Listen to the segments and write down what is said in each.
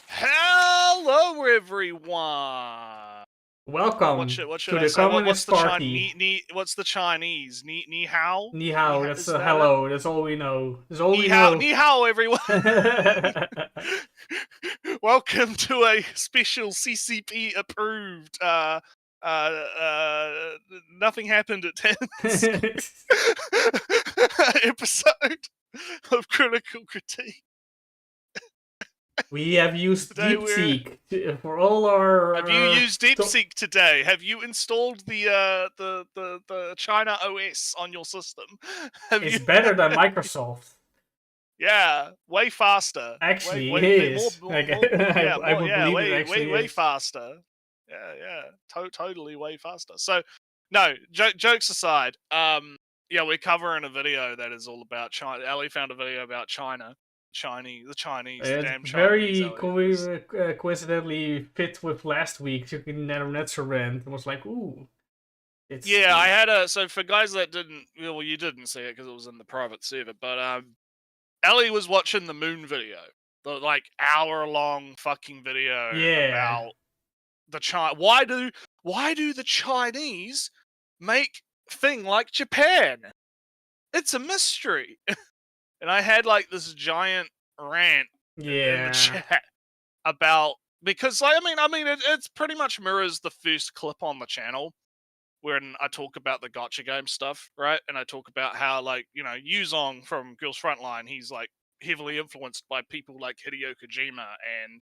Hello, everyone. Welcome What should to I the say? What's Communist the Party. What's the Chinese? Ni hao? Ni hao, that's Is a that it? hello, that's all we know. That's all we know. Ni hao, everyone. Welcome to a special CCP approved. Nothing happened at 10 episode of Critical Critique. We have used Today DeepSeek for all our... Have you used DeepSeek today? Have you installed the China OS on your system? It's better than Microsoft. Yeah, way faster. Actually, way, it more, is. more, more, yeah, I would believe it actually way is. faster. Yeah, totally way faster. So, no, jokes aside, yeah, we're covering a video that is all about China. Ali found a video about China. The Chinese, the It's damn Chinese, very Ali. coincidentally fit with last week's Netzer rant. It was like, ooh. Yeah, I had so for guys that didn't, well, you didn't see it because it was in the private server, but Ellie was watching the moon video, the like hour-long fucking video about the China. Why do the Chinese make thing like Japan? It's a mystery. And I had like this giant rant in the chat about, because like, I mean it's pretty much mirrors the first clip on the channel when I talk about the gotcha game stuff, right? And I talk about how, like, you know, Yuzong from Girls Frontline, he's like heavily influenced by people like Hideo Kojima, and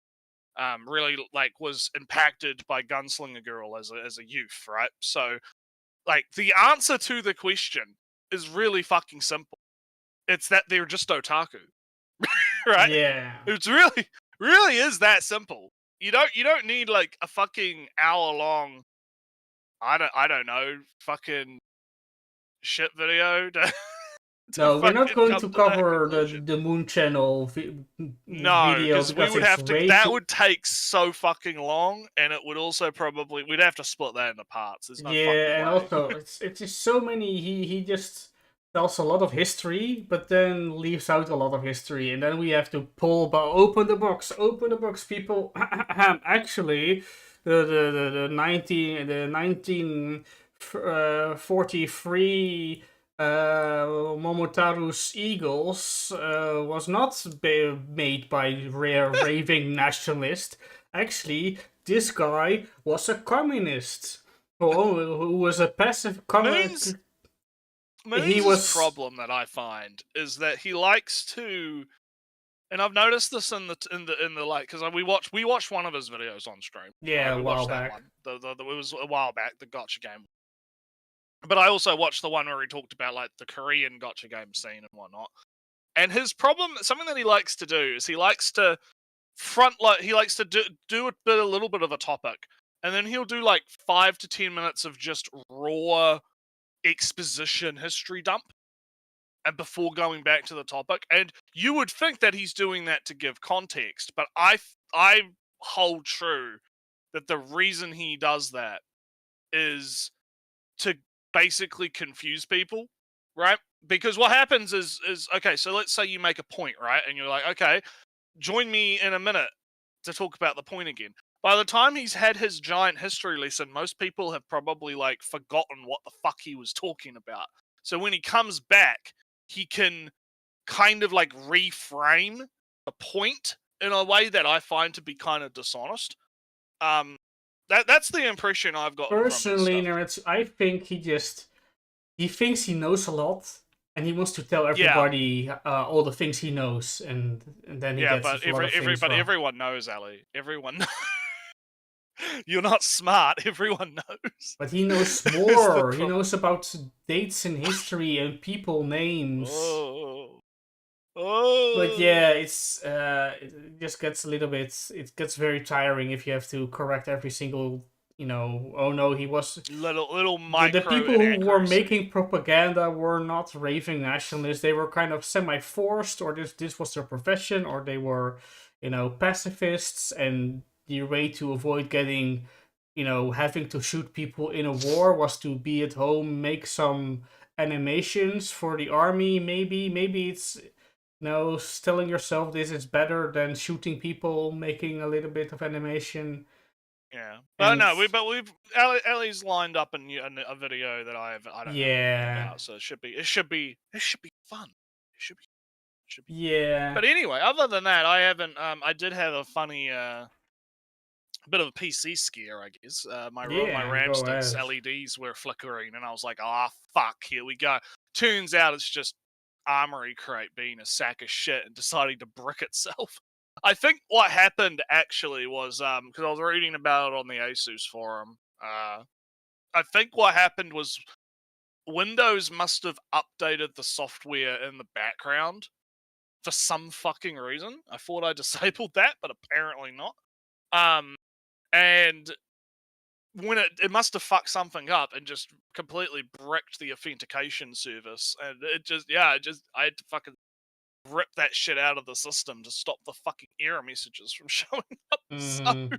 really like was impacted by Gunslinger Girl as a youth, right? So, like, the answer to the question is really fucking simple. It's that they're just otaku, right? Yeah. It's really is that simple. You don't need like a fucking hour long, I don't know, fucking shit video to No, we're not going to come to that cover conclusion. the Moon Channel No, video because we would it's have to. way That too... would take so fucking long, and it would also probably we'd have to split that into parts. There's no fucking Yeah, and way. also it's just so many. He just tells a lot of history, but then leaves out a lot of history, and then we have to pull. But open the box, people. Actually, the 1943 Momotaro's Eagles was not made by rare raving nationalist. Actually, this guy was a communist who was a passive communist. Moon's problem that I find is that he likes to, and I've noticed this in the like, because we watched one of his videos on stream. Yeah, we a while watched that back. one. It was a while back, the gotcha game. But I also watched the one where he talked about like the Korean gotcha game scene and whatnot. And his problem, something that he likes to do, is he likes to he likes to do a little bit of a topic, and then he'll do like 5 to 10 minutes of just raw exposition history dump, and before going back to the topic. And you would think that he's doing that to give context, but I hold true that the reason he does that is to basically confuse people, right? Because what happens is okay, so let's say you make a point, right? And you're like, okay, join me in a minute to talk about the point again. By the time he's had his giant history lesson, most people have probably like forgotten what the fuck he was talking about. So when he comes back, he can kind of like reframe the point in a way that I find to be kind of dishonest. That's the impression I've gotten Personally, from his stuff. I think he thinks he knows a lot, and he wants to tell everybody all the things he knows, and then he gets but a lot of things wrong. everyone knows, Ali. Everyone knows. You're not smart. Everyone knows. But he knows more. He knows about dates in history and people names. But yeah, it just gets a little bit. It gets very tiring if you have to correct every single. Oh no, he was little micro. The people who were making propaganda were not raving nationalists. They were kind of semi-forced, or this was their profession, or they were, pacifists. And the way to avoid getting, having to shoot people in a war was to be at home, make some animations for the army. Maybe it's telling yourself this is better than shooting people, making a little bit of animation. Yeah. And But we've Ellie's lined up in a video that I don't have opinion yeah, about, so it should be fun. It should be yeah, But anyway, other than that, I haven't. I did have a funny bit of a PC scare, I guess. My yeah. RAM Go sticks ahead. LEDs were flickering, and I was like, "Ah, fuck! Here we go." Turns out it's just Armory Crate being a sack of shit and deciding to brick itself. I think what happened actually was because I was reading about it on the ASUS forum. I think what happened was Windows must have updated the software in the background for some fucking reason. I thought I disabled that, but apparently not. Um, and when it must have fucked something up and just completely bricked the authentication service, and I had to fucking rip that shit out of the system to stop the fucking error messages from showing up. So, Mm.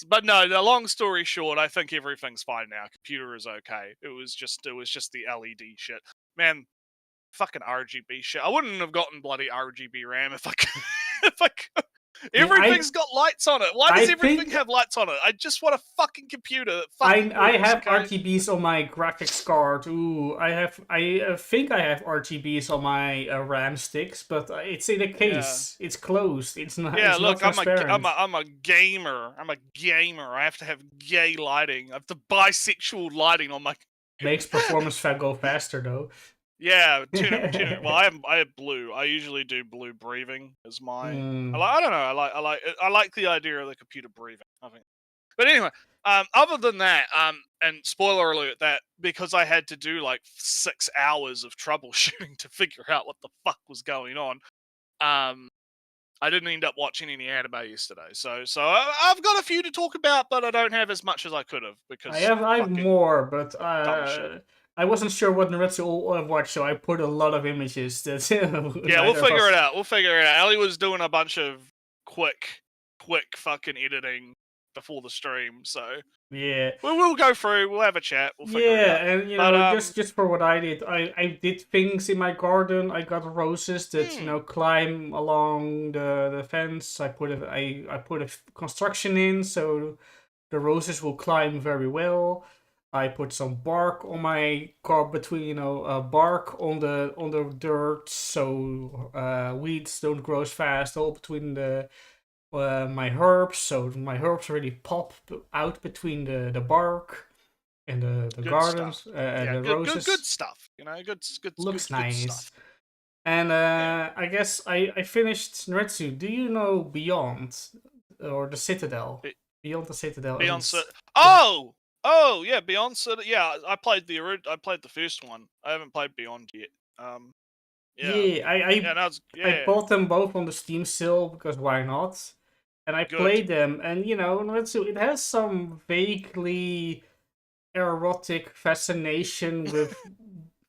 but no, the long story short, I think everything's fine now. Computer is okay. It was just the LED shit, man. Fucking RGB shit. I wouldn't have gotten bloody RGB RAM if I could. If I could. Yeah, Everything's got lights on it. Why I does everything think have lights on it? I just want a fucking computer that fucking I works. have Okay. RGBs on my graphics card. Ooh, I think I have RGBs on my RAM sticks, but it's in a Yeah. case. It's closed. It's not. Yeah. It's not Look, transparent. I'm a gamer. I'm a gamer. I have to have gay lighting. I have the bisexual lighting on my. Makes performance go faster though. Yeah, tune it. Well, I have blue. I usually do blue breathing as my. Mm. I don't know. I like the idea of the computer breathing. I think. But anyway, other than that, and spoiler alert, that because I had to do like 6 hours of troubleshooting to figure out what the fuck was going on, I didn't end up watching any anime yesterday. So I've got a few to talk about, but I don't have as much as I could have because I have fucking more, but dumb shit. I wasn't sure what Naruto all watched, so I put a lot of images that Yeah, we'll neither of figure us. it out. We'll figure it out. Ellie was doing a bunch of quick fucking editing before the stream, so Yeah. we'll go through. We'll have a chat. We'll figure it Yeah, out. and But just for what I did, I did things in my garden. I got roses that climb along the fence. I put a construction in so the roses will climb very well. I put some bark on my car between bark on the dirt so weeds don't grow as fast. All between the my herbs, so my herbs really pop out between the bark and the good stuff. gardens and Yeah, the roses. good stuff. You know, Looks good nice. stuff. And Yeah. I guess I finished Naretsu. Do you know Beyond or the Citadel? Be- Beyond the Citadel. Beyond Oh yeah, Beyond Yeah, I played the first one. I haven't played Beyond yet. Yeah, Yeah, yeah, no, I yeah, bought them both on the Steam sale because why not? And I good. played them, and Naretsu, it has some vaguely erotic fascination with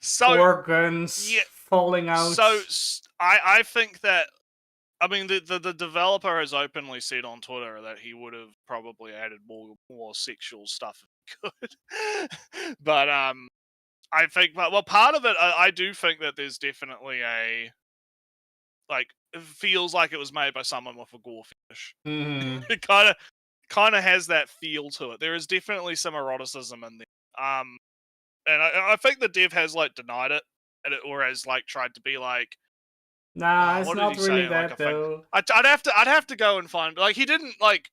So organs yeah, falling out. I think that I mean the developer has openly said on Twitter that he would have probably added more sexual stuff if he could, but I think well part of it I do think that there's definitely a like it feels like it was made by someone with a gore fetish. Mm-hmm. It kind of has that feel to it. There is definitely some eroticism in there. And I think the dev has like denied it, or has like tried to be like, Nah, it's what did he not really say in like a that thing? though. I'd have to go and find like he didn't like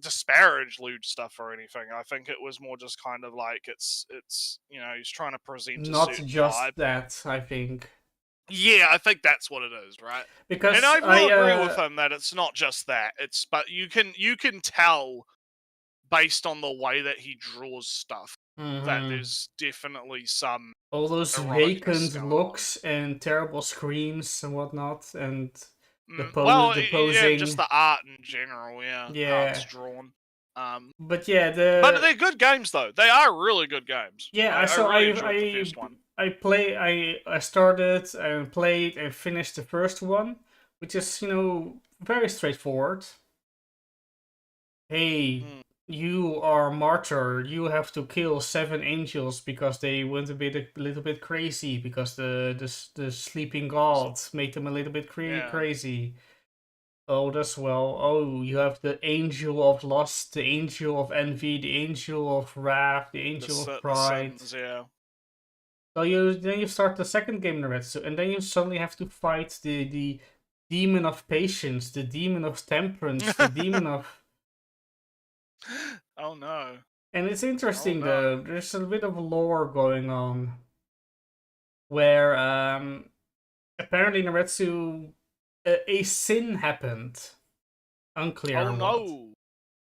disparage lewd stuff or anything. I think it was more just kind of like it's he's trying to present a Not certain vibe. just that, I think. Yeah, I think that's what it is, right? And Because I will agree with him that it's not just that. But you can tell based on the way that he draws stuff that mhm, there's definitely some all those eroticness vacant going on. looks and terrible screams and whatnot, and Well, the yeah, just posing. the art in general, yeah, how it's Yeah, drawn. but yeah, But they're good games though. They are really good games. I So really enjoyed the first one. I started and played and finished the first one, which is very straightforward. Hey, Mm. you are martyr. You have to kill 7 angels because they went a little bit crazy because the sleeping god made them a little bit Yeah. crazy. Oh, that's well. Oh, you have the angel of lust, the angel of envy, the angel of wrath, the angel of The pride. sins, yeah. So then you start the second game, Naretsu, and then you suddenly have to fight the demon of patience, the demon of temperance, the demon of. Oh no. And it's Oh interesting no. though. There's a bit of lore going on where apparently Naretsu a sin happened, Oh unclear what. no.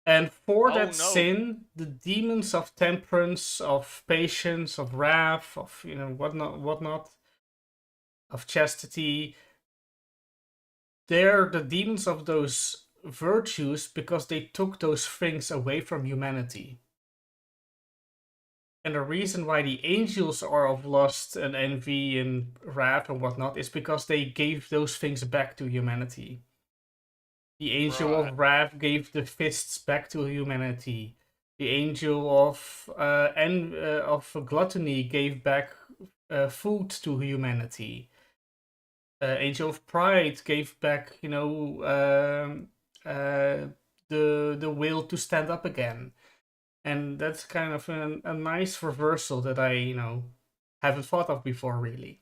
And for Oh that no. sin, the demons of temperance, of patience, of wrath, of whatnot, of chastity, they're the demons of those virtues because they took those things away from humanity. And the reason why the angels are of lust and envy and wrath and whatnot is because they gave those things back to humanity. The angel Right. of wrath gave the fists back to humanity. The angel of gluttony gave back food to humanity. Angel of pride gave back, the will to stand up again, and that's kind of a nice reversal that I haven't thought of before really.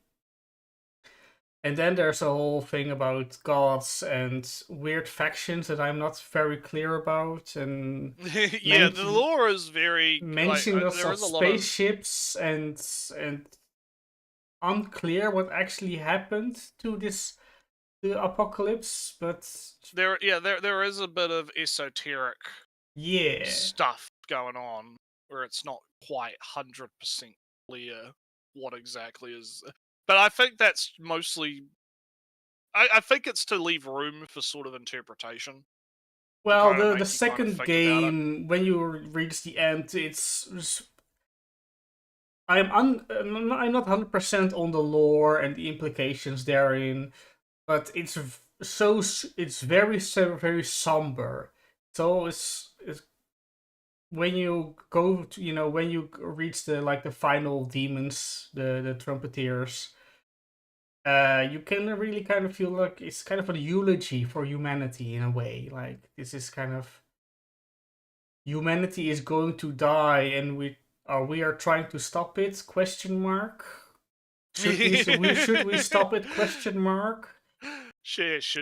And then there's a whole thing about gods and weird factions that I'm not very clear about, and Yeah, the lore is very like mentions there of is a lot of spaceships and unclear what actually happened to the apocalypse, but there is a bit of esoteric yeah. stuff going on where it's not quite 100% clear what exactly is. But I think that's mostly. I think it's to leave room for sort of interpretation to Well, kind of the make you kind of second think about it. game, when you reach the end, I'm not 100% on the lore and the implications therein, but it's very very somber. So it's when you go to, when you reach the final demons, the trumpeteers, you can really kind of feel like it's kind of a eulogy for humanity in a way. Like this is kind of humanity is going to die, and we are trying to stop it? Question mark. Should we stop it? Question mark.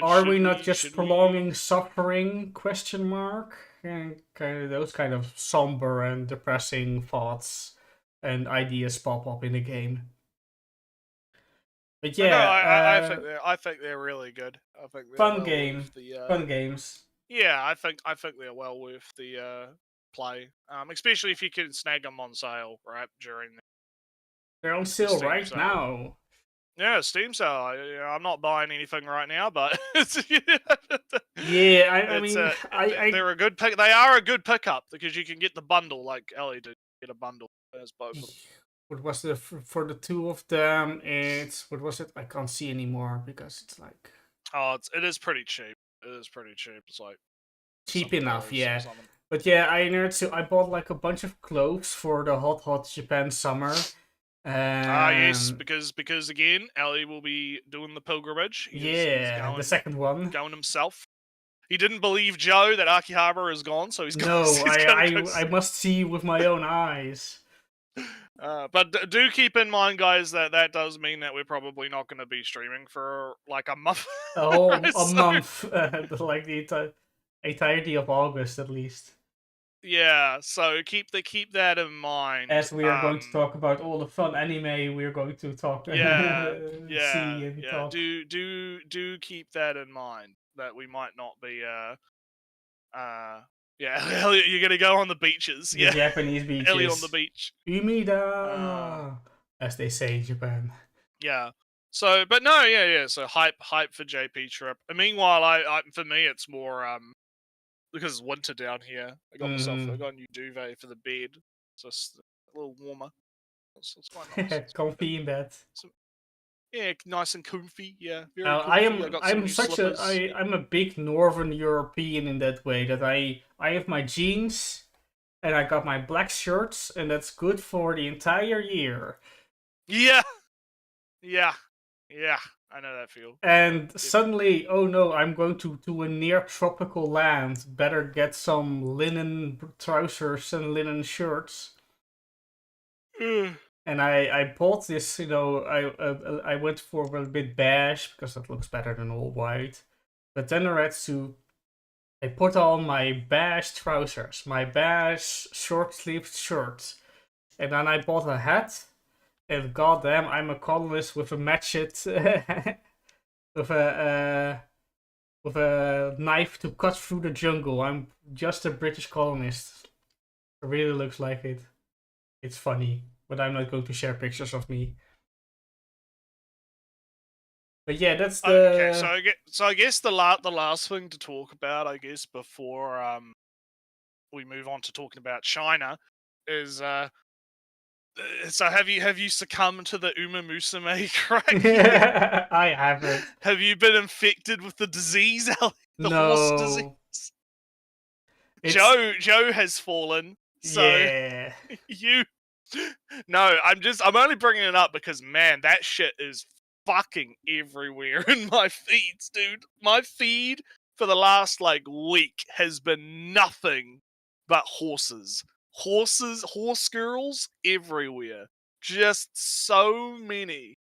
Are we not just Should we? prolonging suffering? Question mark. And kind of those kind of somber and depressing thoughts and ideas pop up in the game. But But no, yeah, I think they're really good. I think they're fun well worth game, the. fun games. Yeah, I think they're well worth the play. Especially if you can snag them on sale right during They're on the sale Steam right sale. now. Yeah, Steam sale. I'm not buying anything right now, but it's, Yeah, I it's mean, I they're a good pick. They are a good pickup because you can get the bundle like Ellie did. Get a bundle as both of them. what was for the two of them? It's what was it? I can't see anymore because it's like Oh, it is pretty cheap. It is pretty cheap. It's like cheap some enough, clothes or yeah. something. But yeah, I bought like a bunch of clothes for the hot Japan summer. Ah, yes, Um, because again, Ellie will be doing the pilgrimage. He's yeah, the second one. going himself. He didn't believe Joe that Akihabara is gone, so No, he's gonna go. I must see with my own eyes. But do keep in mind, guys, that does mean that we're probably not going to be streaming for like a month. Right? A So, month, like the entirety of August at least. yeah, so keep that in mind. As we are going to talk about all the fun anime, we are going to talk, Yeah, see and yeah. talk. Do keep that in mind that we might not be yeah, Elliot, you're gonna go on the beaches. The Yeah, Japanese beaches. Elliot on the beach. Umida, as they say in Japan. Yeah. So, but no, yeah. So hype for JP trip. And meanwhile, I for me, it's more because it's winter down here. I got a new duvet for the bed, so it's a little warmer. It's quite nice. It's quite Comfy in bed. yeah, nice and comfy. Yeah, very comfy. I got some I'm new such slippers. I'm a big Northern European in that way that I have my jeans and I got my black shirts, and that's good for the entire year. Yeah, yeah, yeah. I know that feel. And suddenly, oh no, I'm going to a near tropical land. Better get some linen trousers and linen shirts. And I bought this, I went for a bit beige because that looks better than all white. But then I had to, I put on my beige trousers, my beige short-sleeved shirt, and then I bought a hat. And goddamn, I'm a colonist with a matchet, with a knife to cut through the jungle. I'm just a British colonist. It really looks like it. It's funny, but I'm not going to share pictures of me. But yeah, that's the. Okay, so I guess the last thing to talk about, I guess, before we move on to talking about China, is so have you succumbed to the Uma Musume crack? I haven't. Have you been infected with the disease, Ellie? The horse disease? No. It's... Joe has fallen. So Yeah. you. No, I'm only bringing it up because man, that shit is fucking everywhere in my feeds, dude. My feed for the last like week has been nothing but horses. Horse girls everywhere. Just so many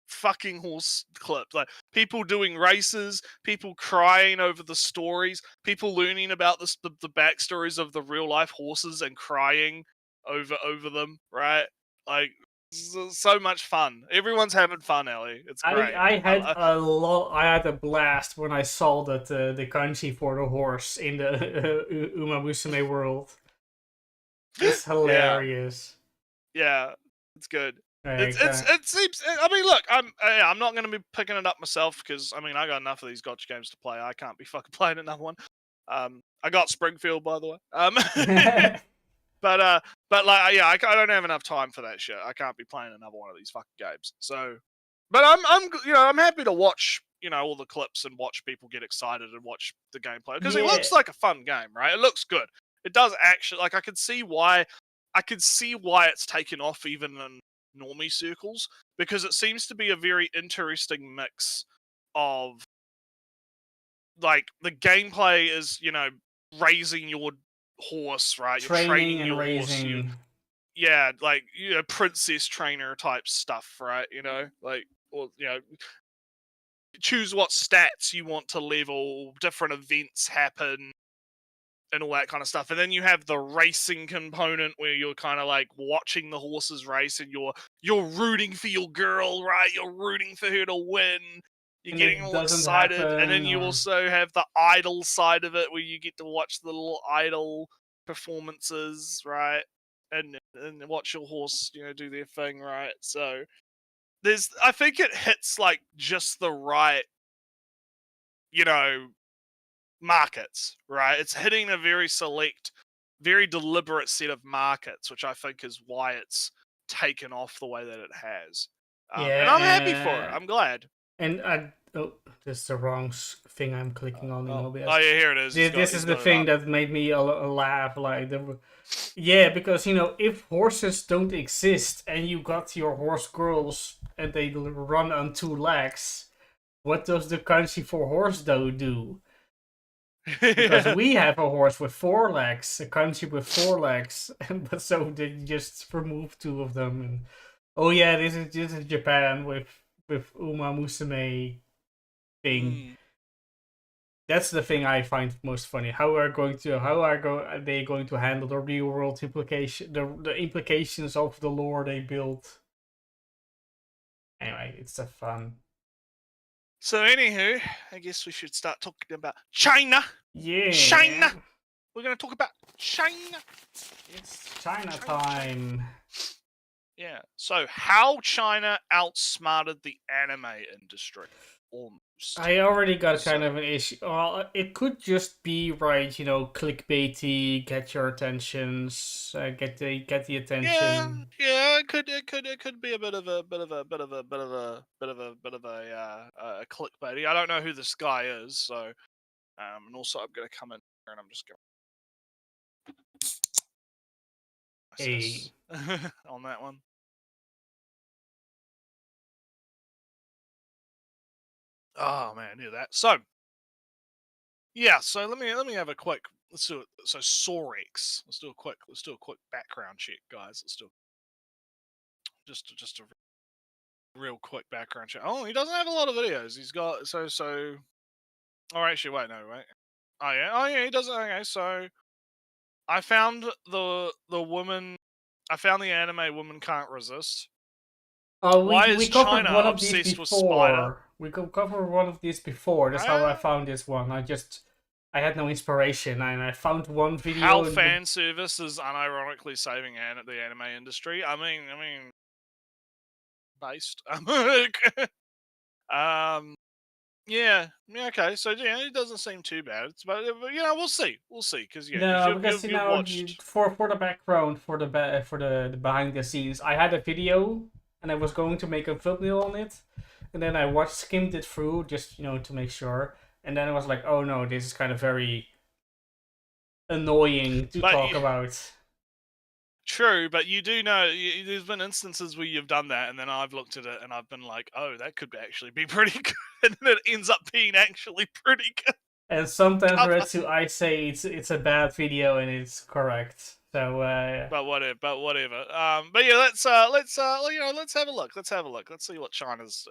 fucking horse clips. Like people doing races, people crying over the stories, people learning about the backstories of the real life horses and crying over them, right? Like so much fun. Everyone's having fun, Ellie. It's great. I had I had a blast when I saw that the kanji for the horse in the Uma Musume world. It's hilarious. Yeah, it's good. It seems. I mean, look, I'm not going to be picking it up myself because I mean I got enough of these gotcha games to play. I can't be fucking playing another one. I got Springfield by the way. But like yeah, I don't have enough time for that shit. I can't be playing another one of these fucking games. So, but I'm happy to watch all the clips and watch people get excited and watch the gameplay because it looks like a fun game, right? It looks good. It does actually like I could see why it's taken off even in normie circles because it seems to be a very interesting mix of like the gameplay is raising your horse, right? You're training your raising. horse. Yeah, like princess trainer type stuff, right? Like or choose what stats you want to level, different events happen and all that kind of stuff. And then you have the racing component where you're kind of like watching the horses race and you're rooting for your girl, right? You're rooting for her to win. You're getting all excited. And then you also have the idol side of it where you get to watch the little idol performances, right? And watch your horse, do their thing, right? So I think it hits like just the right, markets, right? It's hitting a very select, very deliberate set of markets, which I think is why it's taken off the way that it has. And I'm happy for it. I'm glad. And that's the wrong thing I'm clicking on in OBS. Oh yeah, here it is. This is the thing that made me laugh. Like, yeah, because if horses don't exist and you got your horse girls and they run on 2 legs, what does the kanji for horse do? Because we have a horse with 4 legs, a kanji with 4 legs, but so they just removed 2 of them. And oh yeah, this is Japan with Uma Musume thing. That's the thing I find most funny. How are they going to handle the real world implication, the implications of the lore they built? Anyway, it's a fun. So anywho, I guess we should start talking about China. Yeah. China. We're gonna talk about China. It's China time. Yeah. So how China outsmarted the anime industry. Almost. I already got kind of an issue. Well, it could just be right, clickbaity, get your attentions, get the attention. Yeah, it could be a bit of a clickbaity. I don't know who this guy is, so and also I'm gonna come in here and I'm just going. justice on that one. Oh man, yeah, that. So yeah, so let me have a quick. Let's do it. So Sorex. Let's do a quick background check, guys. Let's do just a real quick background check. Oh, he doesn't have a lot of videos. He's got so. Oh, actually, wait, no, wait. Oh yeah, he doesn't. Okay, so I found the woman. I found the anime Woman Can't Resist. Why we is covered China one of these obsessed with Spider? before. We covered one of these before. That's how I Ah, found this one. I had no inspiration, and I found one video. How fan service is unironically saving the anime industry. I mean, based. Yeah, okay. So yeah, it doesn't seem too bad. But we'll see, because No, because you've watched. for the background, for the behind the scenes, I had a video and I was going to make a thumbnail on it, and then I skimmed it through just to make sure, and then I was like, oh no, this is kind of very annoying to talk about. True, but you do know there's been instances where you've done that, and then I've looked at it and I've been like, oh, that could actually be pretty good, and then it ends up being actually pretty good. And sometimes Retsu, I say it's a bad video and it's correct. So but whatever. But yeah, let's have a look. Let's see what China's.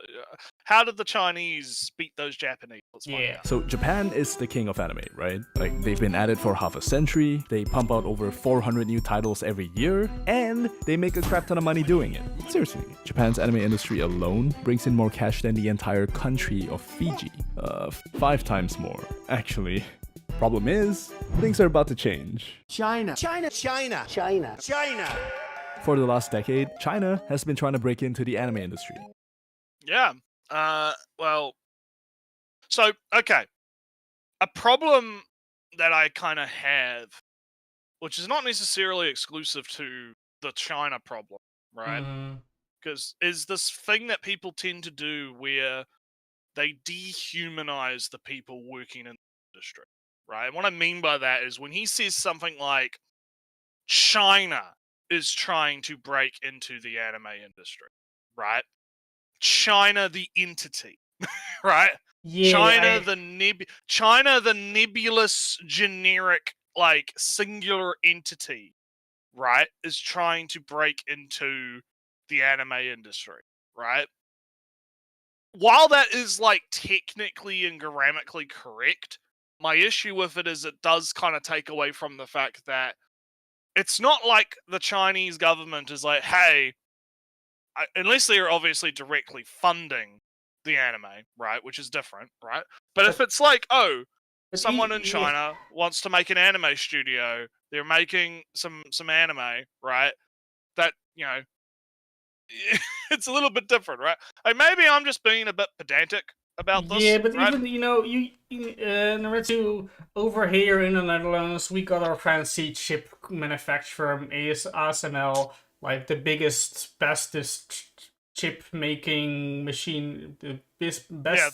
How did the Chinese beat those Japanese? Let's find out. So Japan is the king of anime, right? Like, they've been at it for half a century, they pump out over 400 new titles every year, and they make a crap ton of money doing it. Seriously, Japan's anime industry alone brings in more cash than the entire country of Fiji. 5 times more, actually. Problem is, things are about to change. China. For the last decade, China has been trying to break into the anime industry. Yeah. Well. So okay, a problem that I kind of have, which is not necessarily exclusive to the China problem, right? Because is this thing that people tend to do where they dehumanize the people working in the industry. Right? And what I mean by that is when he says something like China is trying to break into the anime industry, right? China the entity, right? Yeah, China the nebulous generic like singular entity, right, is trying to break into the anime industry, right? While that is like technically and grammatically correct, my issue with it is it does kind of take away from the fact that it's not like the Chinese government is like, hey, unless they're obviously directly funding the anime, right, which is different, right? But if it's like, oh, someone in China wants to make an anime studio, they're making some anime, right? That, it's a little bit different, right? Like maybe I'm just being a bit pedantic about this. Yeah, but right? even Naruto, over here in the Netherlands, we got our fancy chip manufacturer ASML, like the biggest, bestest chip making machine, the best. Yeah,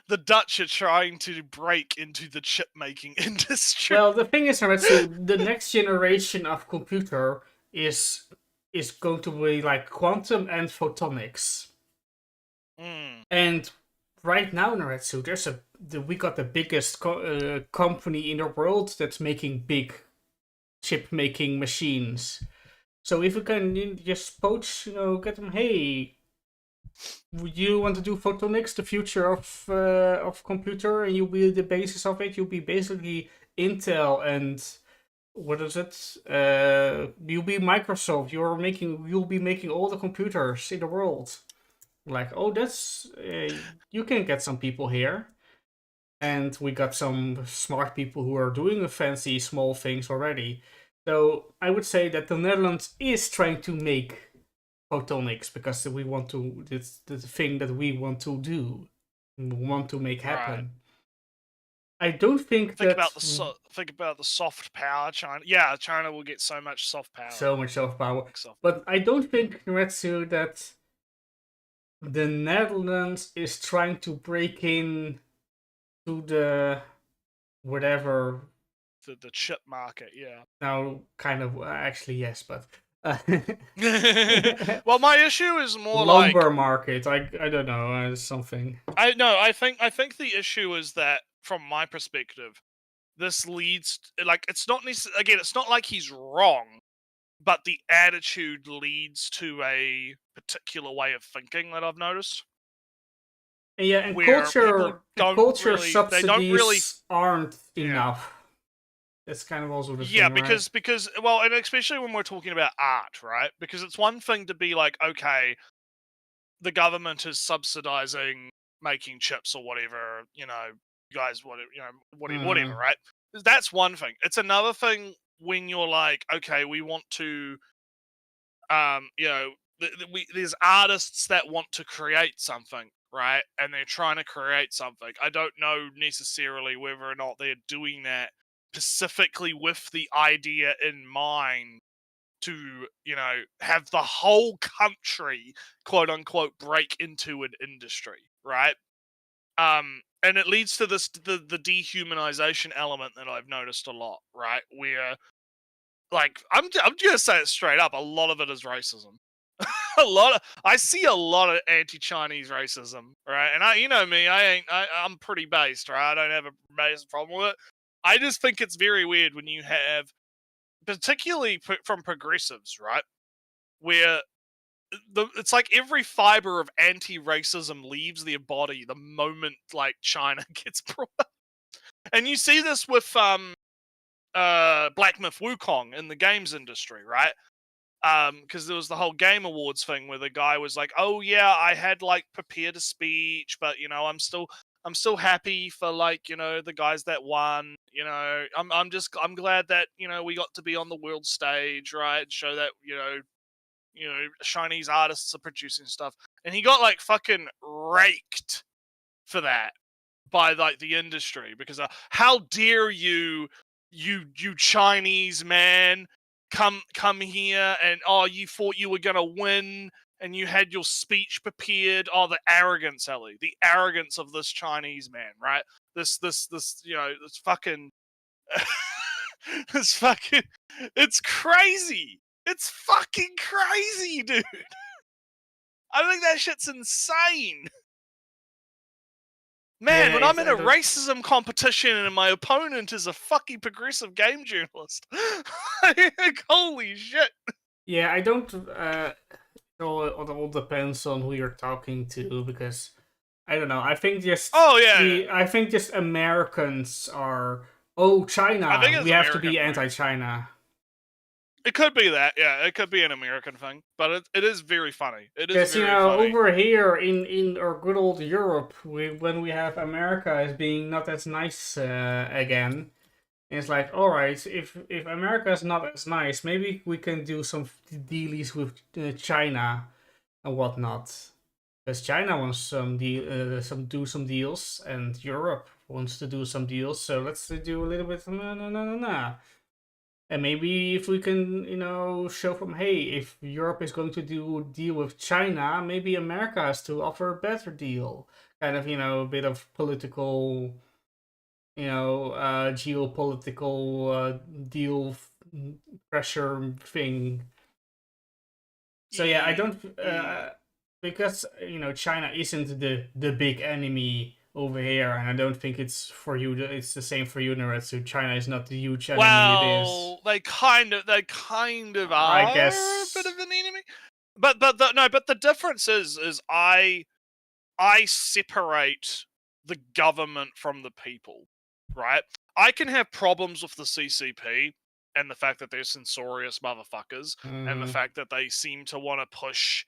the Dutch are trying to break into the chip making industry. Well, the thing is, Naruto, the next generation of computer is going to be like quantum and photonics. And right now, Naretsu, we got the biggest company in the world that's making big chip-making machines. So if we can just poach, get them, hey, would you want to do photonics, the future of computer, and you'll be the basis of it? You'll be basically Intel and what is it? You'll be Microsoft. You'll be making all the computers in the world. Like, oh, that's you can get some people here, and we got some smart people who are doing fancy small things already. So I would say that the Netherlands is trying to make photonics because we want to. It's the thing that we want to do, we want to make happen. Right. I don't think think about the soft power China. Yeah, China will get so much soft power. So much soft power. But I don't think, Naretsu, that the Netherlands is trying to break in to the whatever the chip market. Yeah. Now, kind of, actually, yes, but Well, my issue is more like lumber market. I don't know, something. I think the issue is that from my perspective, this leads like it's not again, it's not like he's wrong, but the attitude leads to a particular way of thinking that I've noticed. Yeah, and Where people culture they don't really subsidies aren't Yeah. enough. That's kind of also the Yeah, thing, right? because well, and especially when we're talking about art, right? Because it's one thing to be like, okay, the government is subsidizing making chips or whatever, you guys, whatever, Mm. right? That's one thing. It's another thing when you're like, okay, we want to, there's artists that want to create something, right? And they're trying to create something. I don't know necessarily whether or not they're doing that specifically with the idea in mind to, have the whole country, quote unquote, break into an industry, right? And it leads to the dehumanization element that I've noticed a lot, right? Where, like, I'm gonna say it straight up, a lot of it is racism. I see a lot of anti-Chinese racism, right? And you know me, I'm pretty based, right? I don't have a basic problem with it. I just think it's very weird when you have, particularly from progressives, right? Where it's like every fiber of anti-racism leaves their body the moment like China gets brought up. And you see this with Black Myth Wukong in the games industry, right? Because there was the whole Game Awards thing where the guy was like, "Oh yeah, I had like prepared a speech, but I'm still happy for like the guys that won. I'm glad that we got to be on the world stage, right? Show that Chinese artists are producing stuff." And he got like fucking raked for that by like the industry because how dare you Chinese man come here and you thought you were gonna win and you had your speech prepared. Oh, the arrogance, Ellie, the arrogance of this Chinese man, right? This this fucking this fucking it's crazy. It's fucking crazy, dude. I think that shit's insane. Man, Yeah, when I'm in a don't- racism competition and my opponent is a fucking progressive game journalist, like, holy shit. Yeah, I don't. It all depends on who you're talking to, because I don't know. I think just Oh yeah, I think just Americans are I China. think it's We have to American be thing. anti-China. It could be that, yeah. It could be an American thing, but it is very funny. It is Because very funny. over here in our good old Europe, when we have America as being not as nice again, it's like, all right, if America is not as nice, maybe we can do some dealies with China and whatnot. Because China wants some some deals, and Europe wants to do some deals. So let's do a little bit. No. And maybe if we can, show from, hey, if Europe is going to deal with China, maybe America has to offer a better deal. Kind of, a bit of political, geopolitical deal pressure thing. So yeah, I don't, because China isn't the big enemy over here, and I don't think it's for you. It's the same for you, Naretsu. China is not the huge enemy it is. Well, they kind of are I guess. a bit of an enemy. But the difference is I separate the government from the people, right? I can have problems with the CCP and the fact that they're censorious motherfuckers and the fact that they seem to want to push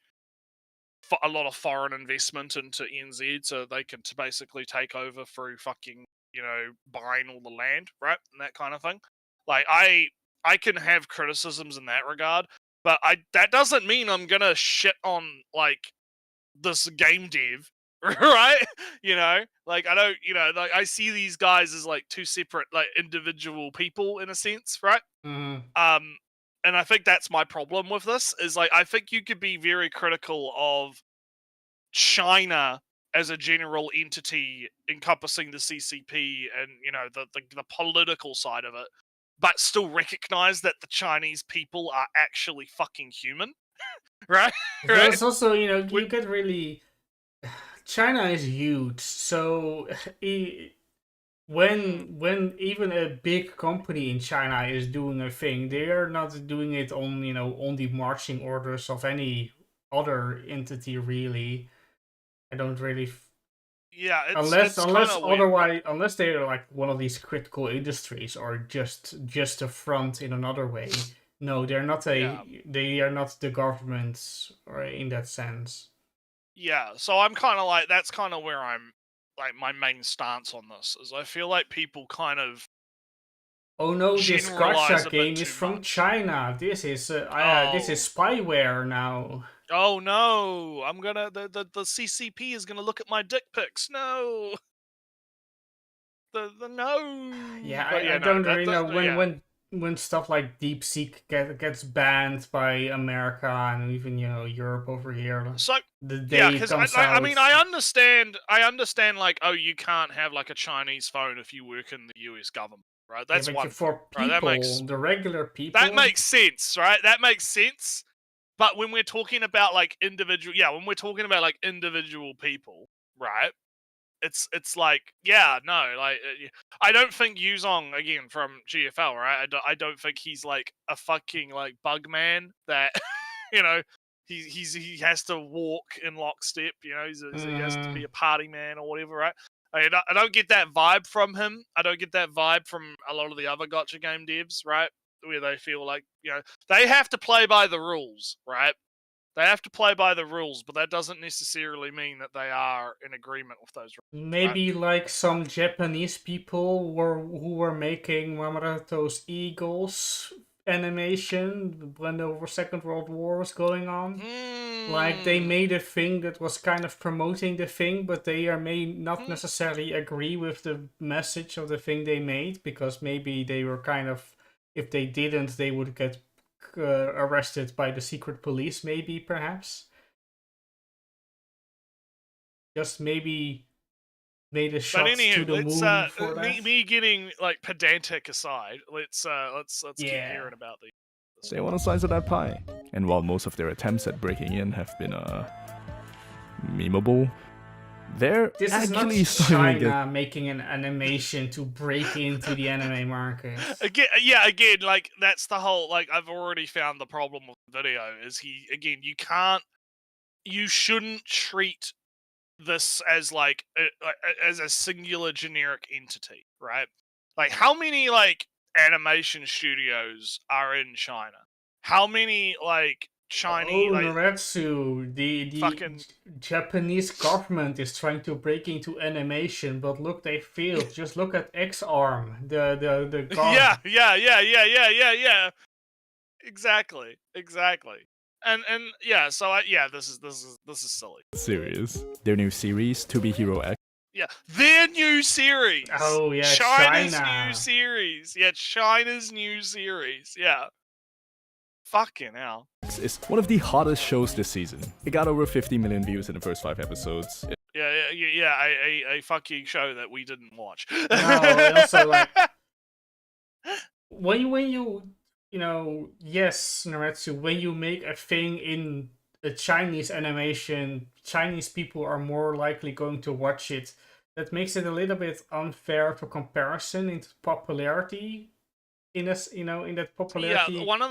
a lot of foreign investment into NZ so they can basically take over through fucking, buying all the land, right? And that kind of thing. Like, I can have criticisms in that regard, but that doesn't mean I'm gonna shit on, like, this game dev, right? Like, I don't, like, I see these guys as, like, two separate, like, individual people in a sense, right? And I think that's my problem with this, is, like, I think you could be very critical of China as a general entity encompassing the CCP and, the political side of it. but still recognize that the Chinese people are actually fucking human, right? There's also, you get really. China is huge, so when even a big company in China is doing a thing, they are not doing it on on the marching orders of any other entity really. I don't really Yeah, unless it's kind of weird. otherwise unless they are like one of these critical industries or just a front in another way. No, they're not they are not the government or in that sense. Yeah, so I'm kind of like, that's kind of where I'm like, my main stance on this is I feel like people kind of Oh no, this generalize gacha a bit game is too from much. China. This is spyware now. Oh no, I'm gonna the CCP is gonna look at my dick pics. No, the no. Yeah, But I yeah, no, don't really know yeah. when stuff like DeepSeek gets banned by America and even Europe over here. So The yeah, day it because comes I out. mean I understand like, oh, you can't have like a Chinese phone if you work in the US government, right? Yeah, That's but one thing, for right? people, the regular people. That makes sense, right? That makes sense. But when we're talking about like when we're talking about like individual people, right? It's like, yeah, no, like I don't think Yuzong again from GFL, right? I don't think he's like a fucking like bug man that you know he has to walk in lockstep. He has to be a party man or whatever, right? I don't get that vibe from him. I don't get that vibe from a lot of the other gotcha game devs, right? Where they feel like they have to play by the rules, right? They have to play by the rules, but that doesn't necessarily mean that they are in agreement with those rules. Maybe like some Japanese people who were making Mamarato's Eagles animation when the Second World War was going on. Like they made a thing that was kind of promoting the thing, but may not necessarily agree with the message of the thing they made, because maybe they were kind of, if they didn't, they would get arrested by the secret police, maybe, perhaps. Just maybe made a shot to the moon for that. Me getting like pedantic aside, let's keep hearing about these. They want a slice of that pie. And while most of their attempts at breaking in have been memeable, they're this actually is not China making an animation to break into the anime market. Again, like that's the whole, like, I've already found the problem with the video is you shouldn't treat this as like as a singular generic entity, right? Like, how many like animation studios are in China? How many like Chinese? Naretsu, the fucking Japanese government is trying to break into animation, but look, they failed. Just look at X-Arm, the god. Yeah. Exactly. And yeah, so this is silly. Serious. Their new series, To Be Hero X. Yeah, their new series. Oh yeah, China's China. new series. Yeah, China's new series. Yeah. Fucking hell. It's one of the hottest shows this season. It got over 50 million views in the first 5 episodes. A fucking show that we didn't watch. No, also like when you yes, Naretsu, when you make a thing in a Chinese animation, Chinese people are more likely going to watch it. That makes it a little bit unfair for comparison into popularity. In that popularity. Yeah, one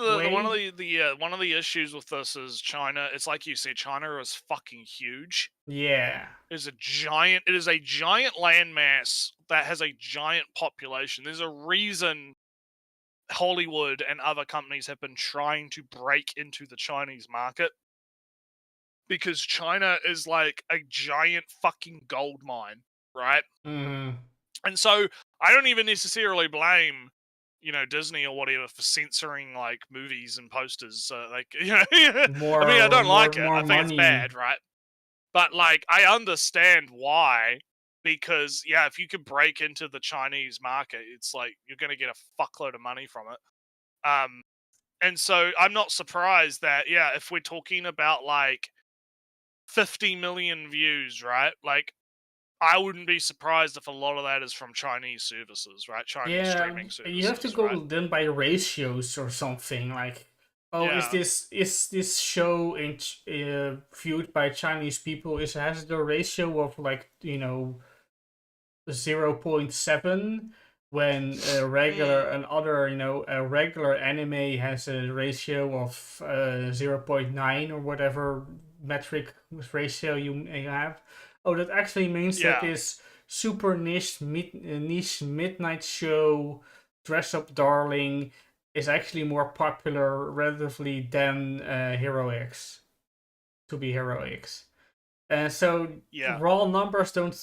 of the issues with this is China. It's like you said, China is fucking huge. Yeah, it is a giant landmass that has a giant population. There's a reason Hollywood and other companies have been trying to break into the Chinese market, because China is like a giant fucking gold mine, right? Mm-hmm. And so I don't even necessarily blame Disney or whatever for censoring like movies and posters. Like I mean, I don't like it. I think it's bad, right? But like, I understand why. Because if you could break into the Chinese market, it's like you're going to get a fuckload of money from it. And so I'm not surprised that if we're talking about like 50 million views, right? Like I wouldn't be surprised if a lot of that is from Chinese services, right? Chinese Yeah, streaming you have to services, go right? then by ratios or something. Like, oh, Yeah. is this show viewed by Chinese people? Has the ratio of like 0.7 when a regular a regular anime has a ratio of 0.9 or whatever metric ratio you may have. Oh, that actually means that Yeah. this super niche midnight show, Dress Up Darling, is actually more popular relatively than Hero X, to be Hero X. So Yeah. raw numbers don't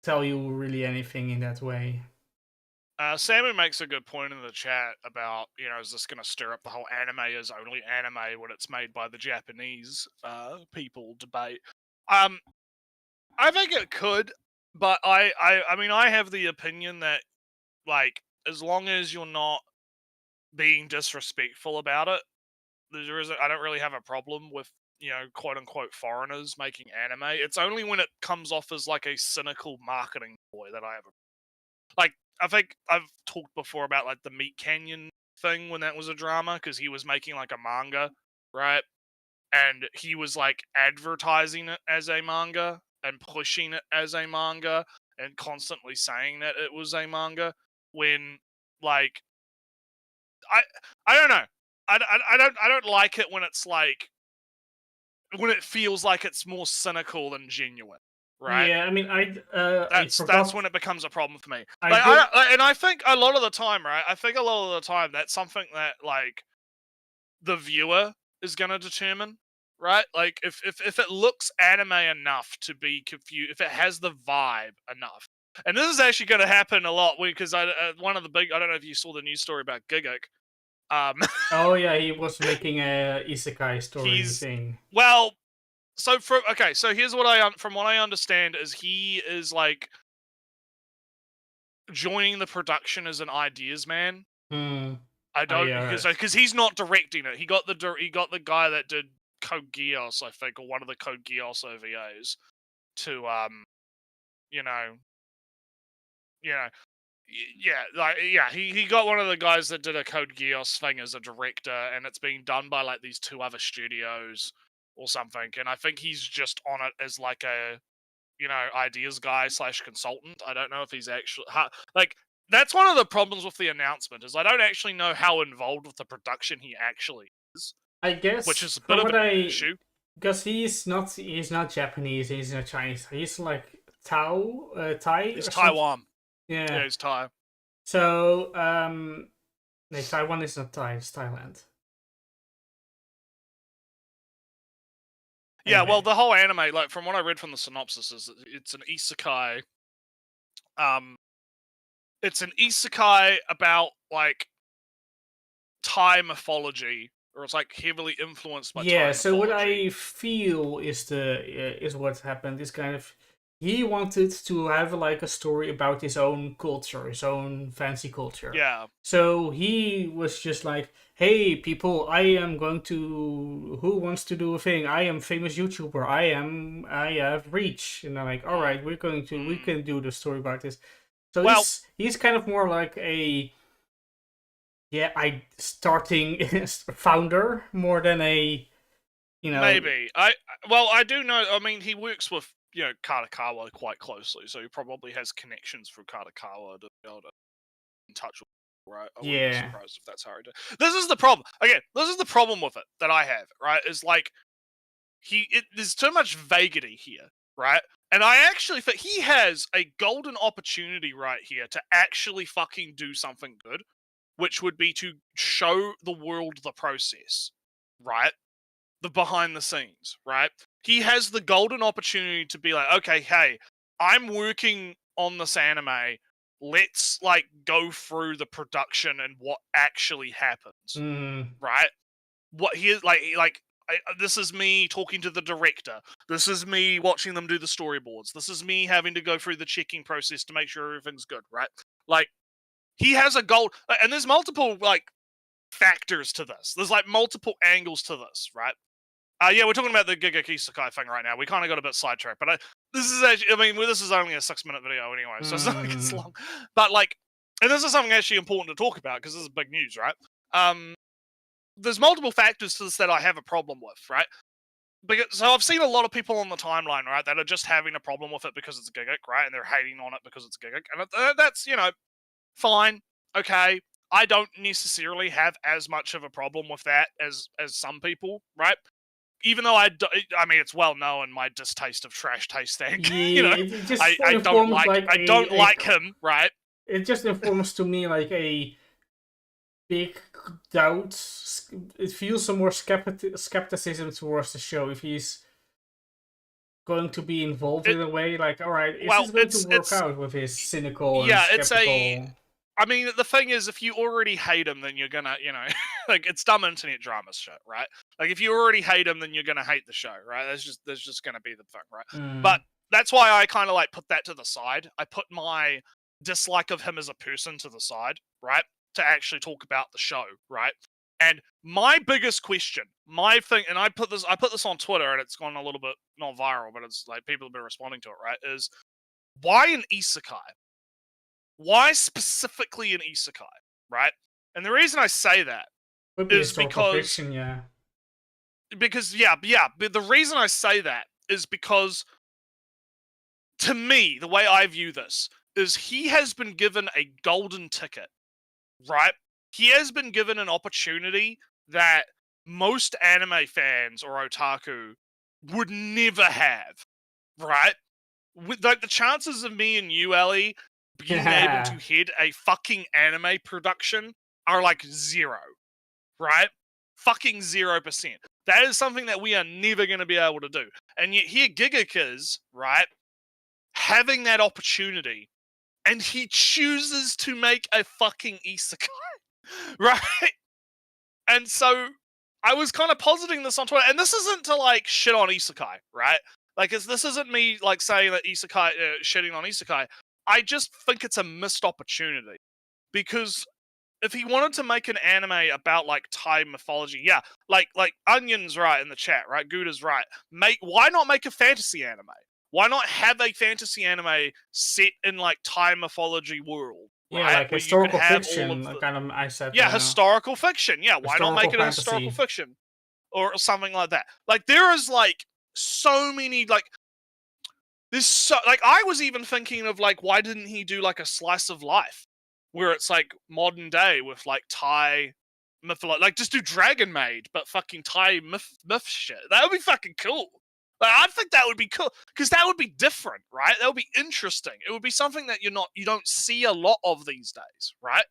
tell you really anything in that way. Samu makes a good point in the chat about, is this going to stir up the whole anime is only anime when it's made by the Japanese people debate? I think it could, but I mean, I have the opinion that, like, as long as you're not being disrespectful about it, I don't really have a problem with, quote unquote foreigners making anime. It's only when it comes off as like a cynical marketing ploy that I have like, I think I've talked before about like the Meat Canyon thing when that was a drama because he was making like a manga, right? And he was like advertising it as a manga and pushing it as a manga and constantly saying that it was a manga when, like, I don't know. I don't like it when it's like when it feels like it's more cynical than genuine, right? Yeah, I mean, I That's forgot. when it becomes a problem for me. I Like, did. and I think a lot of the time, right? I think a lot of the time that's something that like the viewer is going to determine, right? Like if it looks anime enough to be confused, if it has the vibe enough, and this is actually going to happen a lot because one of the big, I don't know if you saw the news story about Giguk. Oh yeah, he was making a isekai story He's thing. well, so so here's what from what I understand is he is like joining the production as an ideas man. Hmm. I Oh don't yeah. because he's not directing it. He got the guy that did Code Geass, I think, or one of the Code Geass OVAs to you know, he got one of the guys that did a Code Geass thing as a director, and it's being done by like these two other studios or something. And I think he's just on it as like a ideas guy / consultant. I don't know if he's actually like. That's one of the problems with the announcement is I don't actually know how involved with the production he actually is, I guess which is a bit from of what an I issue. because he's not Japanese, he's not Chinese. He's like Thai He's or something. Taiwan. Yeah. Yeah, he's Thai. So no, Taiwan is not Thai. It's Thailand. Yeah, Anyway. well, the whole anime, like from what I read from the synopsis, is it's an isekai. It's an isekai about like Thai mythology, or it's like heavily influenced by Yeah, Thai so what mythology. I feel is what happened is kind of he wanted to have like a story about his own culture, his own fancy culture. Yeah. So he was just like, "Hey people, I am going to who wants to do a thing? I am famous YouTuber. I have reach." And I'm like, "All right, we can do the story about this." So Well, he's kind of more like a starting founder more than a maybe I do know. I mean, he works with Katakawa quite closely, so he probably has connections through Katakawa to be able to in touch with. Right, I wouldn't be surprised if that's how he did. This is the problem. Again, this is the problem with it that I have. Right, is like there's too much vaguity here. Right, and I actually think he has a golden opportunity right here to actually fucking do something good, which would be to show the world the process. Right. The behind the scenes, right? He has the golden opportunity to be like, okay, hey, I'm working on this anime. Let's like go through the production and what actually happens, right? What he this is me talking to the director. This is me watching them do the storyboards. This is me having to go through the checking process to make sure everything's good, right? Like he has a goal, and there's multiple like factors to this. There's like multiple angles to this, right? Yeah, we're talking about the Gigak Isekai thing right now. We kind of got a bit sidetracked, but this is actually, I mean, this is only a 6-minute video anyway, so it's not like it's long. But like, and this is something actually important to talk about because this is big news, right? There's multiple factors to this that I have a problem with, right? So I've seen a lot of people on the timeline, right, that are just having a problem with it because it's Gigak, right, and they're hating on it because it's Gigak, and that's, you know, fine, okay. I don't necessarily have as much of a problem with that as some people, right? Even though I mean, it's well known my distaste of Trash Taste Tank. Yeah, You know, it just I don't informs like him, right? It just informs to me like a big doubt. It feels some more skepticism towards the show if he's going to be involved in a way. Like, all right, is this going to work out with his cynical and skeptical? I mean, the thing is, if you already hate him, then you're gonna, you know, like, it's dumb internet drama shit, right? Like, if you already hate him, then you're gonna hate the show, right? That's just gonna be the thing, right? But that's why I kind of like put that to the side. I put my dislike of him as a person to the side, right? To actually talk about the show, right? And my biggest question, my thing, and I put this on Twitter, and it's gone a little bit not viral, but it's like people have been responding to it, right? Is why an isekai? Why specifically an isekai, right? And the reason I say that is because fiction, yeah. Because but the reason I say that is because, to me, the way I view this is he has been given a golden ticket, right? He has been given an opportunity that most anime fans or otaku would never have, right? With like the chances of me and you, Ellie, being able to head a fucking anime production are like 0, right? Fucking 0%. That is something that we are never going to be able to do. And yet here Gigak is, right, having that opportunity, and he chooses to make a fucking isekai, right? And so I was kind of positing this on Twitter, and this isn't to like shit on isekai, right? Like, this isn't me like saying that isekai, shitting on isekai. I just think it's a missed opportunity, because if he wanted to make an anime about like Thai mythology, yeah, like Onion's right in the chat, right? Gouda's right. Why not make a fantasy anime? Why not have a fantasy anime set in like Thai mythology world? Yeah, right? like historical fiction, kind of. I said. Yeah, historical fiction. Yeah, why not make it a historical fiction or something like that? Like, there is like so many like. There's so, like, I was even thinking of like, why didn't he do like a slice of life where it's like modern day with like Thai mythology, like just do Dragon Maid but fucking Thai myth shit. That would be fucking cool. Like, I think that would be cool because that would be different, right? That would be interesting. It would be something that you don't see a lot of these days, right?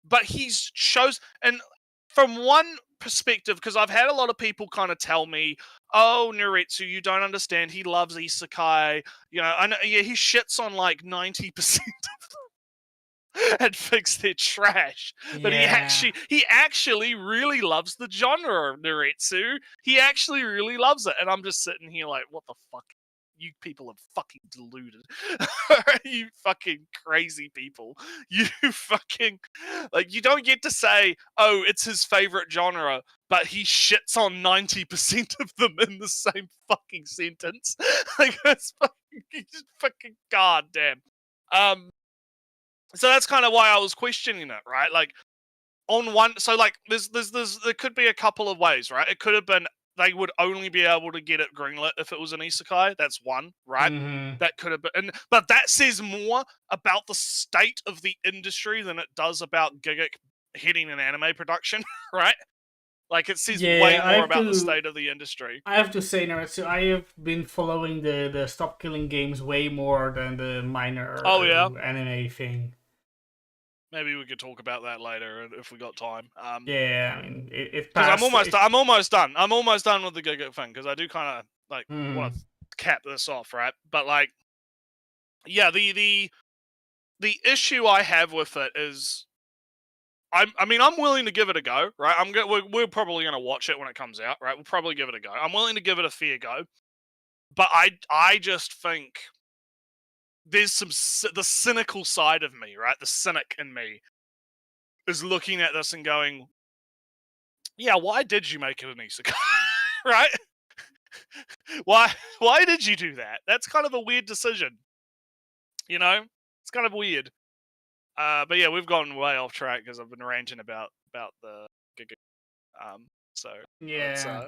But he's shows, and from one perspective, because I've had a lot of people kind of tell me, "Oh, Naretsu, you don't understand. He loves isekai. You know, I know, yeah, he shits on like 90% of them and thinks they're trash. But he actually really loves the genre of Naretsu. He actually really loves it." And I'm just sitting here like, what the fuck? You people are fucking deluded. You fucking crazy people. You fucking, like, you don't get to say, oh, it's his favorite genre, but he shits on 90% of them in the same fucking sentence. Like, that's fucking goddamn. So that's kind of why I was questioning it, right? Like, so like, there could be a couple of ways, right? It could have been they would only be able to get it greenlit if it was an isekai. That's one, right? Mm-hmm. That could have been, but that says more about the state of the industry than it does about Gigak hitting an anime production, right? Like, it says way more about the state of the industry. I have to say, Naretsu, I have been following the Stop Killing games way more than the minor anime thing. Maybe we could talk about that later if we got time. Yeah, I mean, it passed. I'm almost done. I'm almost done with the Gigak thing because I do kind of like want to cap this off, right? But like, yeah, the issue I have with it is, I'm willing to give it a go, right? We're probably gonna watch it when it comes out, right? We'll probably give it a go. I'm willing to give it a fair go, but I just think there's the cynical side of me, right? The cynic in me is looking at this and going, yeah, why did you make it an isekai? Right? Why did you do that? That's kind of a weird decision. You know, it's kind of weird. But yeah, we've gone way off track because I've been ranting about the gig. So Yeah.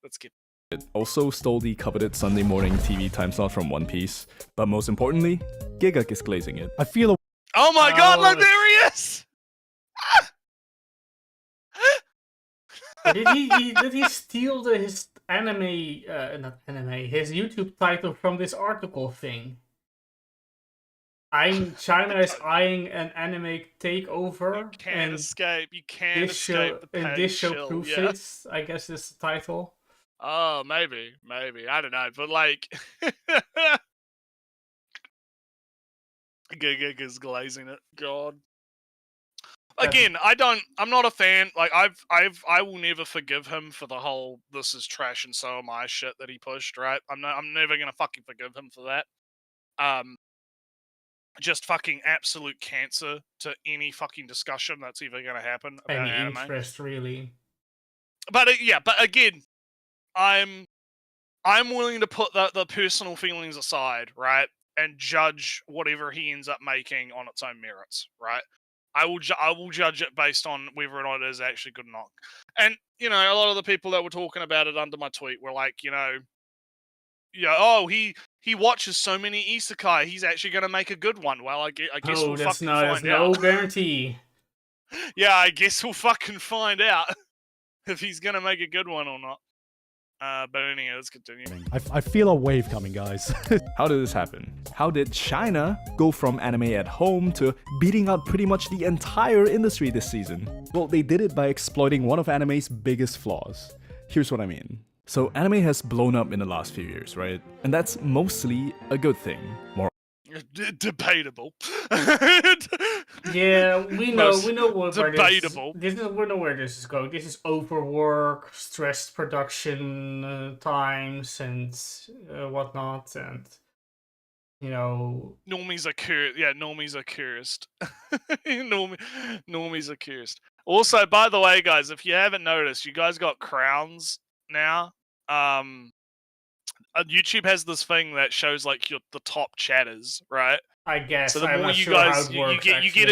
let's get. It also stole the coveted Sunday morning TV time slot from One Piece, but most importantly, Gigak is glazing it. I feel Oh my God! Oh, Look, there he is. Did he steal his anime, not anime, his YouTube title from this article thing? China is eyeing an anime takeover. You can't escape. You can't this escape show, the pain. and this show chill, proves yeah. it, I guess is the title. Oh, maybe. I don't know, but like, Gigak is glazing it. God. Again, I'm not a fan. Like, I will never forgive him for the whole "this is trash and so am I" shit that he pushed. Right? I'm never gonna fucking forgive him for that. Just fucking absolute cancer to any fucking discussion that's ever gonna happen about Any anime. interest, really? But yeah, but again, I'm willing to put the personal feelings aside, right, and judge whatever he ends up making on its own merits, right? I will judge it based on whether or not it is actually good or not. And you know, a lot of the people that were talking about it under my tweet were like, oh, he watches so many isekai, he's actually going to make a good one. Well, I guess we'll fucking find out. No guarantee. Yeah, I guess we'll fucking find out if he's going to make a good one or not. But anyway, let's continue. I feel a wave coming, guys. How did this happen? How did China go from anime at home to beating out pretty much the entire industry this season? Well, they did it by exploiting one of anime's biggest flaws. Here's what I mean. So anime has blown up in the last few years, right? And that's mostly a good thing. More Debatable. Yeah, we know where debatable. we know where this is going. This is overwork, stressed production times, and whatnot, and normies are cursed. Yeah, normies are cursed. Normies are cursed. Also, by the way, guys, if you haven't noticed, you guys got crowns now. YouTube has this thing that shows like the top chatters, right? I guess. So the I'm more not you sure guys, how it works, you get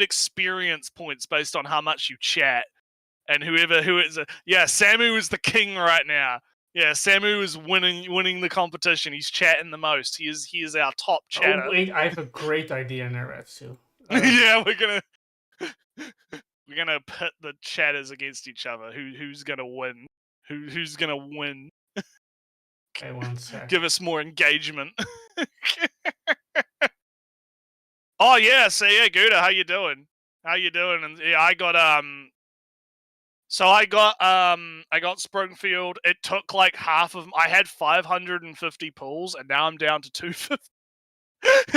experience points based on how much you chat, and who is Samu is the king right now. Yeah, Samu is winning the competition. He's chatting the most. He is our top chatter. Oh wait, I have a great idea, Naretsu. Yeah, we're gonna pit the chatters against each other. Who's gonna win? Who's gonna win? Okay, one sec. Give us more engagement. Oh yeah, so yeah, Gouda, how you doing? And yeah, I got Springfield. It took like half of. I had 550 pulls, and now I'm down to 250.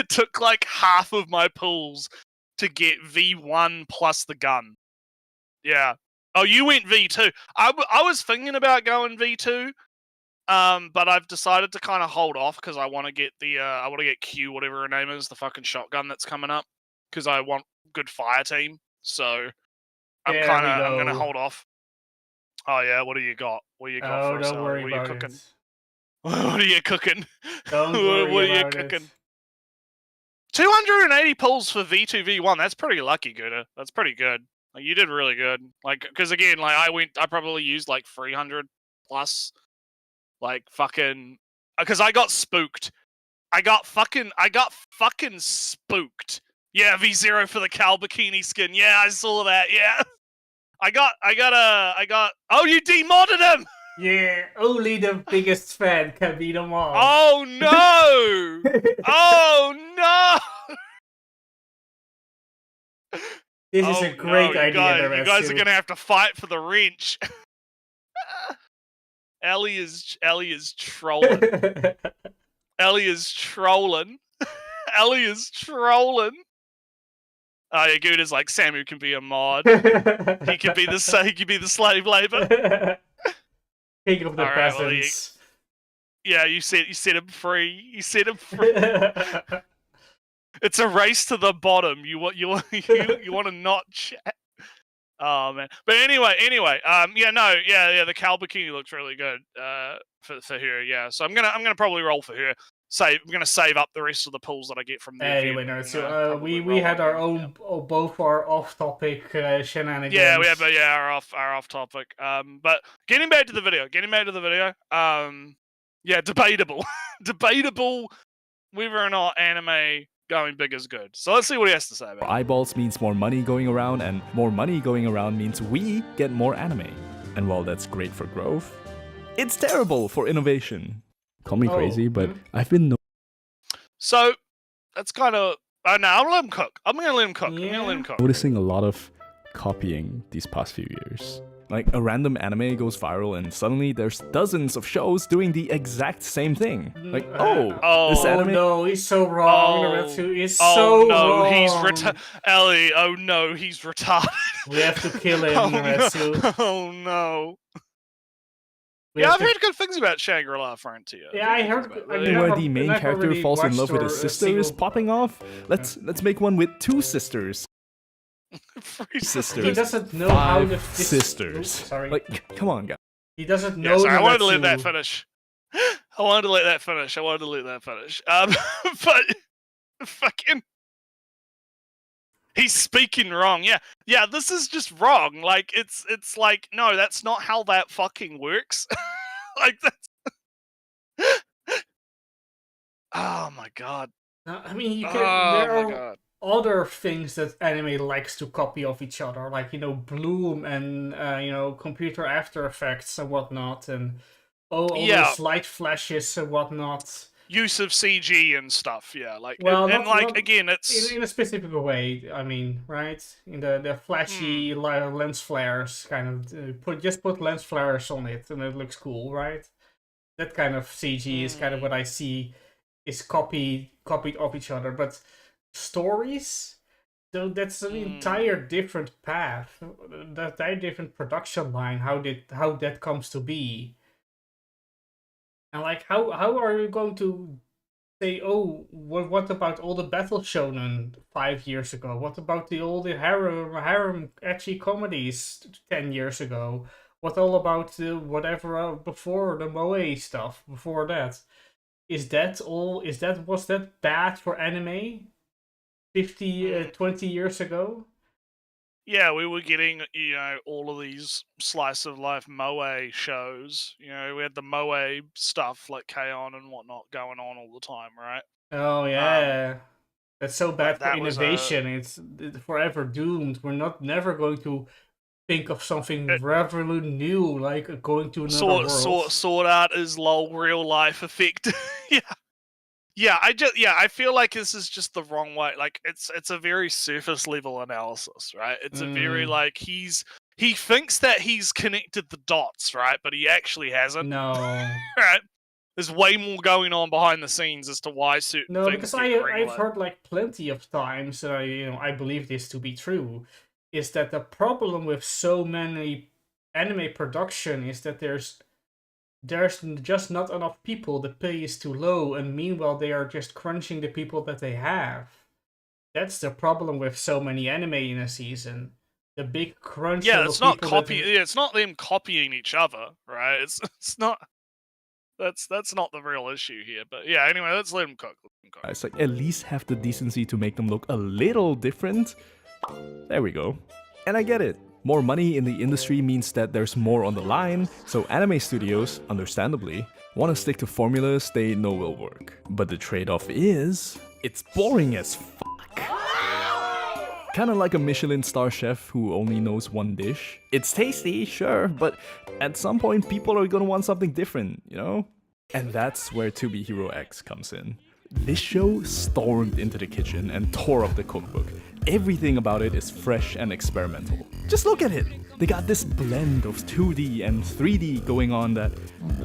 It took like half of my pulls to get V1 plus the gun. Yeah. Oh, you went V2. I was thinking about going V2. But I've decided to kind of hold off because I want to get Q, whatever her name is, the fucking shotgun that's coming up, because I want good fire team. So I'm gonna hold off. Oh yeah, what do you got? What do you got for us? Don't worry what are you about cooking? it. What are you cooking? Don't worry what are you about cooking? it. 280 pulls for V2 V1. That's pretty lucky, Gouda. That's pretty good. Like, you did really good. Like, because again, like I probably used like 300 plus. Like fucking, because I got spooked. I got fucking spooked. Yeah, V0 for the Cal Bikini skin. Yeah, I saw that. Yeah, I got. Oh, you demodded him. Yeah, only the biggest fan can beat them all. Oh no! Oh no! This is a great idea. You guys are gonna have to fight for the wrench. Ellie is trolling. Ellie is trolling. Ellie is trolling. Oh yeah, Gouda's like, Samu can be a mod. He could be the slave labor. King of the peasants. Yeah, you set him free. You set him free. It's a race to the bottom. You want to not chat. Oh man. But anyway, yeah, the Cal bikini looks really good. For her, yeah. So I'm gonna probably roll for her. I'm gonna save up the rest of the pulls that I get from the Anyway, event. no, and, so probably we roll had our again, own, both our off-topic shenanigans. Yeah, we have, our off topic. But getting back to the video. Yeah, debatable, debatable whether or not anime going big is good. So let's see what he has to say about it. Eyeballs means more money going around, and more money going around means we get more anime. And while that's great for growth, it's terrible for innovation. Call me crazy, but I've been So that's kind of. No, I'll let him cook. I'm gonna let him cook. noticing a lot of copying these past few years. Like, a random anime goes viral and suddenly there's dozens of shows doing the exact same thing. Like, this anime... no, he's so wrong, Naretsu. He's Oh so no, wrong. he's Ellie, oh no, he's retarded. We have to kill him, Oh Naretsu. no. Oh no. We Yeah, have I've to- heard good things about Shangri-La Frontier. Yeah, I heard. where the main character falls in love with his sister is popping off. Let's make one with 2 sisters. 3 Sisters. He doesn't know how to. 5 sisters. Oops, sorry. Like, come on, guys. He doesn't know. Yeah, sorry, I wanted to let Naretsu. that finish. I wanted to let that finish. But fucking, he's speaking wrong. Yeah. This is just wrong. Like it's like, no, that's not how that fucking works. Like that's. Oh my god. No, I mean, you can. Oh there my are god. other things that anime likes to copy of each other, like Bloom and computer After Effects and whatnot, and all those light flashes and whatnot. Use of CG and stuff, yeah. Like, Well, and again, it's in a specific way. I mean, right? In the flashy lens flares, kind of put lens flares on it, and it looks cool, right? That kind of CG is kind of what I see is copied of each other, but stories, so that's an entire different path, that entire different production line. How that comes to be, and like how are you going to say, oh, what about all the battle shonen 5 years ago? What about all the harem ecchi comedies 10 years ago? What all about whatever before the moe stuff before that? Was that bad for anime 20 years ago? Yeah, we were getting, all of these slice of life moe shows. We had the moe stuff like K-On! And whatnot going on all the time, right? Oh yeah, that's so bad for that was innovation. It's forever doomed. We're never going to think of something revolutionary new, like going to another world. Sword Art is lol real life effect. I feel like this is just the wrong way. Like it's a very surface level analysis, right? It's a very like he thinks that he's connected the dots, right? But he actually hasn't. No. Right? There's way more going on behind the scenes as to why certain things because get I've greenlit. heard like plenty of times, and I believe this to be true, is that the problem with so many anime production is that there's just not enough people. The pay is too low, and meanwhile they are just crunching the people that they have. That's the problem with so many anime in a season. The big crunch. Yeah, of it's not people it's not them copying each other, right? It's not. That's not the real issue here. But yeah, anyway, let's let him cook. It's like, at least have the decency to make them look a little different. There we go. And I get it. More money in the industry means that there's more on the line, so anime studios, understandably, want to stick to formulas they know will work. But the trade-off is, it's boring as fuck. Kinda like a Michelin star chef who only knows one dish. It's tasty, sure, but at some point people are gonna want something different, And that's where To Be Hero X comes in. This show stormed into the kitchen and tore up the cookbook. Everything about it is fresh and experimental. Just look at it! They got this blend of 2D and 3D going on that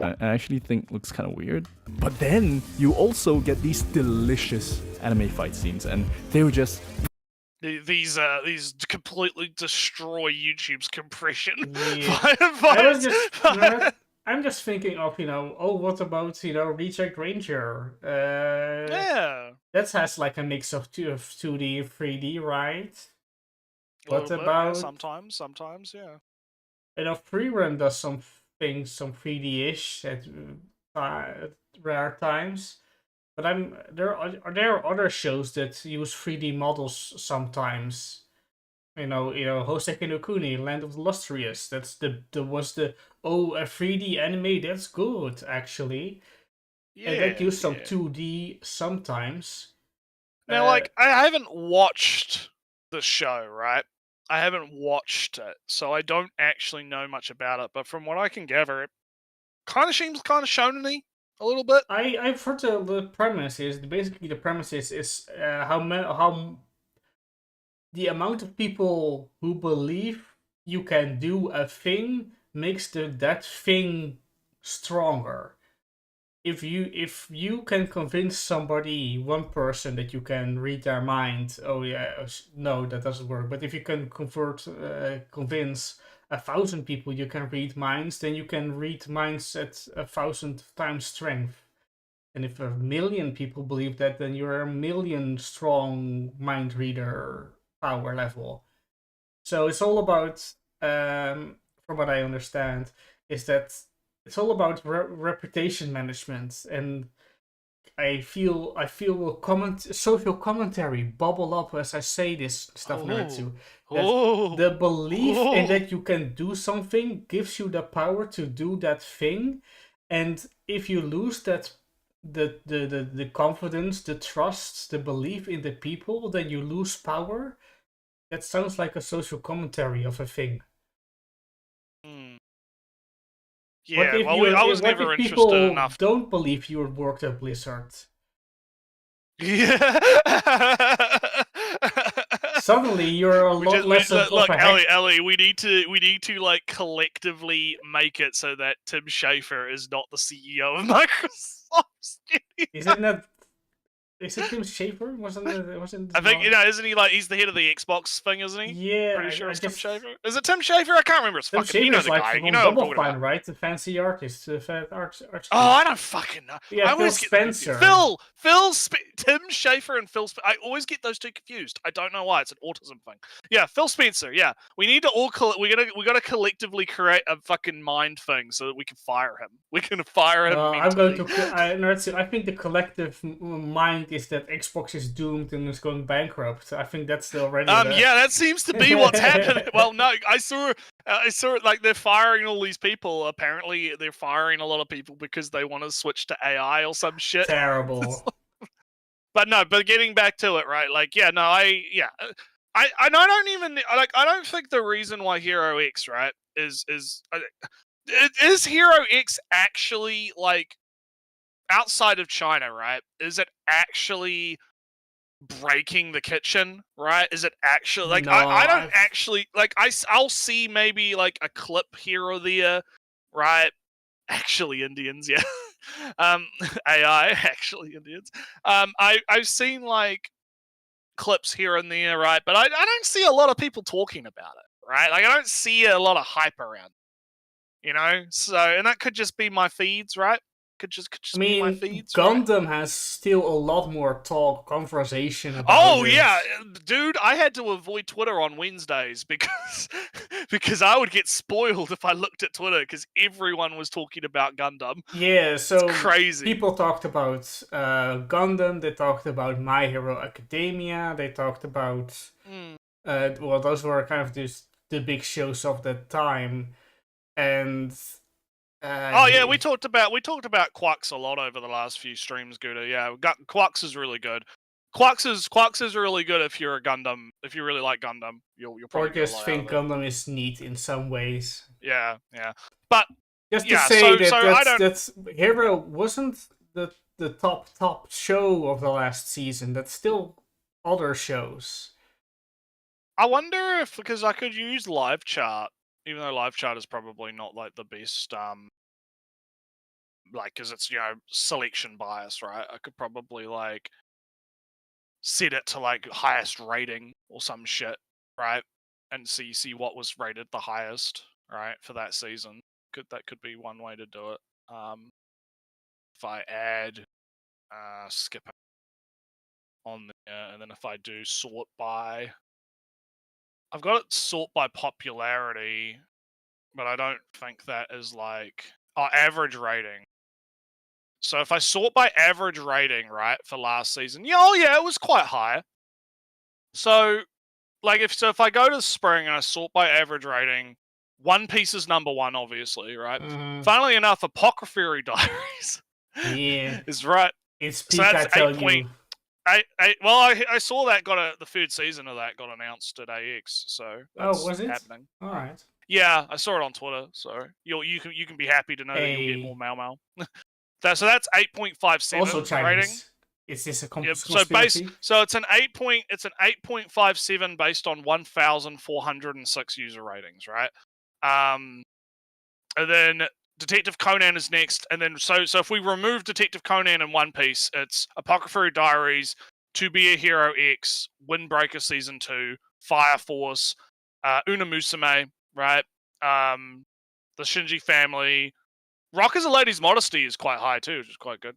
I actually think looks kind of weird. But then you also get these delicious anime fight scenes, and they were just... These completely destroy YouTube's compression. Yeah. I'm just thinking of, what about, Reject Ranger? Yeah. That has like a mix of 2D and 3D, right? A What little bit, about sometimes, yeah. Freerun does some things, some 3D-ish at rare times. But there are other shows that use 3D models sometimes. Hoseki no Kuni, Land of the Lustrous. That's a 3D anime. That's good actually, and that Yeah, used some yeah. 2D sometimes. Now, like, I haven't watched the show, right? I haven't watched it, so I don't actually know much about it. But from what I can gather, it kind of seems kind of shonen-y a little bit. I've heard the premise is basically the premise is how the amount of people who believe you can do a thing makes that thing stronger. If you can convince somebody, one person, that you can read their mind, oh yeah, no, that doesn't work. But if you can convince 1,000 people you can read minds, then you can read minds at 1,000 times strength. And if 1,000,000 people believe that, then you're a 1,000,000 strong mind reader power level. So it's all about, from what I understand, is that it's all about reputation management, and I feel social commentary bubble up as I say this stuff, Naruto. That the belief in that you can do something gives you the power to do that thing, and if you lose that the confidence, the trust, the belief in the people, then you lose power. That sounds like a social commentary of a thing. Hmm. What Yeah, if well, I was what never if interested people enough. don't believe you worked at Blizzard? Yeah. Suddenly, you're a lot less of look, a hex. Ellie, we need to like collectively make it so that Tim Schafer is not the CEO of Microsoft Studios. Is it Tim Schafer? Wasn't I think isn't he like he's the head of the Xbox thing, isn't he? Yeah, Pretty sure I it's Tim just Schafer. Is it Tim Schafer? I can't remember. It's Tim fucking. You know Schafer's the like guy. from You know what I'm Double talking Fine, about. right? The fancy artist, the fat artist. Oh, I don't fucking know. Yeah, I Phil always get them Spencer. confused. Tim Schafer and Phil. I always get those two confused. I don't know why. It's an autism thing. Yeah, Phil Spencer. Yeah, we need to all. We gotta collectively create a fucking mind thing so that we can fire him. We can fire him I'm mentally. going to. I think the collective mind is that Xbox is doomed and is going bankrupt. I think that's already. Yeah, that seems to be what's happening. Well, no, I saw it like they're firing all these people. Apparently, they're firing a lot of people because they want to switch to AI or some shit. Terrible. But getting back to it, right? Like, yeah, no, I don't even like. I don't think the reason why Hero X, right, is Hero X actually like outside of China, right? Is it actually breaking the kitchen, right? Is it actually like No, I don't actually like I'll see maybe like a clip here or there, right? Actually Indians, yeah. AI actually Indians. I've seen like clips here and there, right? But I don't see a lot of people talking about it, right? Like I don't see a lot of hype around it, So and that could just be my feeds, right? Could just be my feeds, Gundam right? has still a lot more conversation about it. Yeah, dude, I had to avoid Twitter on Wednesdays because I would get spoiled if I looked at Twitter because everyone was talking about Gundam. Yeah, so it's crazy. People talked about Gundam, they talked about My Hero Academia, they talked about well, those were kind of the big shows of that time, and yeah, we talked about Quacks a lot over the last few streams, Gouda. Yeah, Quacks is really good. Quacks is really good if you're a Gundam. If you really like Gundam, you'll probably or just think Gundam is neat in some ways. Yeah. But just to say that Hero wasn't the top show of the last season. That's still other shows. I wonder if because I could use live chat, even though live chat is probably not like the best. Like, because it's selection bias, right? I could probably like set it to like highest rating or some shit, right? And see what was rated the highest, right, for that season. That could be one way to do it. If I add skip on there, and then if I do sort by, I've got it sort by popularity, but I don't think that is like average rating. So if I sort by average rating, right, for last season, yeah, it was quite high. So like if I go to spring and I sort by average rating, One Piece is number one, obviously, right? Funnily enough, Apothecary Diaries Yeah. is right. It's So peak, that's I tell you. I saw that the third season of that got announced at AX, so that's was it? happening. All right. Yeah, I saw it on Twitter, so you can be happy to know that you'll get more Mau Mau. So that's 8.57 Also Chinese. rating. Is this a Yep. conspiracy? So it's an 8.57 based on 1,406 user ratings, right? And then Detective Conan is next, and then so if we remove Detective Conan and One Piece, it's Apothecary Diaries, To Be a Hero X, Windbreaker Season 2, Fire Force, Una Musume, right? The Shinji Family. Rock as a Lady's Modesty is quite high too, which is quite good.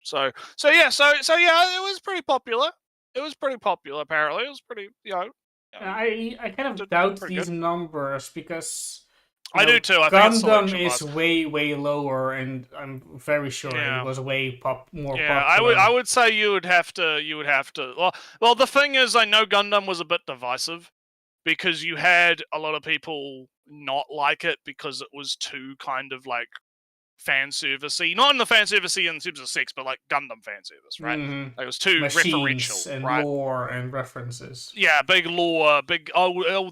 So yeah, it was pretty popular. It was pretty popular. Apparently, it was pretty. I kind of did doubt pretty these good. numbers because I do too. I think it's Gundam selection is bias. way lower, and I'm very sure Yeah. it was way more Yeah, popular. I would say you would have to. Well, the thing is, I know Gundam was a bit divisive because you had a lot of people not like it because it was too kind of like fan servicey, not in the fan servicey in terms of sex, but like Gundam fan service, right? Like it was too Machines referential, and right? lore and references. Yeah, big lore, big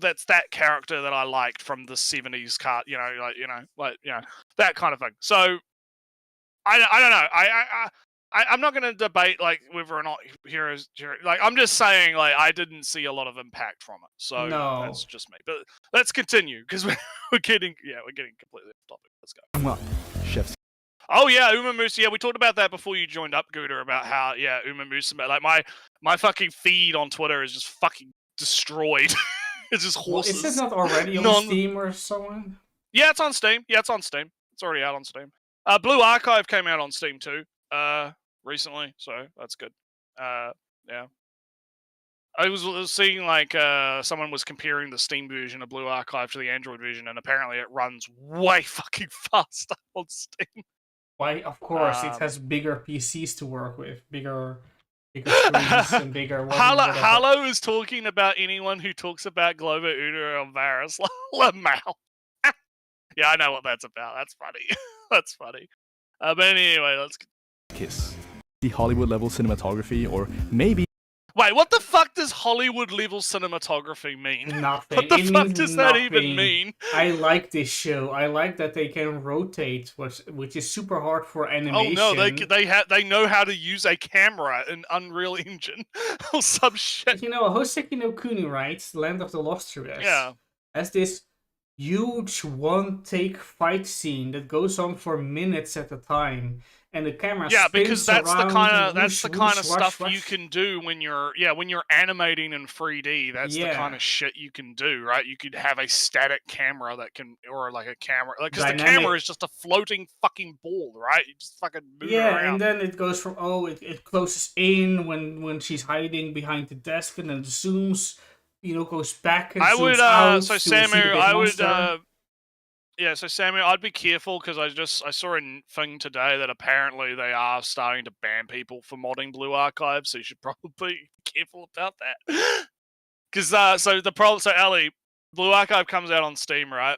that's that character that I liked from the 70s cart, that kind of thing. So I don't know. I'm not going to debate like whether or not heroes like I'm just saying like I didn't see a lot of impact from it. So No. that's just me. But let's continue because we're getting completely off topic. Let's go. Come on, chefs. Oh yeah, Uma Musume. Yeah, we talked about that before you joined up, Gouda, about how Uma Musume. Like my fucking feed on Twitter is just fucking destroyed. It's just horses. Is it not already on Steam or someone? Yeah, it's on Steam. It's already out on Steam. Blue Archive came out on Steam too. Recently, so that's good. Yeah. I was seeing like someone was comparing the Steam version of Blue Archive to the Android version, and apparently it runs way fucking faster on Steam. Why? Of course, it has bigger PCs to work with, bigger screens and bigger. Harlow is talking about anyone who talks about Glover, Una, and Varus. Lamau. Yeah, I know what that's about. That's funny. That's funny. But anyway, let's Kiss. The Hollywood level cinematography, or maybe. Wait, what the fuck does Hollywood level cinematography mean? Nothing. What the fuck does that even mean? I like this show. I like that they can rotate, which is super hard for animation. Oh no, they know how to use a camera in Unreal Engine or some shit. Hoseki no Kuni, right? Land of the Lost Treasures. Yeah. Has this huge one-take fight scene that goes on for minutes at a time. And the camera because that's the kind of stuff rush. you can do when you're animating in 3D. That's the kind of shit you can do, right? You could have a static camera that can, or like a camera, like because the camera is just a floating fucking ball, right? You just fucking move it around. And then it goes from it closes in when she's hiding behind the desk, and then zooms, goes back and zooms out. So Samuel, I'd be careful because I saw a thing today that apparently they are starting to ban people for modding Blue Archive, so you should probably be careful about that. Because Ellie, Blue Archive comes out on Steam, right?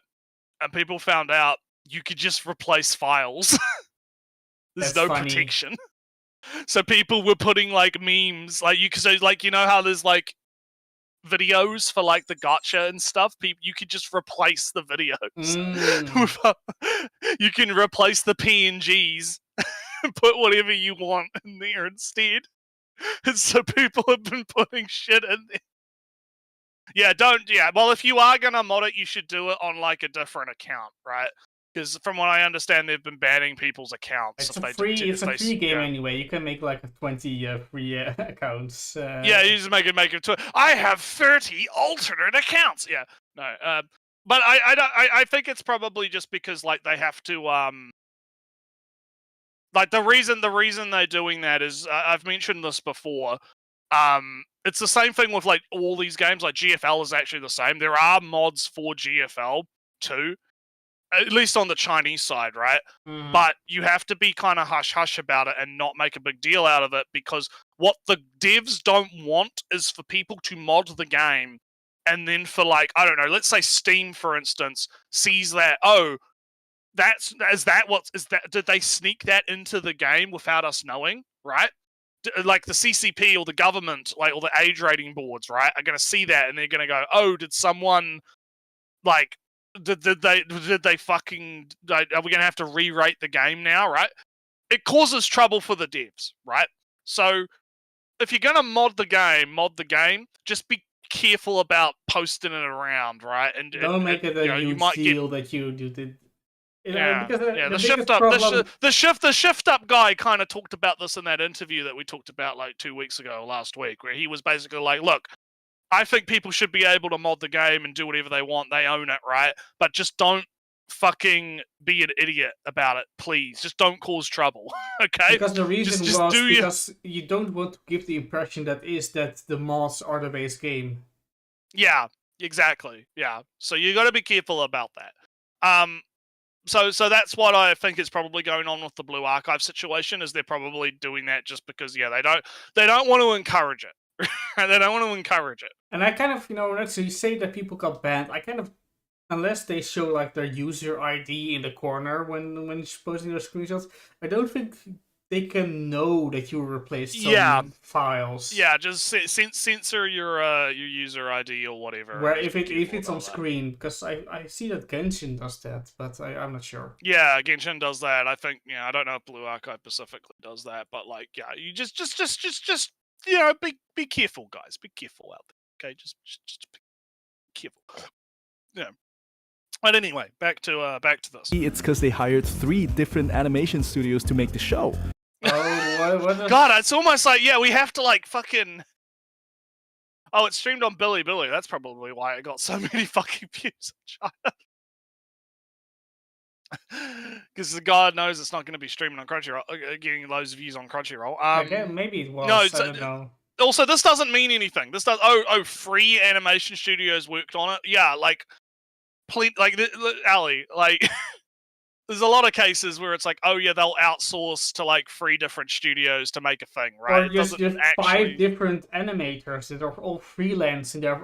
And people found out you could just replace files. There's no protection. So people were putting like memes, like how there's like videos for like the gotcha and stuff. You could just replace the videos. You can replace the PNGs and put whatever you want in there instead. And so people have been putting shit in there. Well, if you are gonna mod it, you should do it on like a different account, right? Because from what I understand, they've been banning people's accounts. It's a free game anyway. You can make like 20 free accounts. You just make it. I have 30 alternate accounts. Yeah, no. But I think it's probably just because like they have to like the reason they're doing that is I've mentioned this before. It's the same thing with like all these games. Like GFL is actually the same. There are mods for GFL too, at least on the Chinese side, right? Mhm. But you have to be kind of hush-hush about it and not make a big deal out of it, because what the devs don't want is for people to mod the game and then for like, I don't know, let's say Steam, for instance, sees that, oh, did they sneak that into the game without us knowing, right? Like the CCP or the government, like, or the age rating boards, right, are going to see that and they're going to go, oh, did someone, like, did they fucking, are we going to have to re-rate the game now, right? It causes trouble for the devs, right? So if you're going to mod the game, just be careful about posting it around, right? And Don't make it a you huge might get, deal that you did. Because yeah. the The shift biggest up, problem. the shift up guy kind of talked about this in that interview that we talked about like 2 weeks ago, last week, where he was basically like, "Look, I think people should be able to mod the game and do whatever they want. They own it, right? But just don't fucking be an idiot about it, please. Just don't cause trouble, okay? Because the reason just was do your- because you don't want to give the impression that the mods are the base game. Yeah, exactly. Yeah, so you got to be careful about that. So that's what I think is probably going on with the Blue Archive situation. Is they're probably doing that just because they don't want to encourage it. They don't want to encourage it. And I kind of, let's say that people got banned. I kind of, unless they show like their user ID in the corner when posting their screenshots, I don't think they can know that you replaced some files. Yeah, just censor your user ID or whatever. Where and if just be it's careful on about that. screen, because I see that Genshin does that, but I'm not sure. Yeah, Genshin does that. I think, I don't know if Blue Archive specifically does that, but like, yeah, you just be careful, guys. Be careful out there. Okay, just be careful. Yeah. But anyway, back to this. It's because they hired 3 different animation studios to make the show. Oh, what God, it's almost like, we have to like fucking. Oh, it's streamed on Bilibili. That's probably why it got so many fucking views in China. Because God knows it's not going to be streaming on Crunchyroll, getting loads of views on Crunchyroll. again, maybe it was. no, I don't know. Also, this doesn't mean anything. This does. Free animation studios worked on it. Yeah, like, Ali, like, there's a lot of cases where it's like, oh yeah, they'll outsource to like 3 different studios to make a thing, right? Or just 5 different animators that are all freelance and they're.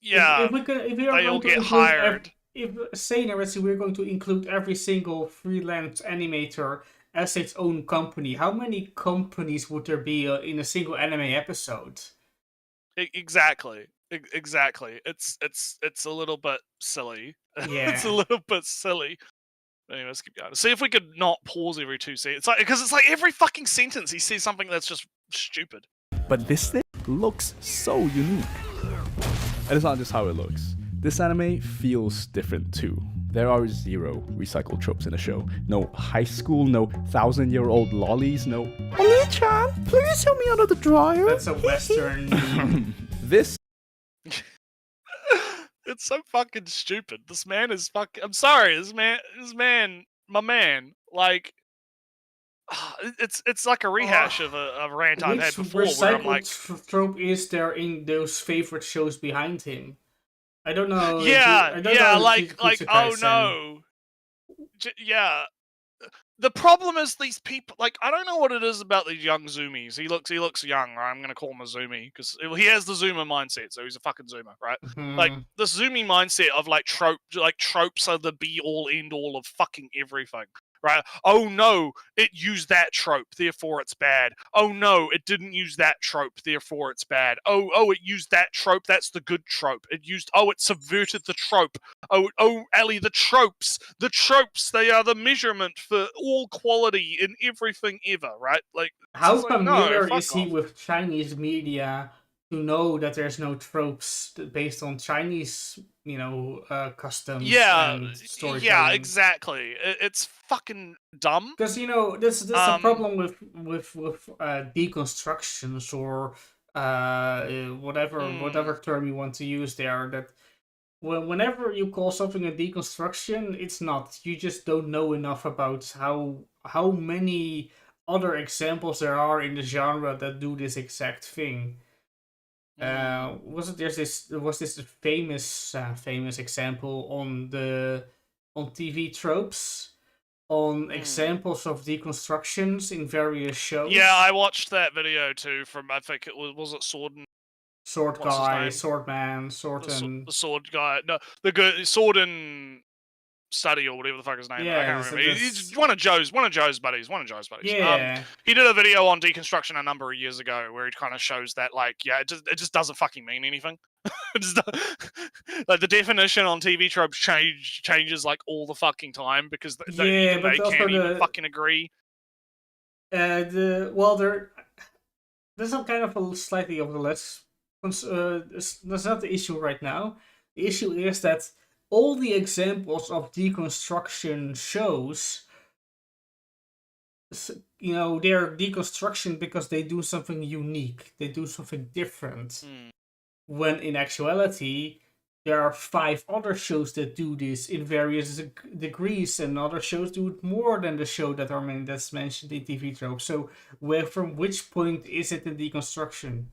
Yeah, if we they are all going to get include hired. If say let's say we're going to include every single freelance animator as its own company, how many companies would there be in a single anime episode? Exactly. It's a little bit silly. Yeah. It's a little bit silly. Anyway, let's keep going. See if we could not pause every 2 seconds. It's like, because it's like every fucking sentence he says something that's just stupid. But this thing looks so unique. And it's not just how it looks. This anime feels different too. There are 0 recycled tropes in the show. No high school, no 1,000-year-old lollies, no Oni-chan, please help me out of the dryer. That's a Western meme. This It's so fucking stupid. This man is fucking. I'm sorry, this man, my man. Like, it's like a rehash of a rant I've had Which before. Where I'm like, trope is there in those favorite shows behind him? I don't know. Oh no. Yeah. The problem is these people. Like, I don't know what it is about these young zoomies. He looks young. Right? I'm gonna call him a zoomie because he has the zoomer mindset. So he's a fucking zoomer, right? Like this zoomy mindset of like tropes are the be all end all of fucking everything. Right? Oh no, it used that trope, therefore it's bad. Oh no, it didn't use that trope, therefore it's bad. Oh, it used that trope, that's the good trope. It subverted the trope. Oh, Ali, the tropes, they are the measurement for all quality in everything ever, right? Like, how it's like, familiar no, is he fuck off. with Chinese media to know that there's no tropes based on Chinese, customs and storytelling? Yeah, exactly. It's fucking dumb. Because this is a problem with deconstructions or whatever term you want to use there. That whenever you call something a deconstruction, it's not. You just don't know enough about how many other examples there are in the genre that do this exact thing. There was this famous example on TV tropes, on examples of deconstructions in various shows. Yeah, I watched that video too. From I think it was it Sword what's his Guy, name? Swordman, Sworden. the sword guy. No, the good sword and study or whatever the fuck his name. Yeah, I can't remember. He's one of Joe's buddies. Yeah. He did a video on deconstruction a number of years ago where he kind of shows that like it just doesn't fucking mean anything. Like the definition on TV tropes changes like all the fucking time because they can't even fucking agree. There's some kind of a slightly overlap. That's not the issue right now. The issue is that all the examples of deconstruction shows, they're deconstruction because they do something unique. They do something different. When in actuality, there are 5 other shows that do this in various degrees, and other shows do it more than the show that's mentioned in TV tropes. So, from which point is it in deconstruction?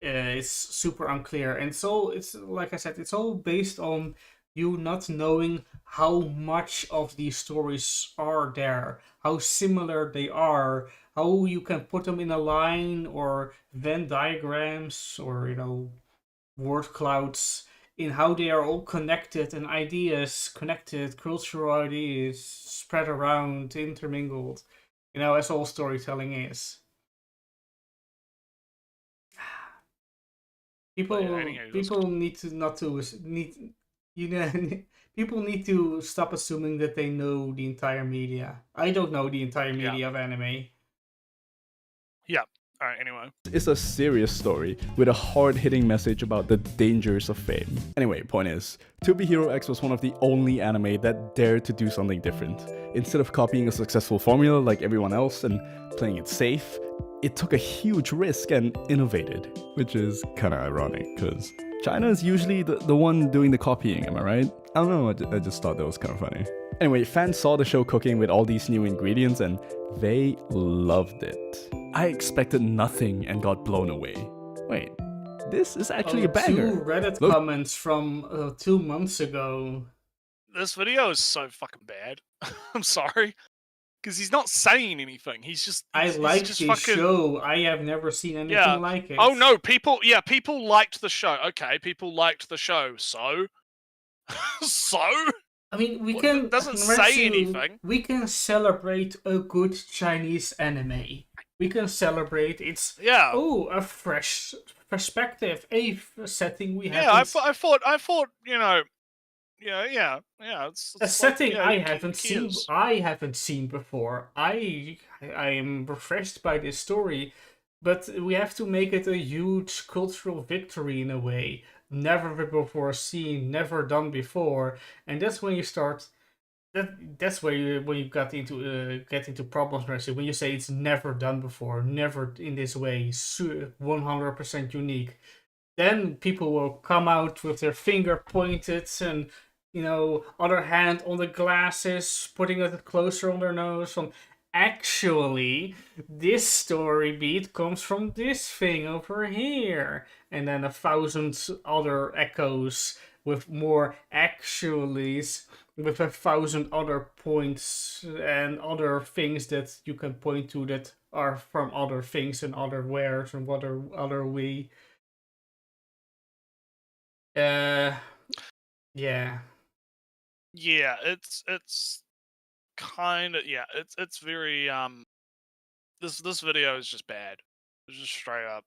It's super unclear, and so it's like I said, it's all based on you not knowing how much of these stories are there, how similar they are, how you can put them in a line or Venn diagrams or word clouds, in how they are all connected and ideas connected, cultural ideas spread around, intermingled, as all storytelling is. People need to stop assuming that they know the entire media. I don't know the entire media of anime. Yeah. Alright, anyway. It's a serious story with a hard-hitting message about the dangers of fame. Anyway, point is, To Be Hero X was one of the only anime that dared to do something different. Instead of copying a successful formula like everyone else and playing it safe, it took a huge risk and innovated. Which is kinda ironic, because China is usually the one doing the copying, am I right? I don't know, I just thought that was kind of funny. Anyway, fans saw the show cooking with all these new ingredients and they loved it. I expected nothing and got blown away. Wait, this is actually a banger. 2 Reddit comments from 2 months ago. This video is so fucking bad. I'm sorry. Because he's not saying anything. I like the show. I have never seen anything like it. Oh no, people liked the show. Okay, people liked the show. So? So? I mean, it doesn't say anything. We can celebrate a good Chinese anime. We can celebrate a fresh perspective, a setting we have. I thought it's a setting I haven't seen. I haven't seen before. I am refreshed by this story, but we have to make it a huge cultural victory in a way. Never before seen, never done before, and that's when you start. That's when you get into problems. When you say it's never done before, never in this way, 100% unique, then people will come out with their finger pointed and other hand on the glasses, putting it closer on their nose. Actually, this story beat comes from this thing over here, and then 1,000 other echoes with more actuallys, with 1,000 other points and other things that you can point to that are from other things and other wares and other we. Yeah. Yeah, it's kind of it's very this video is just bad. It's just straight up.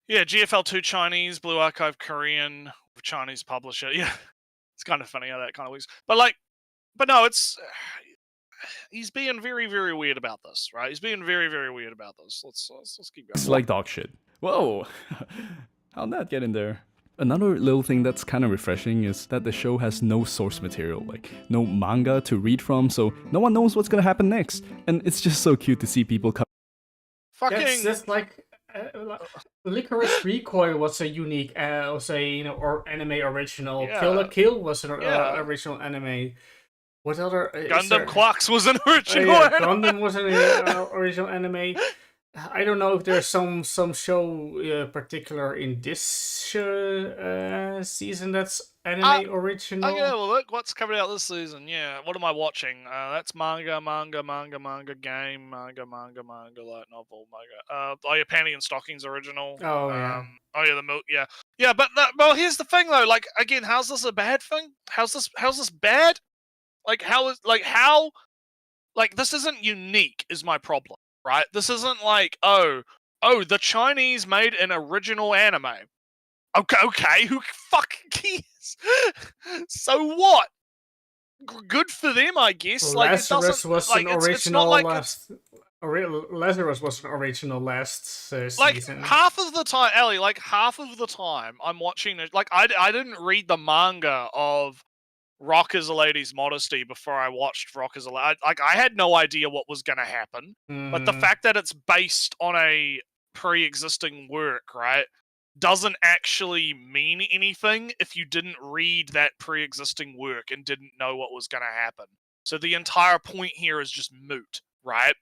Yeah, GFL2 Chinese, Blue Archive Korean, Chinese publisher. Yeah. It's kind of funny how that kind of works. But no, it's he's being very, very weird about this, right? He's being very, very weird about this. Let's keep going. It's like dog shit. Whoa. How'd that get in there? Another little thing that's kind of refreshing is that the show has no source material, like no manga to read from, so no one knows what's gonna happen next. And it's just so cute to see people come. That's like Licorice Recoil was a unique, or anime original. Yeah. Kill la Kill was an original anime. What other Gundam Klux was an original yeah, anime. Gundam was an original anime. I don't know if there's some show particular in this season that's anime original. I'm gonna have a look. What's coming out this season? Yeah. What am I watching? That's manga, game, manga, light novel, manga. Oh yeah, Panty and Stockings original. Oh, yeah. Oh yeah, the milk. Yeah. Yeah, but well, here's the thing though. Like again, how's this a bad thing? How's this bad? Like this isn't unique. Is my problem, right? This isn't like oh the Chinese made an original anime. Okay, who fucking cares? So what? Good for them, I guess. Like it Lazarus doesn't. was Like an it's original not like last. Lazarus was an original last like season. half of the time, Ellie. Like half of the time, I'm watching it. Like I didn't read the manga of Rock is a Lady's Modesty before I watched Rock is a Lady. Like I had no idea what was gonna happen. But the fact that it's based on a pre-existing work, right, doesn't actually mean anything if you didn't read that pre-existing work and didn't know what was going to happen. So the entire point here is just moot, right?